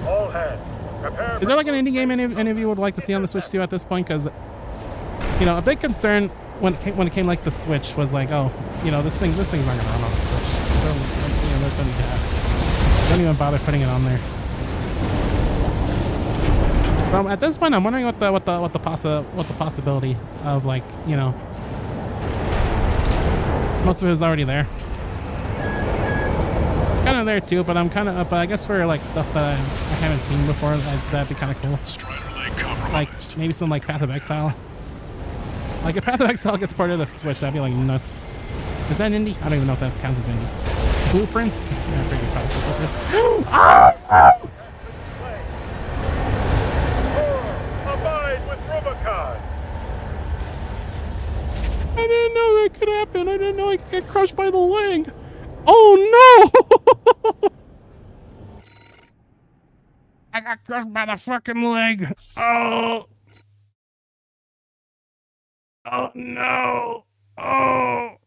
All hands. Prepare. Is there like an indie game any of you would like to see on the Switch 2 at this point? Because, you know, a big concern when it came like the Switch was like, oh, you know, this thing's not gonna run on the Switch. So, you know, don't even bother putting it on there. At this point, I'm wondering what the possibility of, like, you know, most of it is already there. Kind of there too, but I'm kind of, but I guess for like stuff that I haven't seen before, that'd be kind of cool. Like maybe some like Path of Exile. Like if Path of Exile gets part of the Switch, that'd be like nuts. Is that indie? I don't even know if that counts as indie. Blueprints? Yeah, pretty good process. Abide with Rubicon. I didn't know that could happen. I didn't know I could get crushed by the leg. Oh no! I got crushed by the fucking leg. Oh. Oh no. Oh.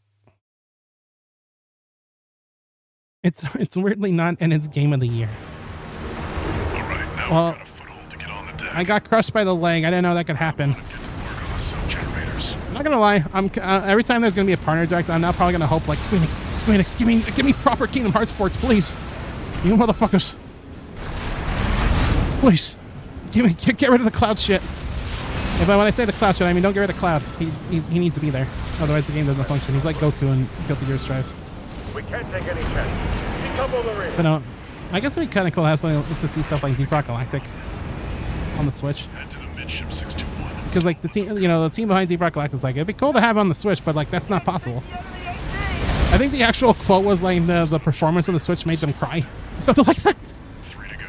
It's weirdly not in its game of the year. All right, now Well, we've got a foothold to get on the deck. I got crushed by the leg. I didn't know that could happen. Get to work on the sub-generators. I'm not gonna lie. Every time there's gonna be a partner direct, I'm now probably gonna hope like Squeenix, give me proper Kingdom Hearts ports, please. You motherfuckers, please, get rid of the Cloud shit. If when I say the Cloud shit, I mean don't get rid of Cloud. He needs to be there. Otherwise the game doesn't function. He's like Goku in Guilty Gear Strive. We can't take any chances. Decouple the rear. But no, I guess it'd be kind of cool to have something to see stuff like Deep Rock Galactic on the Switch. Head to the midship 621. Because like the team behind Deep Rock Galactic is like, it'd be cool to have on the Switch, but like that's not possible. I think the actual quote was like the performance of the Switch made them cry, something like that. 3 to go.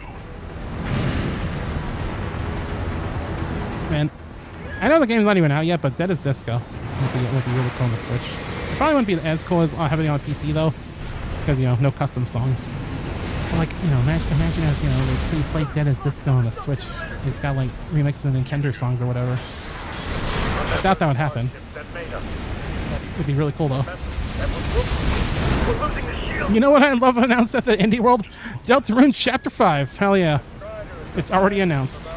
Man, I know the game's not even out yet, but Dead is Disco would be really cool on the Switch. It probably wouldn't be as cool as having it on PC though, because you know no custom songs. Like, you know, imagine as, you know, like, you play Dead as Disco on the Switch. It's got, like, remixed Nintendo songs or whatever. I doubt that would happen. It'd be really cool, though. You know what I love announced at the Indie World? Deltarune Chapter 5. Hell yeah. It's already announced.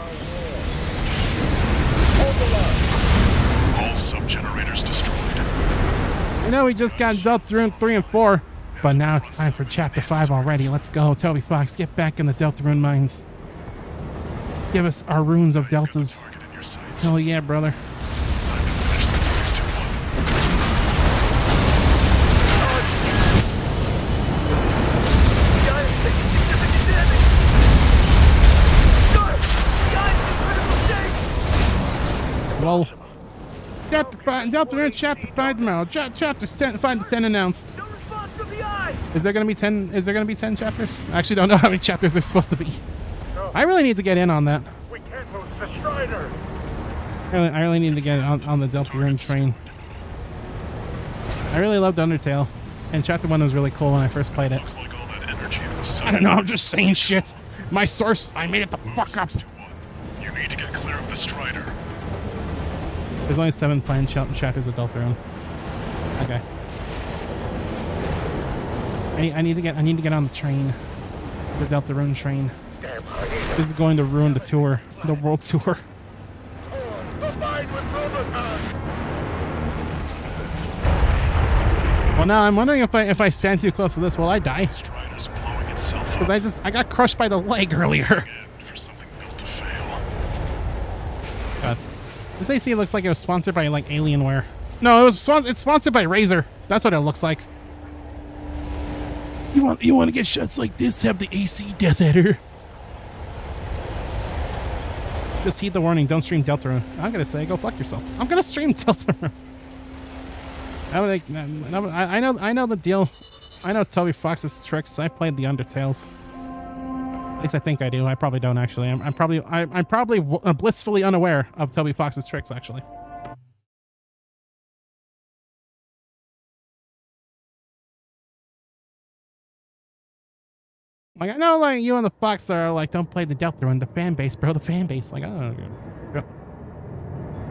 All sub-generators destroyed. I know we just got Deltarune 3 and 4, but now it's time for Chapter 5 already. Let's go, Toby Fox. Get back in the Deltarune mines. Give us our runes of deltas. Hell yeah, brother. Time to finish this 621. Well, Chapter 5, Deltarune Chapter 5 tomorrow. Chapters 10, 5 to 10 announced. No response from the eye! Is there gonna be 10? Is there gonna be 10 chapters? I actually don't know how many chapters there's supposed to be. I really need to get in on that. We can't lose the Strider! I really need to get on the Deltarune train. I really loved Undertale, and Chapter 1 was really cool when I first played it. Looks like all that energy was I don't know, I'm just saying shit. My source, I made it the fuck up. 621. You need to get clear of the Strider. There's only 7 planned chapters of Deltarune. Okay. I need to get on the train. The Deltarune train. This is going to ruin the tour. The world tour. Well, now I'm wondering if I stand too close to this, will I die? Strider's blowing itself up. Because I got crushed by the leg earlier. Again, for something built to fail. God. This AC looks like it was sponsored by like Alienware. No, it's sponsored by Razer. That's what it looks like. You want to get shots like this? Have the AC Death Adder. Just heed the warning. Don't stream Deltarune. I'm gonna say, go fuck yourself. I'm gonna stream Deltarune. I know the deal. I know Toby Fox's tricks. I played the Undertales. At least I think I do. I probably don't actually. I'm probably blissfully unaware of Toby Fox's tricks actually. Like, I know, like, you and the Fox are like, don't play the Deltarune, the fan base, bro, the fan base. Like, oh,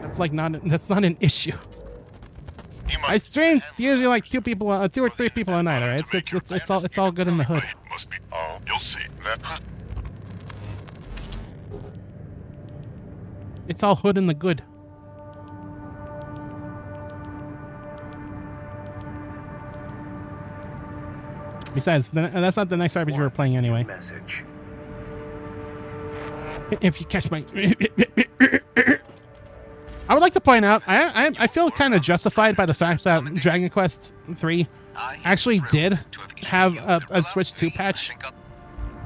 that's like that's not an issue. I stream usually like 2 or 3 people a night. All right, it's all good in the hood. Must be. Oh, you'll see. That. It's all hood in the good. Besides, that's not the next RPG we're playing anyway. Message. If you catch my... I would like to point out, I feel kind of justified by the fact that Dragon Quest 3 actually did have a Switch 2 patch.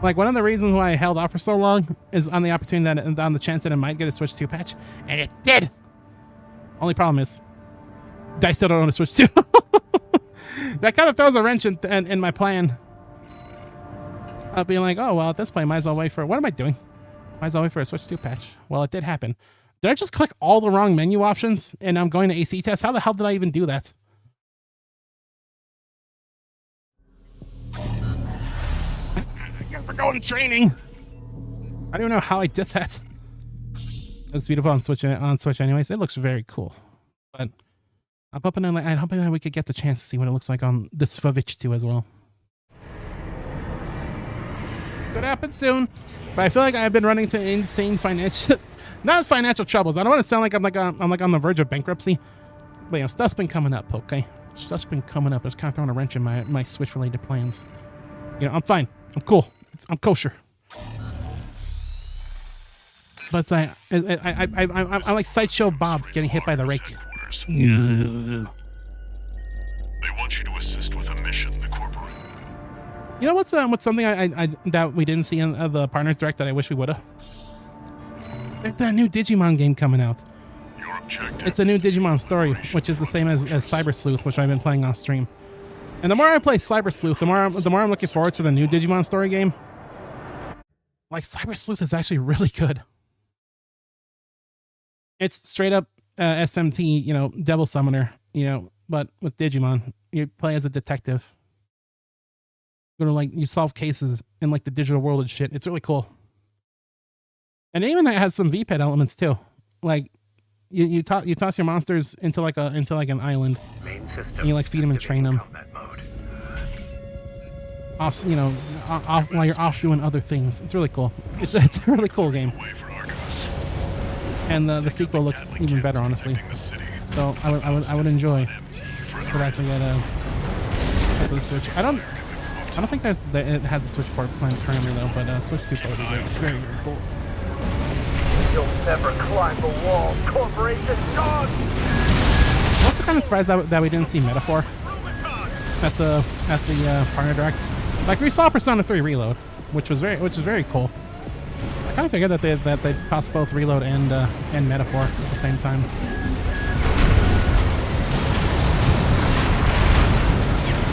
Like, one of the reasons why I held off for so long is on the opportunity that, on the chance that it might get a Switch 2 patch, and it did! Only problem is, I still don't own a Switch 2. That kind of throws a wrench in my plan. I'll be like, oh, well, at this point, might as well wait for... What am I doing? Might as well wait for a Switch 2 patch. Well, it did happen. Did I just click all the wrong menu options and I'm going to AC test? How the hell did I even do that? I guess we're going training. I don't even know how I did that. It looks beautiful on Switch anyways. It looks very cool. But I'm hoping that we could get the chance to see what it looks like on the Switch 2 as well. Could happen soon. But I feel like I've been running into insane financial... Not financial troubles. I don't want to sound like I'm like on the verge of bankruptcy. But, you know, stuff's been coming up, okay? Stuff's been coming up. It's kind of throwing a wrench in my Switch-related plans. You know, I'm fine. I'm cool. I'm kosher. But I'm like Sideshow Bob getting hit by the rake. They want you to assist with a mission, the corporate. You know what's something I that we didn't see in the Partners Direct that I wish we would have? There's that new Digimon game coming out. Your objective. It's a new Digimon story, which is the same as Cyber Sleuth, which I've been playing on stream. And the more I play Cyber Sleuth, the more I'm looking forward to the new Digimon story game. Like, Cyber Sleuth is actually really good. It's straight up SMT, you know, Devil Summoner, you know, but with Digimon. You play as a detective. Go to like you solve cases in like the digital world and shit. It's really cool. And it even has some VPET elements too. Like you toss your monsters into like an island. Main system. And you like feed them and train them. Combat mode. Off, off while you're off doing other things. It's really cool. It's a really cool game. And the sequel looks even better, honestly. So I would enjoy for that to get the Switch. I don't think it has a Switch port planned currently though, but Switch 2 port would be very cool. You'll never climb the wall, corporation dog! I'm also kind of surprised that we didn't see Metaphor at the partner direct. Like we saw Persona 3 Reload, which was very cool. I kind of figured that they tossed both Reload and Metaphor at the same time.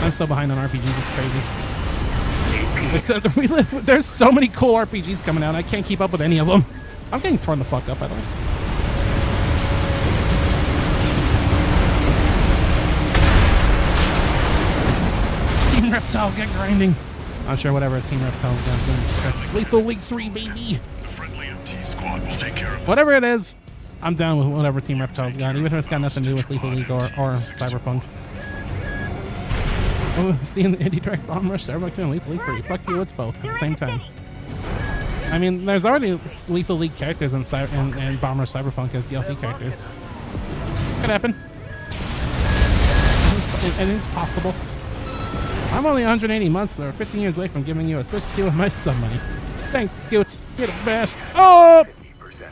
I'm so behind on RPGs, it's crazy. There's so many cool RPGs coming out. I can't keep up with any of them. I'm getting torn the fuck up, by the way. Team Reptile, get grinding. I'm sure whatever Team Reptile does. Lethal League 3, baby. The friendly MT squad will take care of this. Whatever it is, I'm down with whatever Team Reptile's got, even if it's got nothing to do with Lethal League or Cyberpunk. Oh, seeing the Indie Direct Bomb Rush, Cyberpunk 2 and Lethal League 3. Fuck you, it's both at the same time. I mean, there's already Lethal League characters and Bomb Rush Cyberpunk as DLC characters. Could happen. Anything's possible. I'm only 180 months or 15 years away from giving you a Switch 2 with my sub money. Thanks, Scoot. You're the best. Oh! 50%.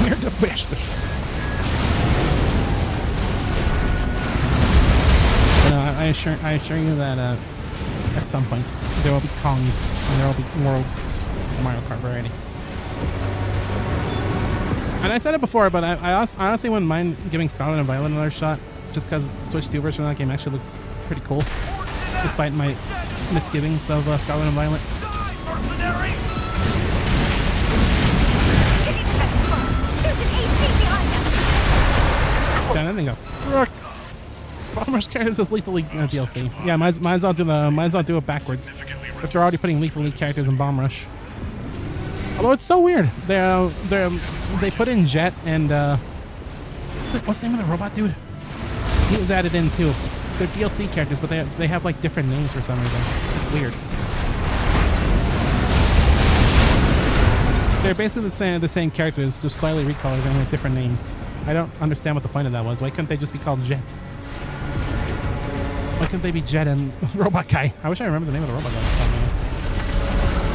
You're the best. I assure you that at some point there will be Kongs and there will be worlds of Mario Kart variety. And I said it before, but I honestly wouldn't mind giving Scarlet and Violet another shot, just because the Switch 2 version of that game actually looks pretty cool, despite my misgivings of Scarlet and Violet. Damn, that thing got fucked. Bomber's characters as Lethal League DLC. Yeah, might as well do it backwards. If they're already putting Lethal League characters in Bomb Rush. Although it's so weird. They put in Jet and what's the name of the robot dude? He was added in too. They're DLC characters, but they have like different names for some reason. It's weird. They're basically the same characters, just slightly recolored and with different names. I don't understand what the point of that was. Why couldn't they just be called Jet? Why couldn't they be Jet and Robot Guy? I wish I remember the name of the robot guy.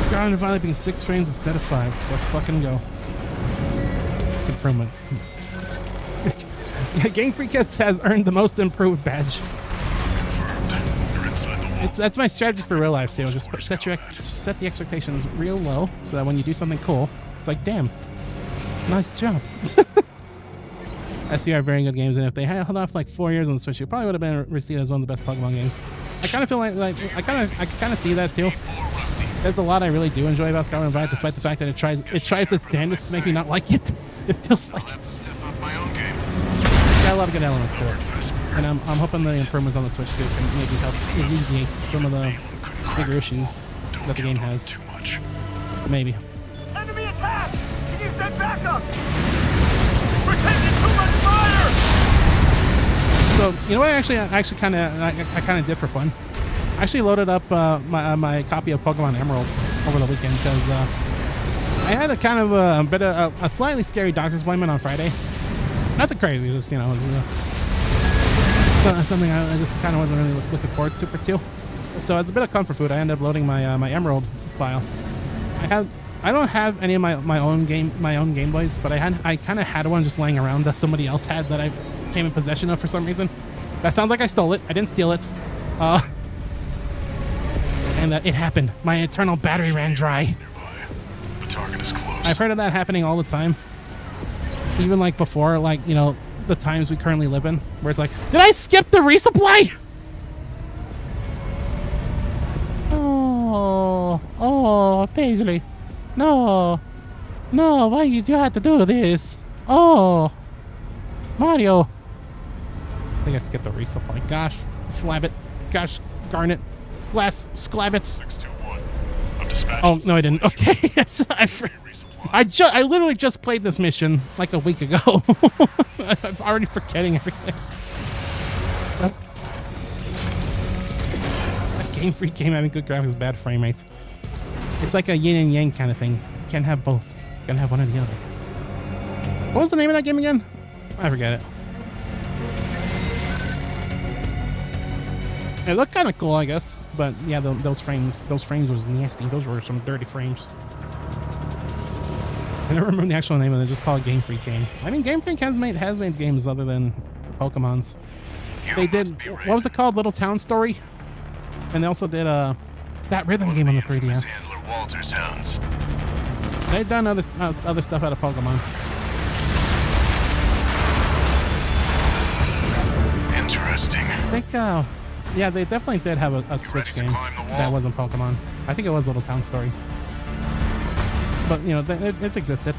Scarlet and Violet being 6 frames instead of 5. Let's fucking go. It's improvement. Yeah, Game Freak has earned the most improved badge. Confirmed. You're inside the wall. That's my strategy for real life too. Just set the expectations real low so that when you do something cool, it's like, damn, nice job. SVR are very good games, and if they had held off like 4 years on the Switch, it probably would have been received as one of the best Pokemon games. I kind of feel like I kind of see that too. There's a lot I really do enjoy about Scarlet and Violet, despite the fact that it tries its damnedest to make me not like it. It feels like I'll have to step up my own game. it's got a lot of good elements to it, Fast mover. and I'm hoping the improvements on the Switch too can maybe help alleviate some of the bigger issues Don't that the game count on has. too much. Maybe. Enemy attack! Can you send backup? We're taking too much fire! So you know what? I kind of did for fun. I actually loaded up my copy of Pokemon Emerald over the weekend because I had a kind of a slightly scary doctor's appointment on Friday. Nothing crazy, just it was, something I just kind of wasn't really looking forward super to. So as a bit of comfort food, I ended up loading my Emerald file. I don't have any of my own Game Boys, but I kind of had one just laying around that somebody else had that I came in possession of for some reason. That sounds like I stole it. I didn't steal it. And it happened. My internal battery ran dry. Nearby. The target is close. I've heard of that happening all the time. Even like before, the times we currently live in, where it's like, did I skip the resupply? Oh, Paisley. No, why did you have to do this? Oh, Mario, think I skipped the resupply. Gosh, flab it. Gosh, darn it. Sklab it. 621. I'm dispatched. Oh, no, I didn't. Okay. Yes, I literally just played this mission like a week ago. I'm already forgetting everything. That Game Freak game having good graphics, bad frame rates. It's like a yin and yang kind of thing. You can't have both. You gotta have one or the other. What was the name of that game again? I forget it. It looked kind of cool, I guess, but yeah, those frames was nasty. Those were some dirty frames. I never remember the actual name of it. Just call it Game Freak game. I mean, Game Freak has made games other than Pokemon's. They did, what was it called? Little Town Story, and they also did that rhythm game on the 3DS. Handler Walter's hounds. They've done other stuff out of Pokemon. Interesting. I think, yeah, they definitely did have a Switch game that wasn't Pokemon. I think it was Little Town Story. But, you know, it's existed.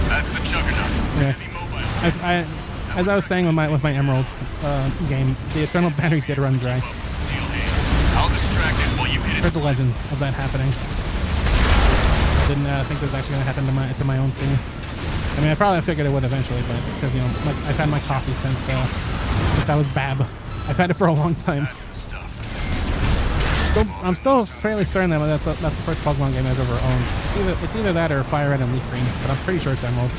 That's the Juggernaut. Yeah. As I was saying with my Emerald game, the Eternal Battery did run dry. Steel hands. I'll distract it while you hit it. Heard the legends of that happening. Didn't think it was actually going to happen to my own thing. I mean, I probably figured it would eventually, but because, you know, I've had my coffee since I was Bab. I've had it for a long time. That's the stuff. I'm still fairly certain that that's the first Pokemon game I've ever owned. It's either that or Fire Red and Leaf Green, but I'm pretty sure it's Emerald.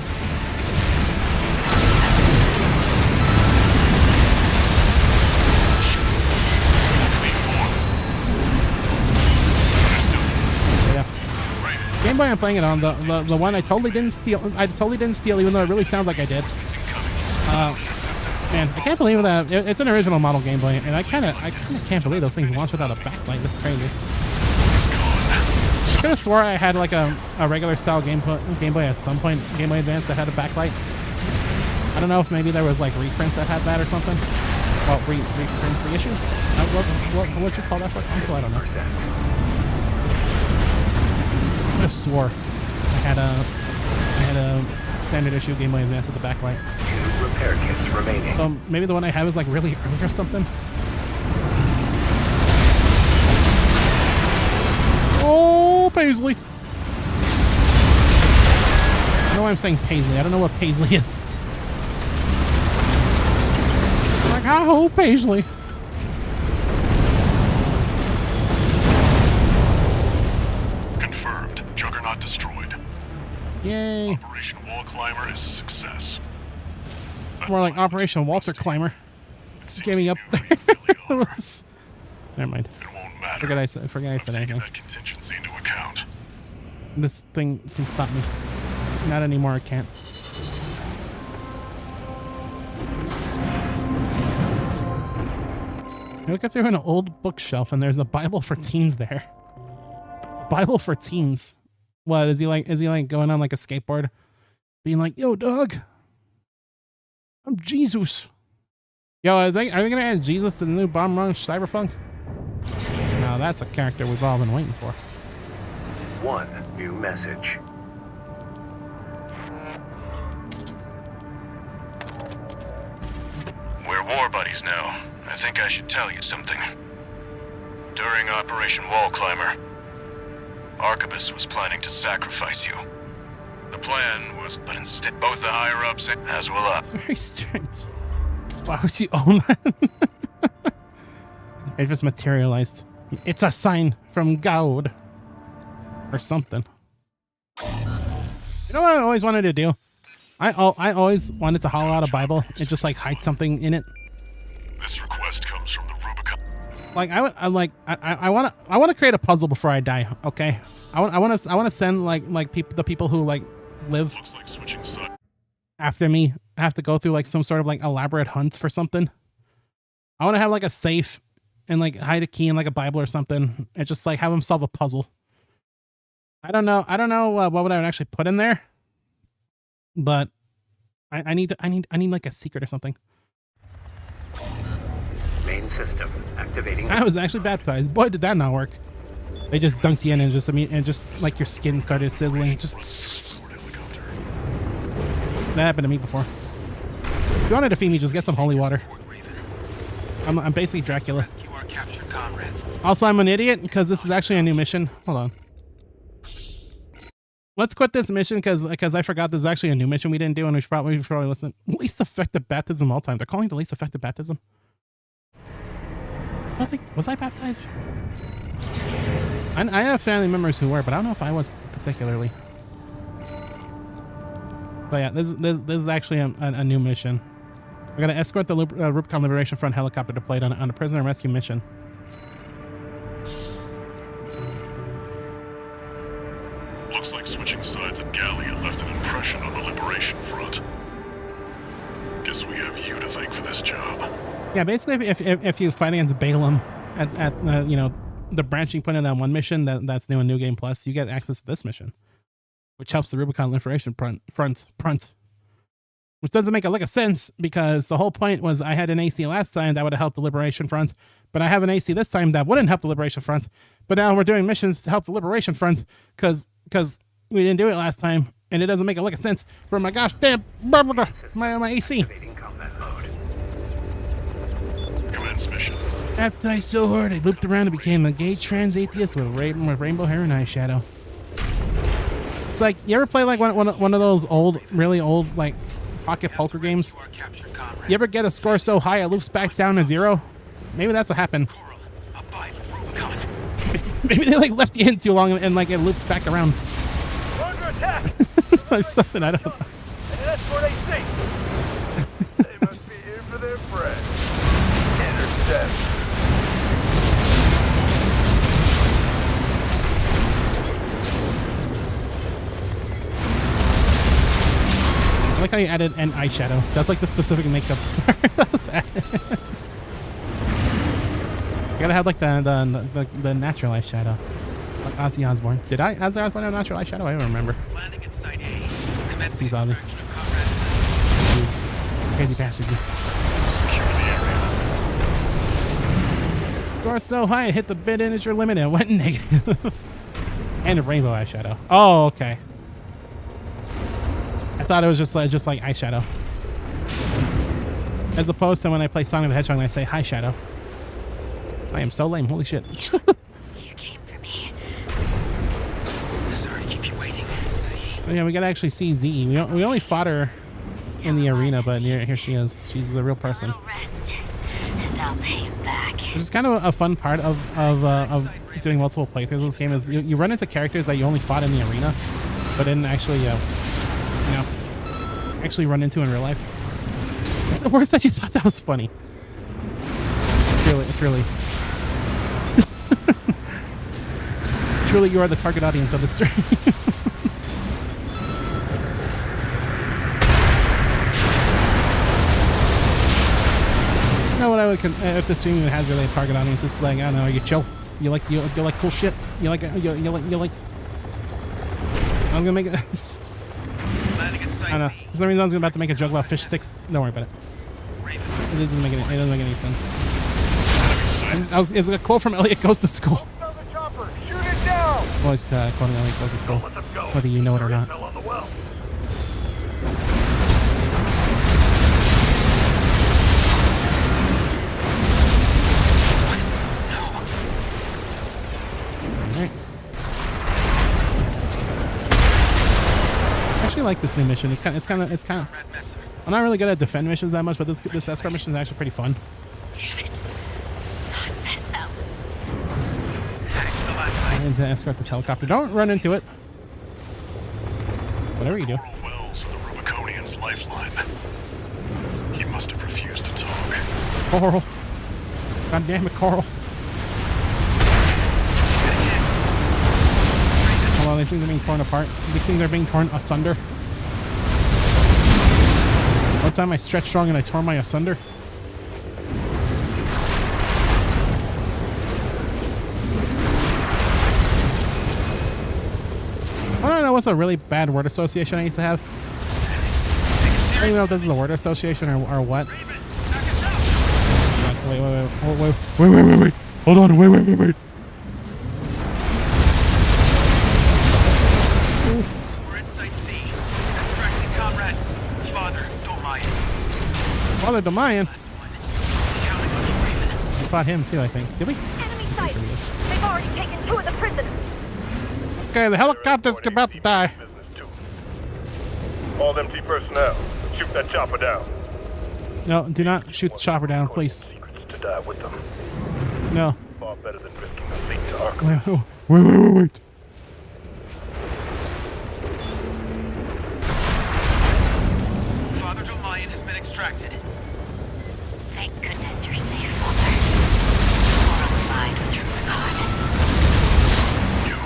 Game Boy I'm playing it on, the one I totally didn't steal, even though it really sounds like I did. Man, I can't believe that it's an original model Game Boy, and I kind of can't believe those things launch without a backlight. That's crazy. I could have swore I had like a regular style Game Boy at some point, Game Boy Advance that had a backlight. I don't know if maybe there was like reprints that had that or something. Well, reprints, reissues. What you call that for console? I don't know. I swore I had a standard issue Game Boy Advance with a backlight. 2 repair kits remaining. So maybe the one I have is like really early or something. Oh, Paisley! I know why I'm saying Paisley. I don't know what Paisley is. Like, oh, Paisley. Confirmed. Juggernaut destroyed. Yay. Operation Wall Climber is a success. More like Operation Walter Climber. Get me up there. Never mind. It won't matter. Forget I said anything. That contingency into account. This thing can stop me. Not anymore, it can't. I look through an old bookshelf and there's a Bible for teens there. Bible for teens. What is he like going on like a skateboard? Being like, yo, dog, I'm Jesus. Yo, are they gonna add Jesus to the new Bomb Run Cyberpunk? Now that's a character we've all been waiting for. 1 new message. We're war buddies now. I think I should tell you something. During Operation Wall Climber, Arquebus was planning to sacrifice you. The plan was, but instead both the higher-ups as well I. It's very strange. Why would you own that? It just materialized. It's a sign from God. Or something. You know what I always wanted to do? I always wanted to hollow out a Bible and just like hide something in it. This request comes from the Rubicon. Like I want to create a puzzle before I die. Okay, I want to send the people who like live Looks like switching sides. after me have to go through like some sort of like elaborate hunts for something. I want to have like a safe and like hide a key in like a Bible or something and just like have them solve a puzzle. I don't know what would I actually put in there, but I need like a secret or something. Main system activating. I was actually baptized. Boy, did that not work. They just dunked you in and just like your skin started sizzling. Just that happened to me before. If you want to defeat me, just get some holy water. Report, Raven. I'm basically Dracula. Rescue our captured comrades. Also, I'm an idiot because this is actually a new mission. Hold on. Let's quit this mission because I forgot this is actually a new mission we didn't do, and we should probably listen. Least effective baptism of all time. They're calling it the least effective baptism. I don't think, was I baptized? I have family members who were, but I don't know if I was particularly. But yeah, this is actually a new mission. We're gonna escort the Rubicon Liberation Front helicopter deployed on a prisoner rescue mission. Looks like switching sides at Gallia left an impression on the Liberation Front. Guess we have you to thank for this job. Yeah, basically, if you fight against Balaam at you know, the branch you put in that one mission that's new in New Game Plus, you get access to this mission, which helps the Rubicon Liberation Front. Which doesn't make a lick of sense because the whole point was I had an AC last time that would have helped the Liberation Front, but I have an AC this time that wouldn't help the Liberation Front. But now we're doing missions to help the Liberation Front because we didn't do it last time, and it doesn't make a lick of sense for my gosh damn my AC. Activating combat mode. Commence mission. Baptized so hard I looped around and became a gay trans atheist with rainbow hair and eyeshadow. It's like, you ever play like one of those really old like pocket poker games? You ever get a score so high it loops back down to 0? Maybe that's what happened. Coral, abide with Rubicon. Maybe they like left you in too long and like it loops back around. We're under attack! There's something I don't know. And that's where they think. They must be here for their friends. Intercept. I like how you added an eyeshadow. That's like the specific makeup that was added. You gotta have like the natural eyeshadow. Like Ozzy Osbourne. Did Ozzy Osbourne have natural eyeshadow? I don't remember. Landing at Site A. Commencing He's Ozzy. extraction of comrades. Crazy bastard. Secure the area. Score so high it hit the bid integer limit and went negative. And a rainbow eyeshadow. Oh, okay. I thought it was just like eyeshadow. As opposed to when I play Sonic the Hedgehog and I say hi shadow. I am so lame, holy shit. You came for me. Sorry to keep you waiting, Z. Yeah, we gotta actually see Z. We only fought her in the arena, but here she is. She's a real person. Little rest, and I'll pay him back. Which is kind of a fun part of doing multiple playthroughs of this game is you run into characters that you only fought in the arena, but didn't actually actually run into in real life. It's the worst that you thought that was funny. Truly. Truly, you are the target audience of this stream. You know what I would if the stream even has really a target audience? It's like, I don't know, you chill. You like cool shit. You like. I'm gonna make it. Landing at Site I don't know. B. For some reason, I was about to make a joke about fish sticks. Don't worry about it. Raven. It doesn't make any sense. Enemy sighted. It's a quote from Elliot Goes to School. Found the chopper! Shoot it down! Always quoting Elliot Goes to School, Let them go. whether you know it or not. Intel on the well. Alright. I actually like this new mission. It's kind of. Red Messer. I'm not really good at defend missions that much, but this escort mission is actually pretty fun. Damn it. Not mess up. Heading to the last site. And to escort this helicopter. Don't run into it. Whatever you do. Coral Wells are the Rubiconian's lifeline. He must have refused to talk. Coral. God damn it, Coral. Getting hit. Raven. Hold on, these things are being torn apart. These things are being torn asunder. One time I stretched strong and I tore my asunder. I don't know what's a really bad word association I used to have. Take it I don't seriously. even know if this is a word association or what. Raven, knock us out. Wait. Hold on, wait. We're at Site C. Extracting comrade. Father, don't mind. Father Domayan. Last one. Counting on you, Raven. We fought him too, I think. Did we? Enemy sight. They've already taken 2 of the prisoners. Okay, the helicopter's about to die. Business too. All MT personnel, shoot that chopper down. No, do not shoot the chopper down, please. Secrets to die with them. No. Far better than risking a fleet to Arkham. Wait. Father Domayan has been extracted. Thank goodness you're safe, Father. Coral abide with Rubicon. You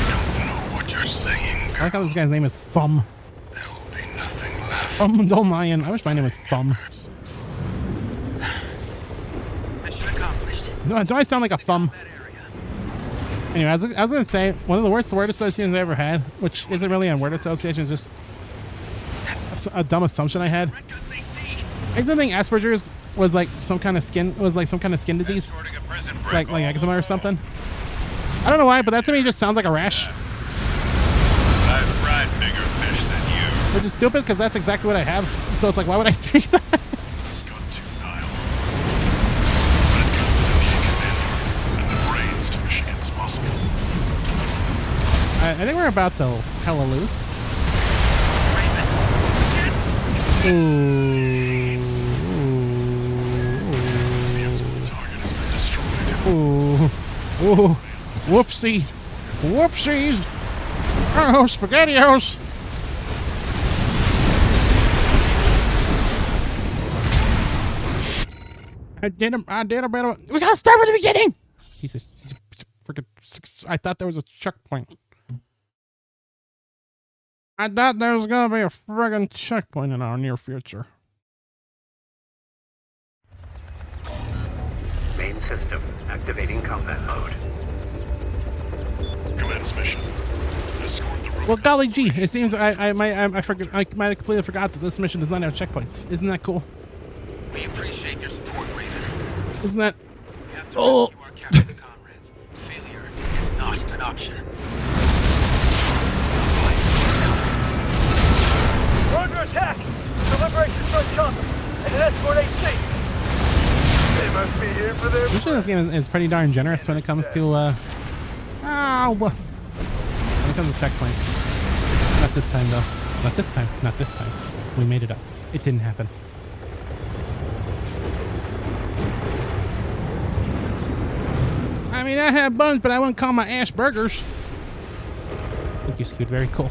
don't know what you're saying, I like how this guy's name is Thumb. There will be nothing left. Thumb Domayan. I wish my name was Thumb. Mission accomplished. Do I sound like a thumb? That area. Anyway, I was gonna say, one of the worst word associations I ever had, which isn't really a word association, just That's a dumb assumption I had. Red Guns AC. I used to think Asperger's was like some kind of skin disease, Escorting a prison break. like eczema or something. I don't know why, but that to me just sounds like a rash, I've fried bigger fish than you. which is stupid because that's exactly what I have. So it's like, why would I think that? He's gone too Nile. Red Guns to King Commander, and the brains to Michigan's muscle. I think we're about to hella lose. Raven, Ooh. the escort target has been destroyed. Ooh. Whoopsie. Whoopsies. Oh, SpaghettiOs. I did a bit of. We gotta start from the beginning. He's a freaking. I thought there was a checkpoint. I thought there was gonna be a friggin' checkpoint in our near future. Main system activating combat mode. Commence mission. Escort the Rubicon. Well, golly gee, it seems I might have completely forgot that this mission does not have checkpoints. Isn't that cool? We appreciate your support, Raven. Isn't that? We have to Oh. rescue our captured comrades. Failure is not an option. Abide We're under attack! The Liberation Front chopper and an escort AC! They must be here for their... Usually this game is pretty darn generous when it comes to when it comes to checkpoints. Not this time though. Not this time. Not this time. We made it up. It didn't happen. I mean, I have buns, but I wouldn't call my ass burgers. Thank you, Scoot. Very cool.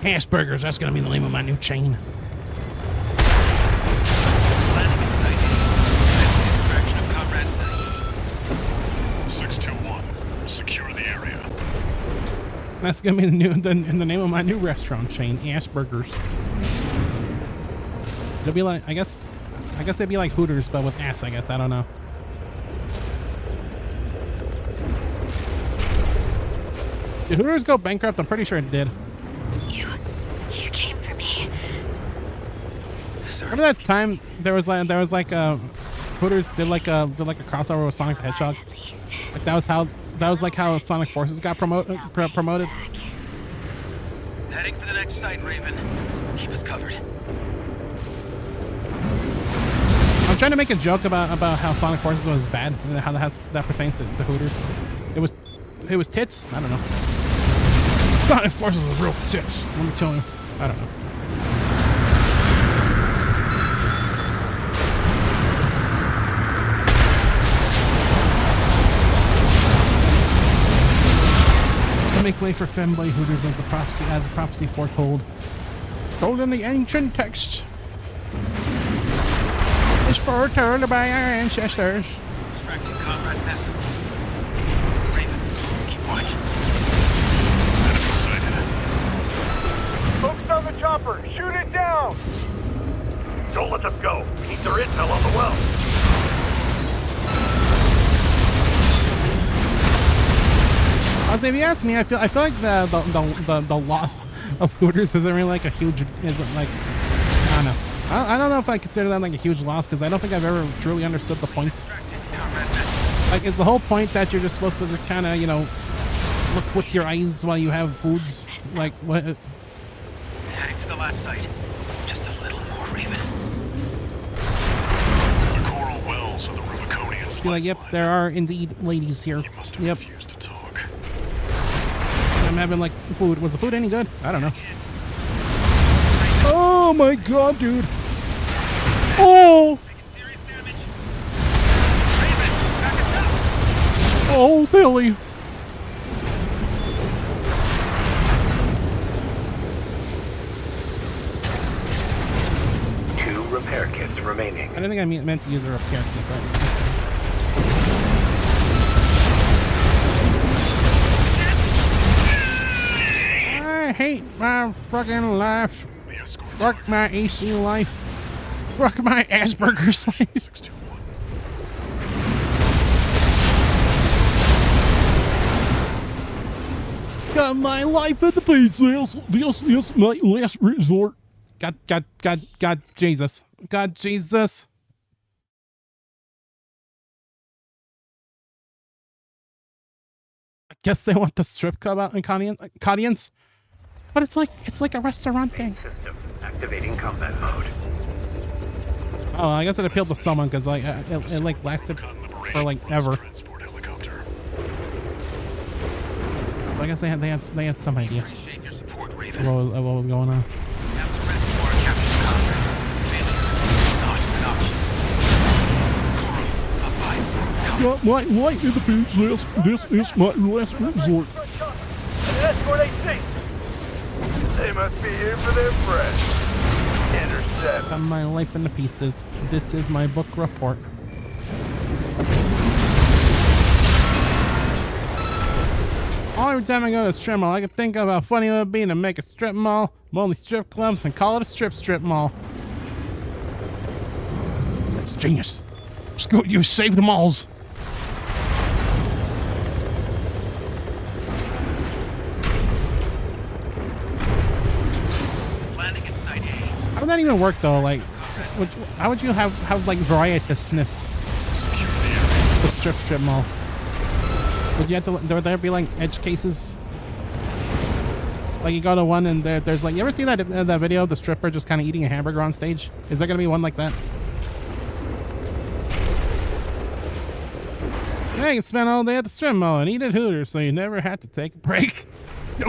Ass burgers. That's gonna be the name of my new chain. Planning and sighting. Commencing extraction of comrades to the 621. Secure the area. That's gonna be the name of my new restaurant chain. Ass burgers. It'll be like, I guess it'd be like Hooters, but with ass. I guess I don't know. Did Hooters go bankrupt? I'm pretty sure it did. You came for me. Sorry. Remember that time there was like Hooters did like a crossover with Sonic the Hedgehog? At least. Like that was like how Sonic Forces got promoted. Heading for the next site, Raven. Keep us covered. I'm trying to make a joke about how Sonic Forces was bad and how that pertains to the Hooters. It was tits? I don't know. Sonic Forces was real tits. Let me tell you. I don't know. To make way for femboy Hooters as the prophecy foretold. Sold in the ancient text. It's foretold by our ancestors. Extracting Comrade Messon. Raven, keep watch. Enemy sighted. Folks on the chopper, shoot it down! Don't let them go. We need their intel on the well. Also, if you ask me, I feel like the loss of Hooters isn't really like isn't like, I don't know. I don't know if I consider that like a huge loss because I don't think I've ever truly understood the point. Extracting Comrade Messon. Like, is the whole point that you're just supposed to just kind of, look with your eyes while you have foods? Like, what? Heading to the last site. Just a little more, Raven. his Be like, yep, lifeline. there are indeed ladies here. He must have Yep. refused to talk. I'm having like food. Was the food any good? I don't know. Oh my god, dude. Oh! Taking serious damage. Raven, back us up. Oh, Billy. Two repair kits remaining. I don't think I meant to use a repair kit, but I hate my fucking life. The escort Fuck target my AC life. Fuck my Asperger's life. 621. Got my life at the base sales. This is my last resort. God, Jesus. God, Jesus. I guess they want the strip club out in Cadians. But it's like a restaurant thing. System activating combat mode. Oh, I guess it appealed to someone because like it like lasted for like ever. Transport helicopter. So I guess they had some idea Appreciate your support, Raven. what was going on. We have to rescue our captured comrades. Failure is not an option. Coral, abide through the combat. Got my life in the base sales. This is my last resort. An escort AC. They must be here for their friends. Intercept. Got my life in the pieces. This is my book report. Every time I go to a strip mall, I can think of how funny it would be to make a strip mall, only strip clubs, and call it a strip mall. That's genius. Scoot, you saved the malls. Landing in Site A. How would that even work though? Like, how would you have like varietousness Secure the area. the strip mall? Would you have to? Would there be like edge cases? Like you go to one and there's like, you ever see that video of the stripper just kind of eating a hamburger on stage? Is there gonna be one like that? Yeah, you can spend all day at the strip mall and eat at Hooters, so you never had to take a break. You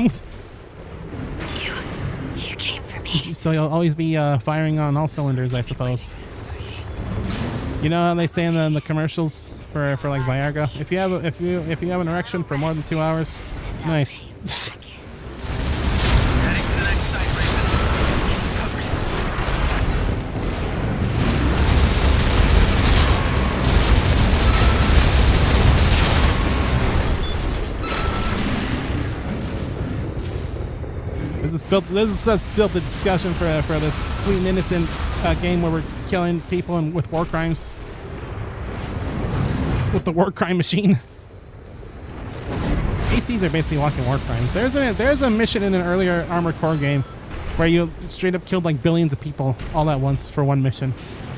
came for me. So you'll always be firing on all cylinders, I suppose. You know how they say in the commercials for like Viagra, if you have an erection for more than 2 hours, nice. Heading for the next site, Raven. Keep us covered. This is built the discussion for this sweet and innocent game where we're killing people with war crimes with the war crime machine. ACs are basically walking war crimes. There's a mission in an earlier Armored Core game where you straight up killed like billions of people all at once for one mission.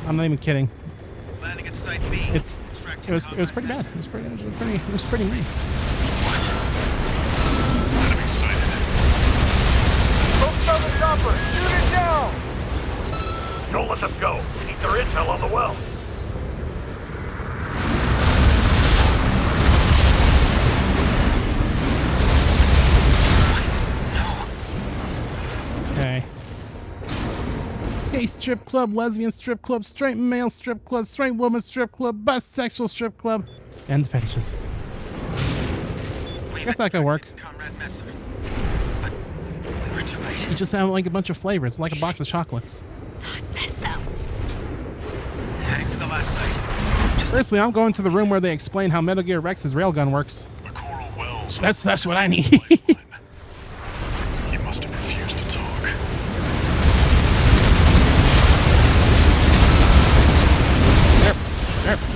I'm not even kidding. Landing at Site B. It was pretty bad. It was pretty neat. Watch. Enemy sighted. Folks on the chopper, shoot it down! Don't let them go. We need their intel on the well. Okay. Gay strip club, lesbian strip club, straight male strip club, straight woman strip club, bisexual strip club, and fetishes. We've Guess that could work. extracted Comrade Messer. But we were too late. You just have like a bunch of flavors, like a box of chocolates. Mess up. Heading to the last site. Just Firstly, I'm going to the room where they explain how Metal Gear Rex's railgun works. the Coral Wells. That's what I need. Lifeline. He must have refused to talk.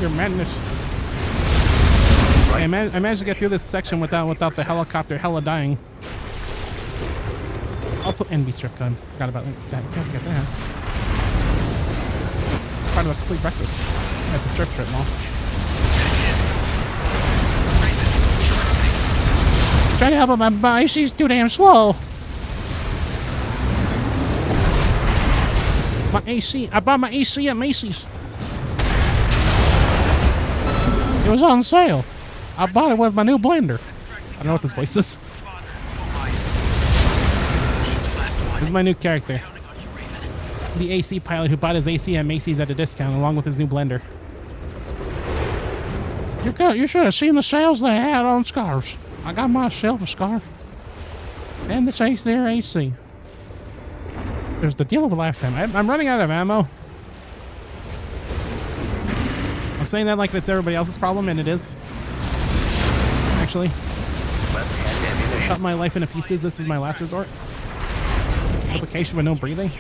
Your madness. I managed to get through this section without the helicopter hella dying. Also, NB strip gun. Forgot about that. Can't forget that. Part of a complete breakfast at the strip mall. Trying to help him, but she's too damn slow. My AC. I bought my AC at Macy's. It was on sale. I bought it with my new blender. I don't know what this voice is. Father, don't lie. He's the last one. This is my new character. Counting on you, Raven. The AC pilot who bought his AC at Macy's at a discount along with his new blender. You should have seen the sales they had on scarves. I got myself a scarf. And this their AC. There's the deal of a lifetime. I'm running out of ammo. I'm saying that like it's everybody else's problem, and it is. Actually. Cut my life into pieces. This is my last resort. Suffocation with no breathing.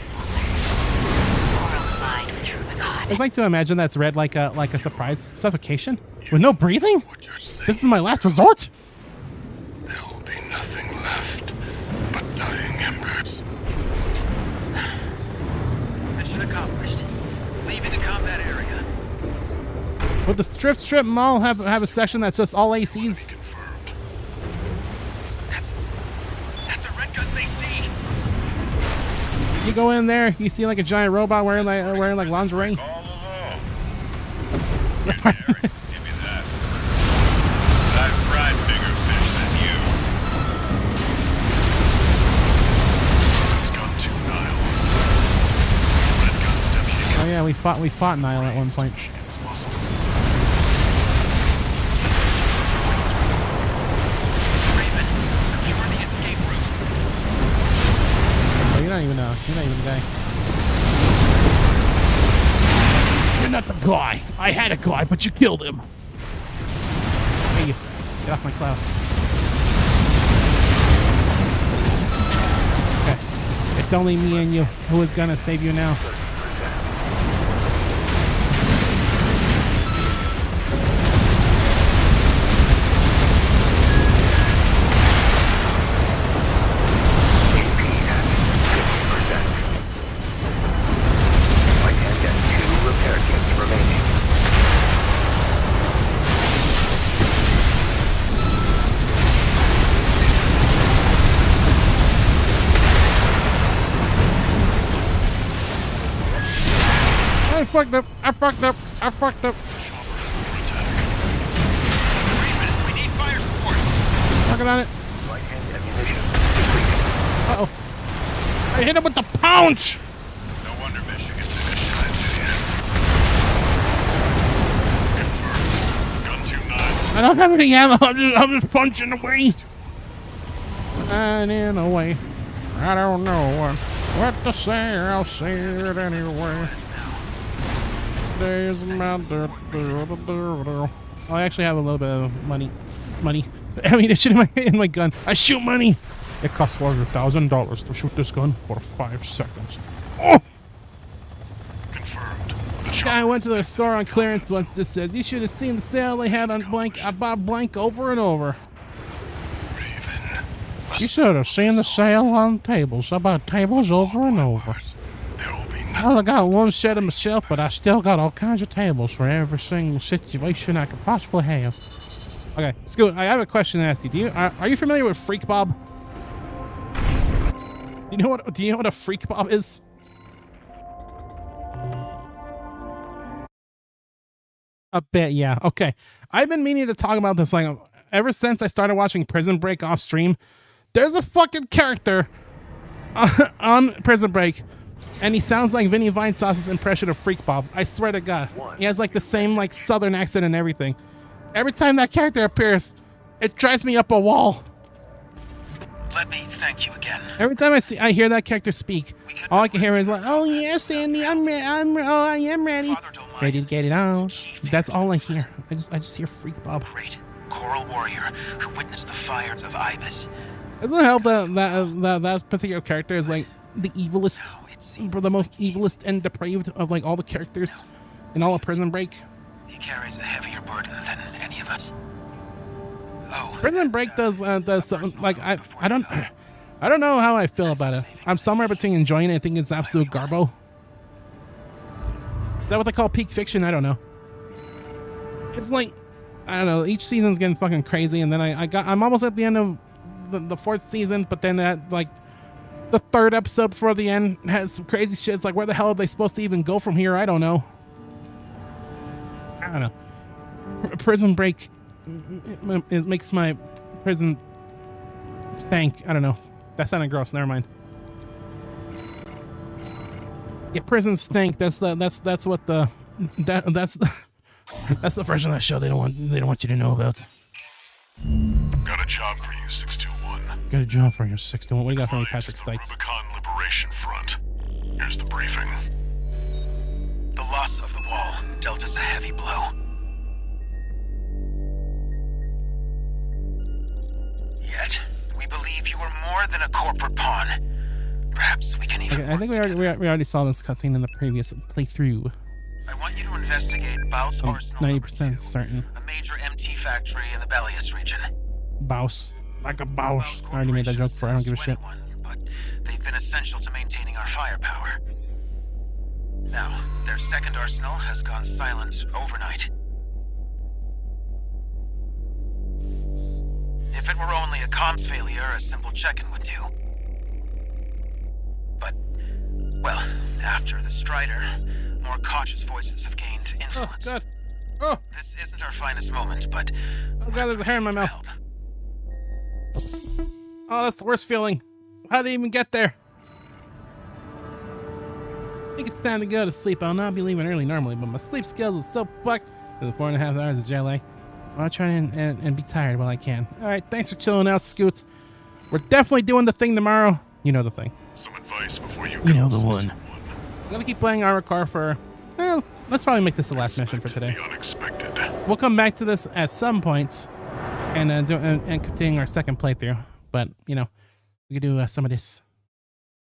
I'd like to imagine that's read like a surprise. Suffocation? With no breathing? What you're saying, This is my last resort? there will be nothing left but dying embers. Mission accomplished. Leaving the combat area. Would the strip mall have a section that's just all ACs? Confirmed. That's a Red Gun's AC. You go in there, you see like a giant robot wearing like lingerie. All alone. Give me that. I've fried bigger fish than you. Let's go to Nile. Red Gun's deputy. Oh yeah, we fought Nile at one point. It's muscle. It's too dangerous to force our way through. Raven, secure the escape route. Oh, you're not even the guy. You're not the guy. I had a guy, but you killed him. Hey, you. Get off my cloud. Okay. It's only me and you. Who is gonna save you now? I fucked up. Chopper is under attack. Raven, we need fire support. Working on it. Light-hand ammunition depleted. Uh-oh. I hit him with the punch! No wonder Michigan took a shine to you. Confirmed. Gun 2-9. I don't have any ammo. I'm just punching away. And in a way, I don't know what to say. I'll say it anyway. Days oh, I actually have a little bit of money. Ammunition in my gun. I shoot money. It costs $400,000 to shoot this gun for 5 seconds. Oh! Confirmed. Guy went to the store on clearance once. Just says you should have seen the sale they had on blank. I bought blank over and over. Raven. You should have seen the sale on tables. I bought tables over and over. There will be I only got one set of myself, but I still got all kinds of tables for every single situation I could possibly have. Okay, Scoot, I have a question to ask you. Are you familiar with Freak Bob? Do you know what a Freak Bob is? A bit, yeah. Okay. I've been meaning to talk about this like ever since I started watching Prison Break off stream. There's a fucking character on Prison Break, and he sounds like Vinny Vine Sauce's impression of Freak Bob. I swear to God. He has like the same like southern accent and everything. Every time that character appears, it drives me up a wall. Let me thank you again. Every time I hear that character speak, all I can hear is like, "Oh yes, Andy, I am ready. Father, don't mind. Ready to get it on." That's all I hear. I just hear Freak Bob. Great Coral warrior who witnessed the fires of Ibis. Doesn't it help that particular character is like the evilest, the most evilest and depraved of like all the characters in all of Prison Break? He carries a heavier burden than any of us. Oh, Prison Break does something like I don't know how I feel about it. I'm somewhere between enjoying it and thinking it's absolute garbo. Is that what they call peak fiction? I don't know. It's like, I don't know. Each season's getting fucking crazy, and then I'm almost at the end of the 4th season, but then like the 3rd episode before the end has some crazy shit. It's like, where the hell are they supposed to even go from here? I don't know. prison break makes my prison stank. I don't know. That sounded gross. Never mind. Yeah, prison stank. That's what the that's the version of that show they don't want you to know about. Got a job for you, 621. Got a job for you, 621. What do you got for me, Client Patrick is the Sykes? Rubicon Liberation Front. Here's the briefing. The loss of the wall dealt us a heavy blow. Yet, we believe you are more than a corporate pawn. Perhaps we can even Okay, I think we already saw this cutscene in the previous playthrough. I want you to investigate Baus I'm Arsenal number 90% 2, certain. a major MT factory in the Bellius region. Baus. Like a Baus. Baus I already made that joke before. I don't give a shit. But they've been essential to maintaining our firepower. Now, their second arsenal has gone silent overnight. If it were only a comms failure, a simple check-in would do. But, well, after the Strider, more cautious voices have gained influence. Oh, God. Oh, This isn't our finest moment, but oh God, there's a hair in my mouth. help. Oh, that's the worst feeling. How did I even get there? I think it's time to go to sleep. I'll not be leaving early normally, but my sleep skills are so fucked with the 4.5 hours of jet lag. I'll try and be tired while I can. All right, thanks for chilling out, Scoots. We're definitely doing the thing tomorrow. You know the thing. Some advice before you You know go, the one. 61. I'm gonna keep playing Armoured Core for, well, let's probably make this the last mission for Expect today. the unexpected. We'll come back to this at some point and continue our second playthrough. But, you know, we could do some of this.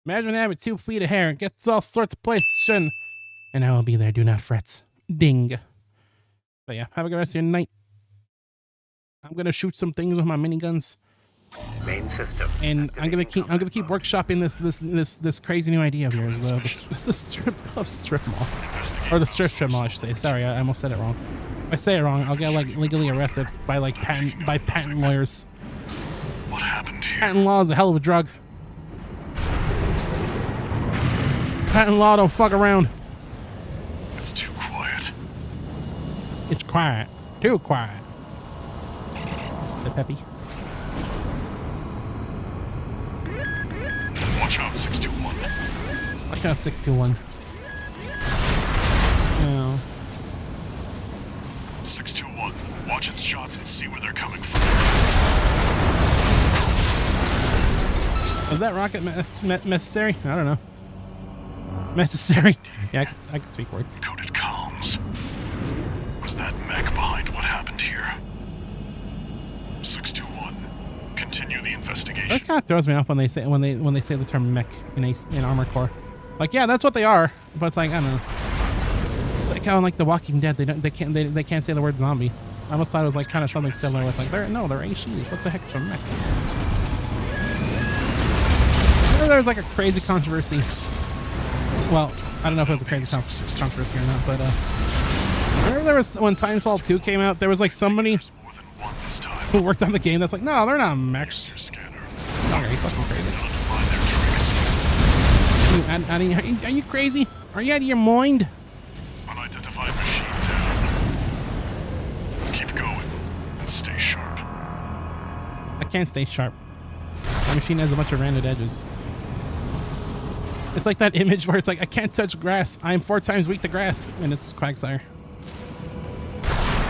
Imagine having 2 feet of hair. It gets all sorts of places. And I will be there. Do not fret. Ding. But yeah, have a good rest of your night. I'm going to shoot some things with my miniguns. Main system. And I'm gonna keep workshopping this crazy new idea of yours, the strip mall, or the strip mall, I should say. Sorry, I almost said it wrong. If I say it wrong, I'll get like legally arrested by patent lawyers. What happened here? Patent law is a hell of a drug. Patent law don't fuck around. It's too quiet. It's quiet, too quiet. The peppy. Watch out, 621. Watch out, 621. Oh. 621. Watch its shots and see where they're coming from. Was that rocket necessary? I don't know. Necessary? Yeah, I can speak words. Coded comms. Was that mech behind what happened here? 621. Continue the investigation. This kind of throws me off when they say the term mech in Armored Core. Like, yeah, that's what they are, but it's like, I don't know. It's like how in like The Walking Dead they can't say the word zombie. I almost thought it was like kind of something similar with like they're ACs. What the heck is a mech? There was like a crazy controversy. Well, I don't know if it was a crazy controversy or not, but remember there was when Titanfall 2 came out, there was like somebody There's more than one this time. who worked on the game that's like, no, they're not mechs. Your scanner. Okay, fucking crazy. Time to find their tricks. Are you crazy? Are you out of your mind? Unidentified machine down. Keep going and stay sharp. I can't stay sharp. My machine has a bunch of rounded edges. It's like that image where it's like, I can't touch grass. I am 4 times weak to grass. And it's Quagsire.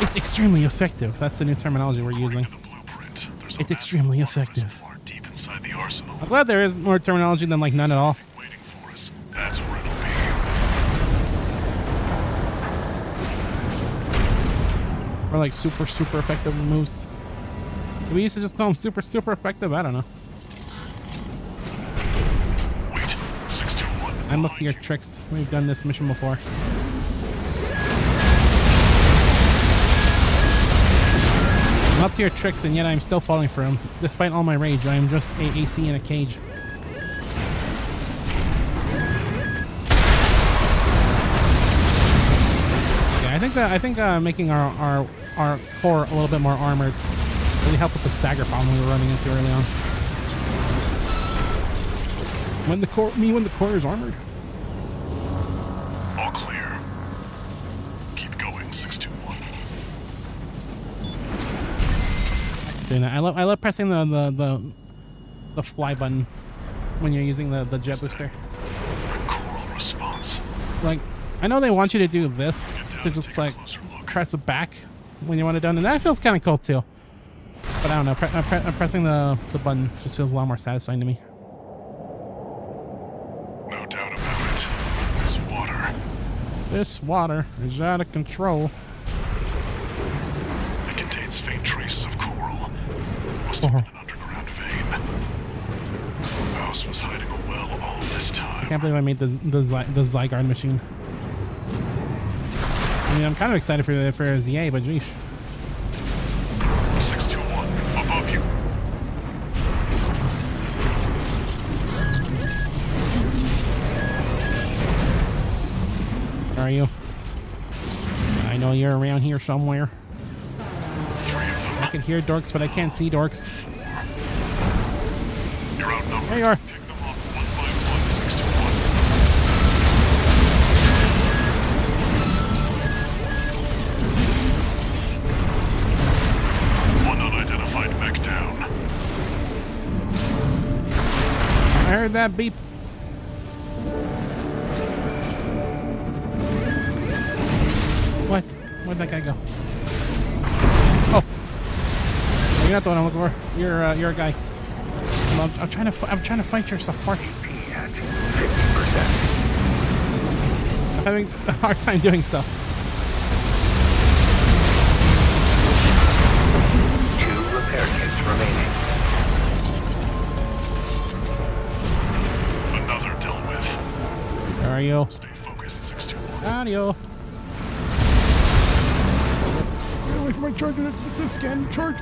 It's extremely effective. That's the new terminology we're using. To the blueprint, there's a It's massive extremely water effective. reservoir deep inside the arsenal. I'm glad there is more terminology than like none at all. Waiting for us. That's where it'll be. Or like super effective moves. We used to just call them super effective. I don't know. Wait, 621. I'm up to your behind you. tricks. We've done this mission before. I'm up to your tricks, and yet I'm still falling for them. Despite all my rage, I am just a AC in a cage. Yeah, I think making our core a little bit more armored really helped with the stagger problem we were running into early on. When the core is armored. All clear. Keep going, 621. doing that. I love pressing the fly button when you're using the jet booster. A coral response. Like, I know they want you to do this to just like press it back when you want it done, and that feels kind of cool too. But I don't know, pressing the button just feels a lot more satisfying to me. No doubt about it. This water. This water is out of control. It contains faint traces of coral. Must have been an underground vein. House was hiding a well all this time. Can't believe I made the Zygarde machine. I mean, I'm kind of excited for ZA, but geez. 621, above you. Where are you? I know you're around here somewhere. 3 of them. I can hear dorks, but I can't see dorks. You're outnumbered. There you are. Pick them off one by one, 621. One unidentified mech down. I heard that beep. What? Where'd that guy go? Oh, you're not the one I'm looking for. You're a guy. I'm trying to fight your support. At 50%. I'm having a hard time doing so. 2 repair kits remaining. Another dealt with. Where are you? Stay focused, 621. Audio. Get away from my charger. This scan. Recharge.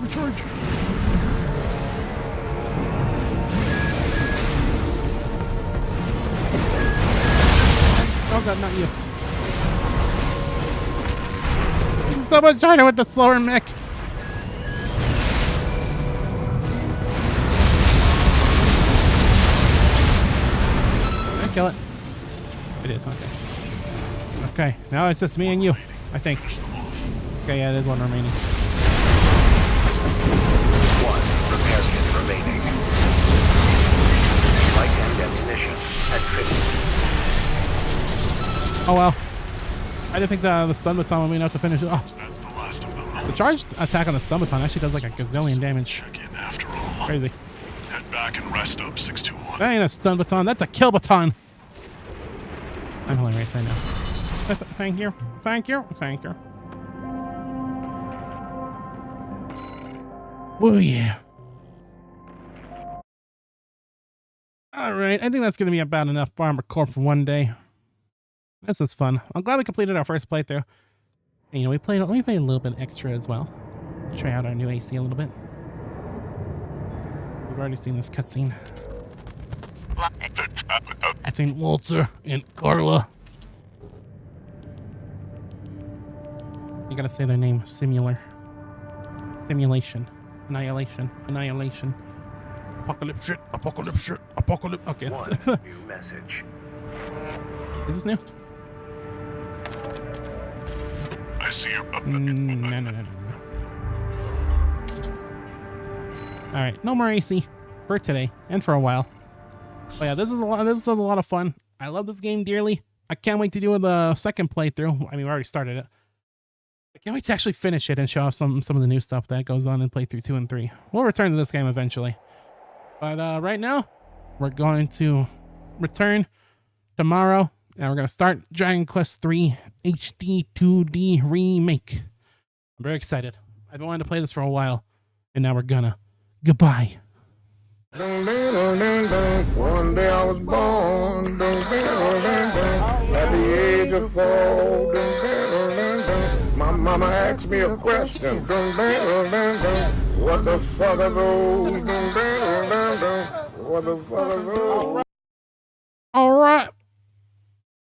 Oh god, not you. He's double charging with the slower mech. Did I kill it? I did, okay. Okay, now it's just me and you, I think. Finish them off. Okay, yeah, there's one remaining. 1 repair kit remaining. Light and ammunition at 50. Oh well. I didn't think the stun baton would be enough to finish it off. That's the last of them. The charged attack on the stun baton actually does like a gazillion damage. Check in after all. Crazy. Head back and rest up, 621. That ain't a stun baton, that's a kill baton. I'm hilarious, I know. Thank you. Oh yeah. Alright, I think that's gonna be about enough for Armored Core for one day. This was fun. I'm glad we completed our first playthrough. And, you know, we played a little bit extra as well. Try out our new AC a little bit. We've already seen this cutscene between Walter and Carla. You gotta say their name. Simulation. Annihilation. Apocalypse shit. Okay. 1 new message. Is this new? I see you. No. Alright, no more AC for today and for a while. But yeah, this is a lot of fun. I love this game dearly. I can't wait to do the second playthrough. I mean, we already started it. I can't wait to actually finish it and show off some of the new stuff that goes on in playthrough 2 and 3. We'll return to this game eventually. But right now, we're going to return tomorrow. And we're going to start Dragon Quest III HD 2D Remake. I'm very excited. I've been wanting to play this for a while. And now we're gonna. Goodbye. One day I was born at the age of 4. My mama asked me a question. What the fuck are those? What the fuck are those? All right.